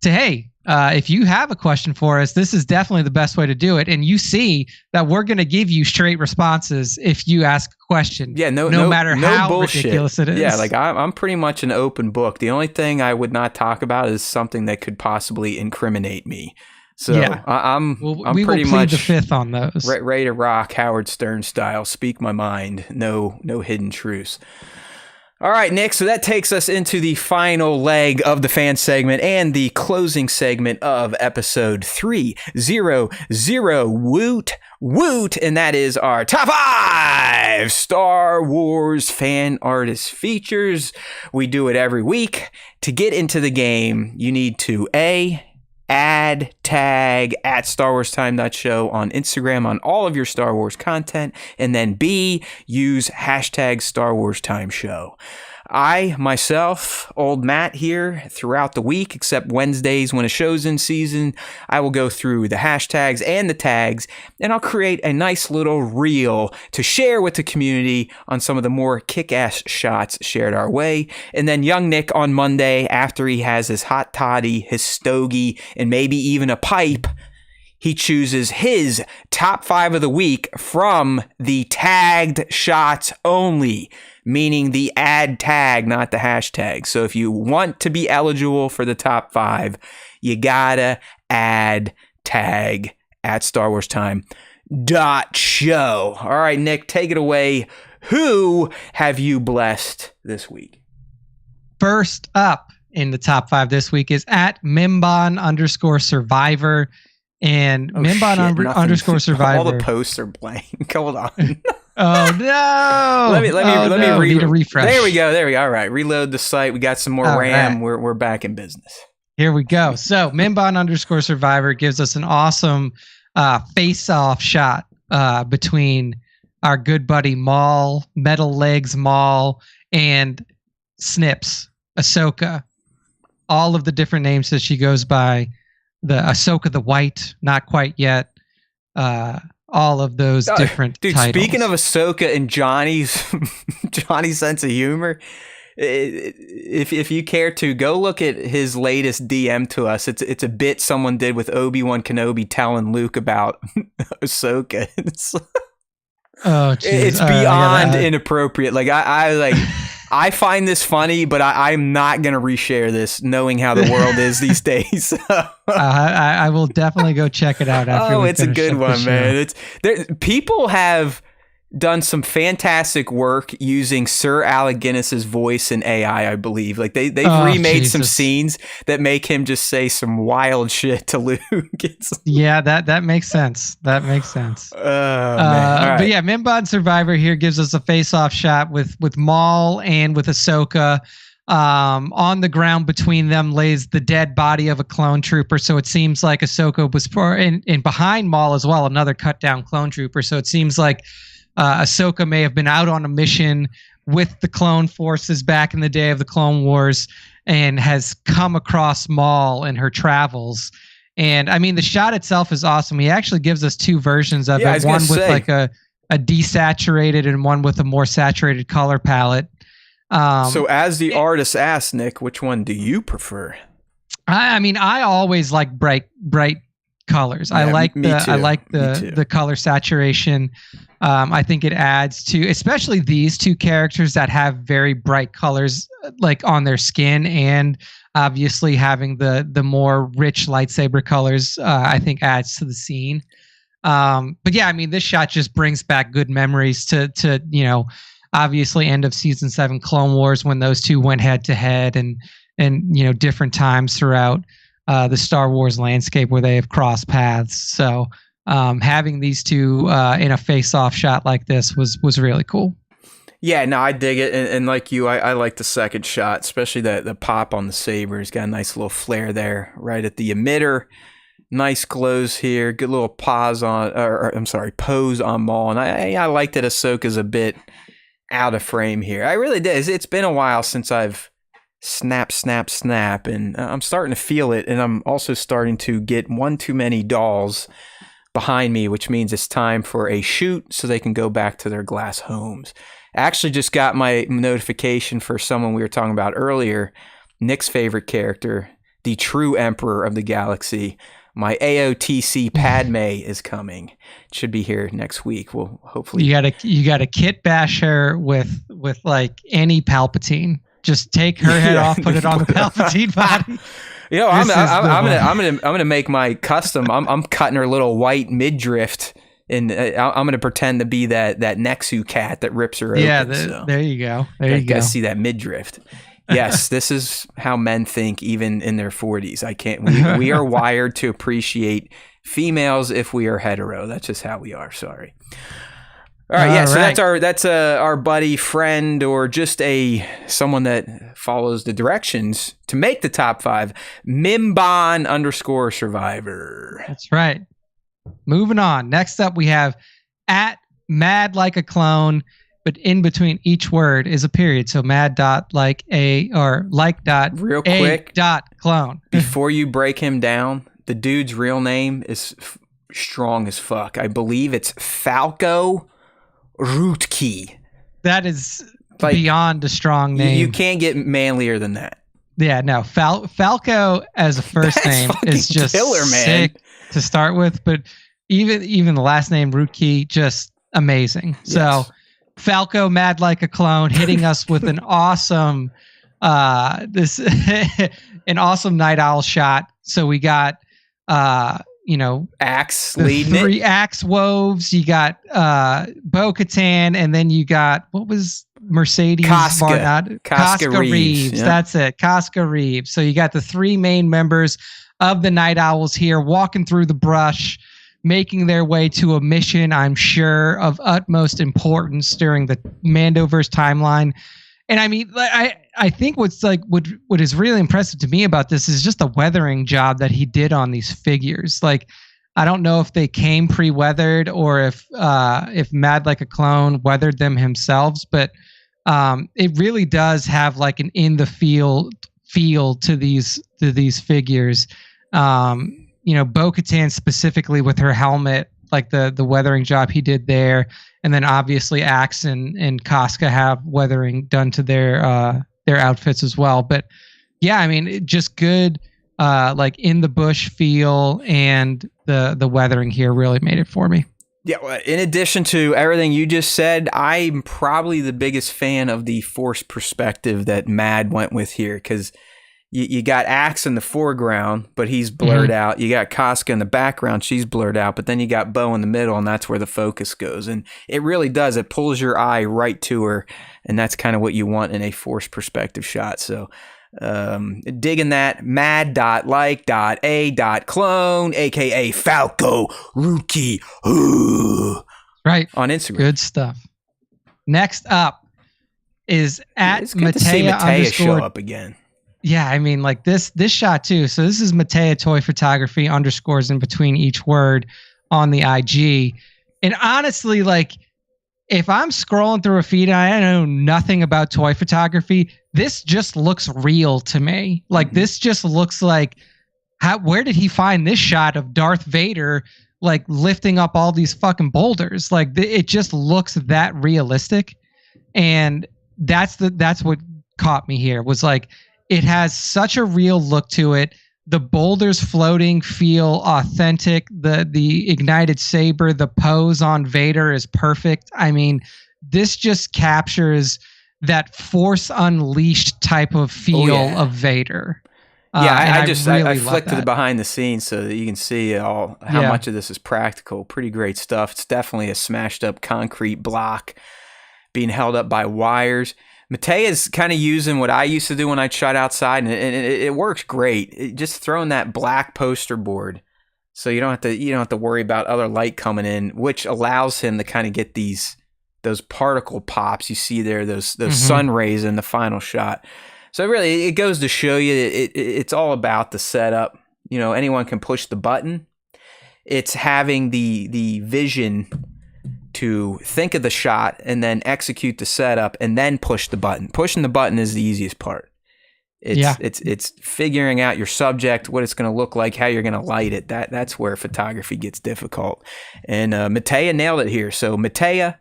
to, hey, if you have a question for us, this is definitely the best way to do it. And you see that we're going to give you straight responses if you ask a question. Yeah, no matter how bullshit. Ridiculous it is. Yeah, like I'm pretty much an open book. The only thing I would not talk about is something that could possibly incriminate me. So I'm we pretty will plead much the fifth on those. Ready to rock, Howard Stern style. Speak my mind. No hidden truths. All right, Nick, so that takes us into the final leg of the fan segment and the closing segment of episode 300. Woot, and that is our top 5 Star Wars fan artist features. We do it every week. To get into the game, you need to add tag at Star Wars Time.show on Instagram on all of your Star Wars content, and then B, use hashtag Star Wars Time Show. I, myself, old Matt here, throughout the week, except Wednesdays when a show's in season, I will go through the hashtags and the tags, and I'll create a nice little reel to share with the community on some of the more kick-ass shots shared our way. And then young Nick on Monday, after he has his hot toddy, his stogie, and maybe even a pipe, he chooses his top 5 of the week from the tagged shots only, meaning the add tag, not the hashtag. So if you want to be eligible for the top 5, you gotta add tag at StarWarsTime.show. All right, Nick, take it away. Who have you blessed this week? First up in the top 5 this week is at Mimban_Survivor. And Mimban_Survivor. All the posts are blank. Hold on. Oh no! Let me need a refresh. There we go. All right, reload the site. We got some more RAM. Right. We're back in business. Here we go. So Mimban_Survivor gives us an awesome face-off shot between our good buddy Maul, Metal Legs Maul, and Snips, Ahsoka. All of the different names that she goes by. The Ahsoka the White, not quite yet. All of those different titles. Speaking of Ahsoka and Johnny's sense of humor, if you care to, go look at his latest DM to us. It's a bit someone did with Obi-Wan Kenobi telling Luke about Ahsoka. It's beyond inappropriate. Like I find this funny, but I'm not going to reshare this knowing how the world is these days. I will definitely go check it out after it's a good one, man. People have done some fantastic work using Sir Alec Guinness's voice and AI, I believe. Like they've remade some scenes that make him just say some wild shit to Luke. Yeah, that makes sense. That makes sense. Right. But yeah, Mimban Survivor here gives us a face-off shot with Maul and with Ahsoka. On the ground between them lays the dead body of a clone trooper. So it seems like Ahsoka was and behind Maul as well, another cut down clone trooper. So it seems like Ahsoka may have been out on a mission with the clone forces back in the day of the Clone Wars and has come across Maul in her travels. And I mean, the shot itself is awesome. He actually gives us 2 versions of it. One with like a desaturated and one with a more saturated color palette. So as the artist asked, Nick, which one do you prefer? I mean, I always like bright colors. Yeah, I like the color saturation. I think it adds to, especially these 2 characters that have very bright colors, like on their skin, and obviously having the more rich lightsaber colors. I think adds to the scene. But yeah, I mean, this shot just brings back good memories to obviously end of season 7 Clone Wars when those 2 went head to head, and different times throughout the Star Wars landscape where they have crossed paths. So having these 2 in a face-off shot like this was really cool. Yeah, no, I dig it, and like you, I like the second shot, especially the pop on the saber. It's got a nice little flare there, right at the emitter. Nice glows here, good little pose on Maul, and I like that Ahsoka's a bit out of frame here. I really did. It's been a while since I've snap, and I'm starting to feel it, and I'm also starting to get one too many dolls behind me, which means it's time for a shoot so they can go back to their glass homes. I actually just got my notification for someone we were talking about earlier, Nick's favorite character, the true Emperor of the Galaxy. My AOTC Padme is coming. It should be here next week. Well, hopefully you gotta kit bash her with like any Palpatine. Just take her head off, put it on the Palpatine body. You know, I'm gonna make my custom. I'm cutting her little white midriff, and I'm gonna pretend to be that Nexu cat that rips her open. Yeah, so. There you go. There you go. See that midriff. Yes, this is how men think, even in their 40s. I can't. We are wired to appreciate females if we are hetero. That's just how we are. Sorry. All right. Yeah. So that's our buddy, friend, or just someone that follows the directions to make the top 5. Mimban _survivor. That's right. Moving on. Next up, we have at mad like a clone. But in between each word is a period. So mad dot like a or like dot real a quick dot clone. Before you break him down, the dude's real name is strong as fuck. I believe it's Falco Rootke. That is beyond a strong name. You can't get manlier than that. Yeah, no. Falco as a first name is just killer, man. Sick to start with. But even the last name Rootke, just amazing. Yes. So Falco, mad like a clone, hitting us with an awesome, an awesome Night Owl shot. So we got, Axe the leading 3 Axe Woves. You got Bo-Katan, and then you got what was Mercedes Casca Reeves. Yeah. That's it, Casca Reeves. So you got the 3 main members of the Night Owls here walking through the brush, making their way to a mission, I'm sure, of utmost importance during the Mandoverse timeline. And I mean, I think what is really impressive to me about this is just the weathering job that he did on these figures. Like, I don't know if they came pre-weathered or if Mad Like a Clone weathered them himself, but it really does have like an in the field feel to these figures. Bo-Katan specifically with her helmet, like the weathering job he did there, and then obviously Axe and Casca have weathering done to their outfits as well. But yeah, I mean, just good like in the bush feel, and the weathering here really made it for me. Yeah, well, in addition to everything you just said, I'm probably the biggest fan of the forced perspective that Mad went with here, because you got Axe in the foreground, but he's blurred out. You got Casca in the background, she's blurred out, but then you got Bo in the middle, and that's where the focus goes. And it really does. It pulls your eye right to her, and that's kind of what you want in a forced perspective shot. So digging that. Mad.like.a.clone, a.k.a. Falco Rootke. Right. On Instagram. Good stuff. Next up is at it's good to see Matea show up again. Yeah, I mean, like this shot too. So this is Matea Toy Photography, underscores in between each word on the IG. And honestly, like, if I'm scrolling through a feed and I know nothing about toy photography, this just looks real to me. Like, this just looks like, where did he find this shot of Darth Vader, like, lifting up all these fucking boulders? Like, it just looks that realistic. And that's what caught me here, was like, it has such a real look to it. The boulders floating feel authentic. The ignited saber, the pose on Vader is perfect. I mean, this just captures that Force Unleashed type of feel of Vader. Yeah, I flicked to the behind the scenes so that you can see how much of this is practical. Pretty great stuff. It's definitely a smashed up concrete block being held up by wires. Matea's kind of using what I used to do when I shot outside, and it works great. Just throwing that black poster board, so you don't have to worry about other light coming in, which allows him to kind of get these those particle pops you see there, those sun rays in the final shot. So really, it goes to show you it's all about the setup. You know, anyone can push the button. It's having the vision to think of the shot and then execute the setup and then push the button. Pushing the button is the easiest part. It's figuring out your subject, what it's going to look like, how you're going to light it. That's where photography gets difficult. And Matea nailed it here. So Matea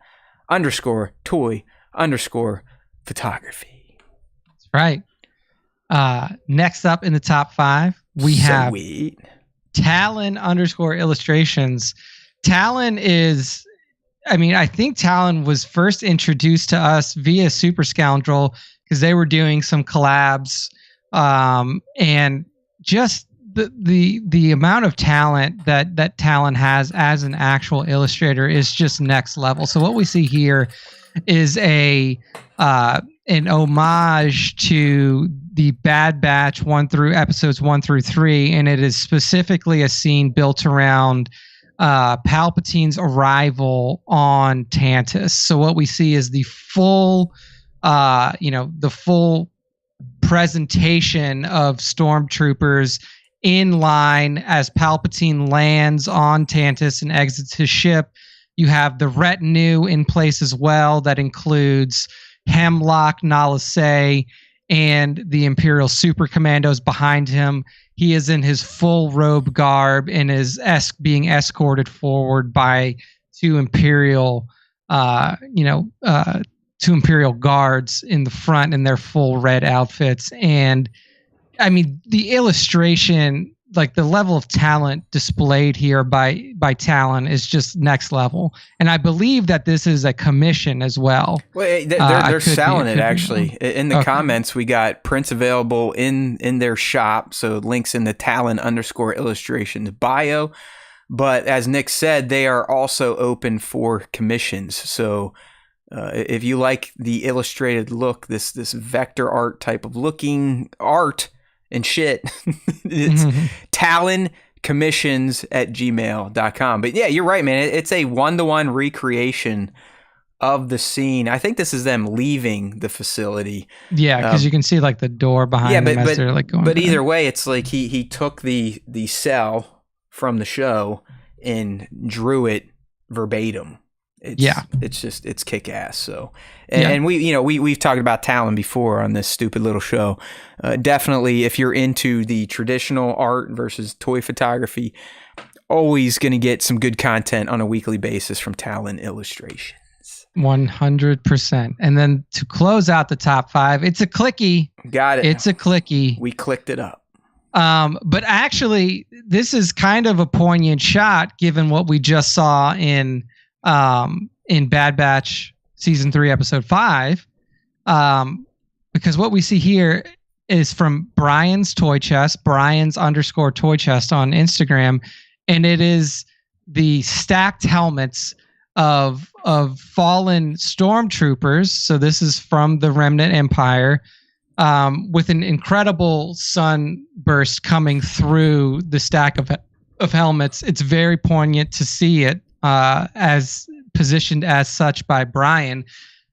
_toy_photography. That's right. Next up in the top 5, we have Sweet. Talon _illustrations. Talon is, I mean, I think Talon was first introduced to us via Super Scoundrel because they were doing some collabs, and just the amount of talent that Talon has as an actual illustrator is just next level. So what we see here is an homage to the Bad Batch episodes 1 through 3, and it is specifically a scene built around Palpatine's arrival on Tantus. So what we see is the full presentation of stormtroopers in line as Palpatine lands on Tantus and exits his ship. You have the retinue in place as well. That includes Hemlock, Nala Se, and the Imperial Super Commandos behind him. He is in his full robe garb and is being escorted forward by two Imperial guards in the front in their full red outfits. And I mean, the illustration, like the level of talent displayed here by Talon is just next level. And I believe that this is a commission as well. Well, they're selling it actually. In the comments, we got prints available in their shop. So links in the Talon _illustrations bio. But as Nick said, they are also open for commissions. So if you like the illustrated look, this vector art type of looking art and shit, it's TalonCommissions@gmail.com. But yeah, you're right, man. It's a 1-to-1 recreation of the scene. I think this is them leaving the facility. Yeah, because you can see like the door behind them as they're like going. But either way, it's like he took the cell from the show and drew it verbatim. It's kick ass. So, and we've talked about Talon before on this stupid little show. Definitely, if you're into the traditional art versus toy photography, always going to get some good content on a weekly basis from Talon Illustrations. 100%. And then to close out the top 5, it's a clicky. Got it. It's a clicky. We clicked it up. But actually, this is kind of a poignant shot given what we just saw in Bad Batch season 3 episode 5, because what we see here is from Brian's Toy Chest, Brian's _toy chest on Instagram, and it is the stacked helmets of fallen stormtroopers. So this is from the Remnant Empire, with an incredible sunburst coming through the stack of helmets. It's very poignant to see it as positioned as such by Brian,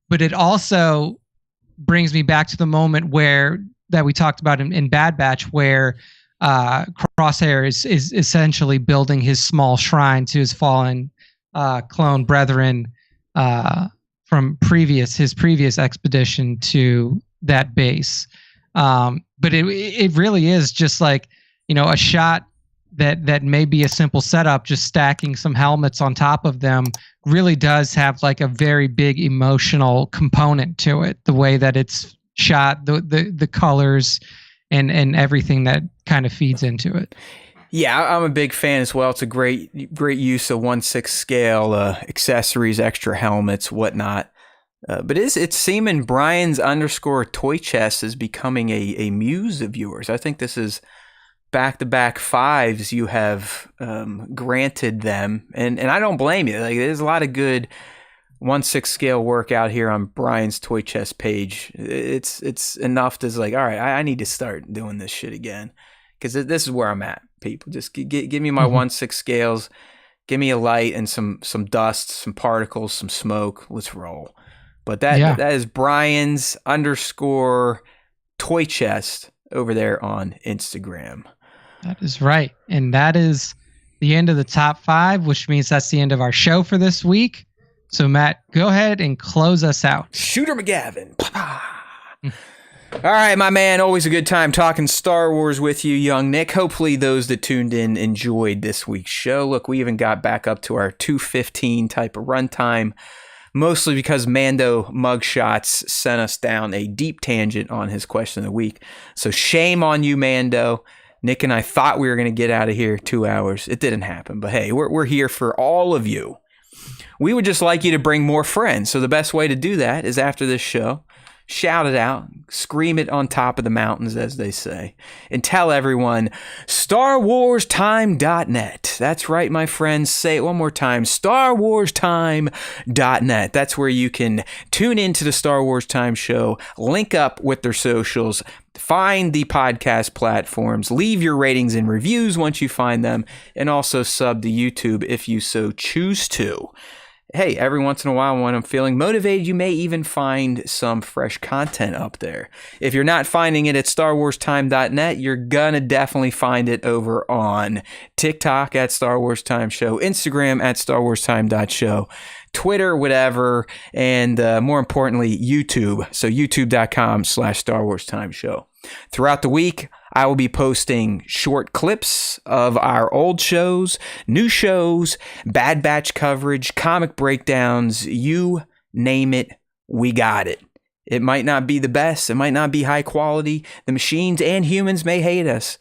but it also brings me back to the moment that we talked about in Bad Batch, where Crosshair is essentially building his small shrine to his fallen clone brethren from his previous expedition to that base. But it really is just like, a shot that may be a simple setup, just stacking some helmets on top of them, really does have like a very big emotional component to it. The way that it's shot, the colors, and everything that kind of feeds into it. Yeah, I'm a big fan as well. It's a great use of 1/6 scale accessories, extra helmets, whatnot. But it's seeming Brian's _toy chest is becoming a muse of yours. I think this is back-to-back 5s you have granted them, and I don't blame you. Like, there's a lot of good 1/6 scale work out here on Brian's Toy Chest page. It's enough to like, all right, I need to start doing this shit again, because this is where I'm at. People, just give me my 1/6 scales, Give me a light and some dust, some particles, some smoke. Let's roll. But that is Brian's _ toy chest over there on Instagram. That is right. And that is the end of the top 5, which means that's the end of our show for this week. So, Matt, go ahead and close us out. Shooter McGavin. All right, my man. Always a good time talking Star Wars with you, young Nick. Hopefully those that tuned in enjoyed this week's show. Look, we even got back up to our 2:15 type of runtime, mostly because Mando Mugshots sent us down a deep tangent on his question of the week. So shame on you, Mando. Nick and I thought we were going to get out of here 2 hours. It didn't happen. But hey, we're here for all of you. We would just like you to bring more friends. So the best way to do that is after this show, shout it out, scream it on top of the mountains, as they say, and tell everyone, StarWarsTime.net. That's right, my friends. Say it one more time, StarWarsTime.net. That's where you can tune into the Star Wars Time Show, link up with their socials, find the podcast platforms, leave your ratings and reviews once you find them, and also sub to YouTube if you so choose to. Hey, every once in a while when I'm feeling motivated, you may even find some fresh content up there. If you're not finding it at StarWarsTime.net, you're gonna definitely find it over on TikTok at Star Wars Time Show, Instagram at StarWarsTime.show, Twitter, whatever, and more importantly, YouTube. So youtube.com/Star Wars Time Show. Throughout the week, I will be posting short clips of our old shows, new shows, Bad Batch coverage, comic breakdowns, you name it, we got it. It might not be the best, it might not be high quality, the machines and humans may hate us,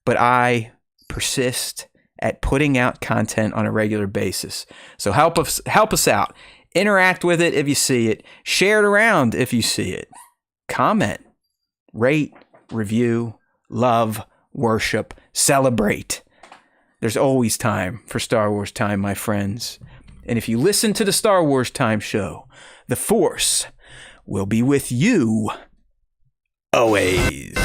but I persist at putting out content on a regular basis. So help us out. Interact with it if you see it. Share it around if you see it. Comment, rate, review, love, worship, celebrate. There's always time for Star Wars Time, my friends. And if you listen to the Star Wars Time Show, the Force will be with you always.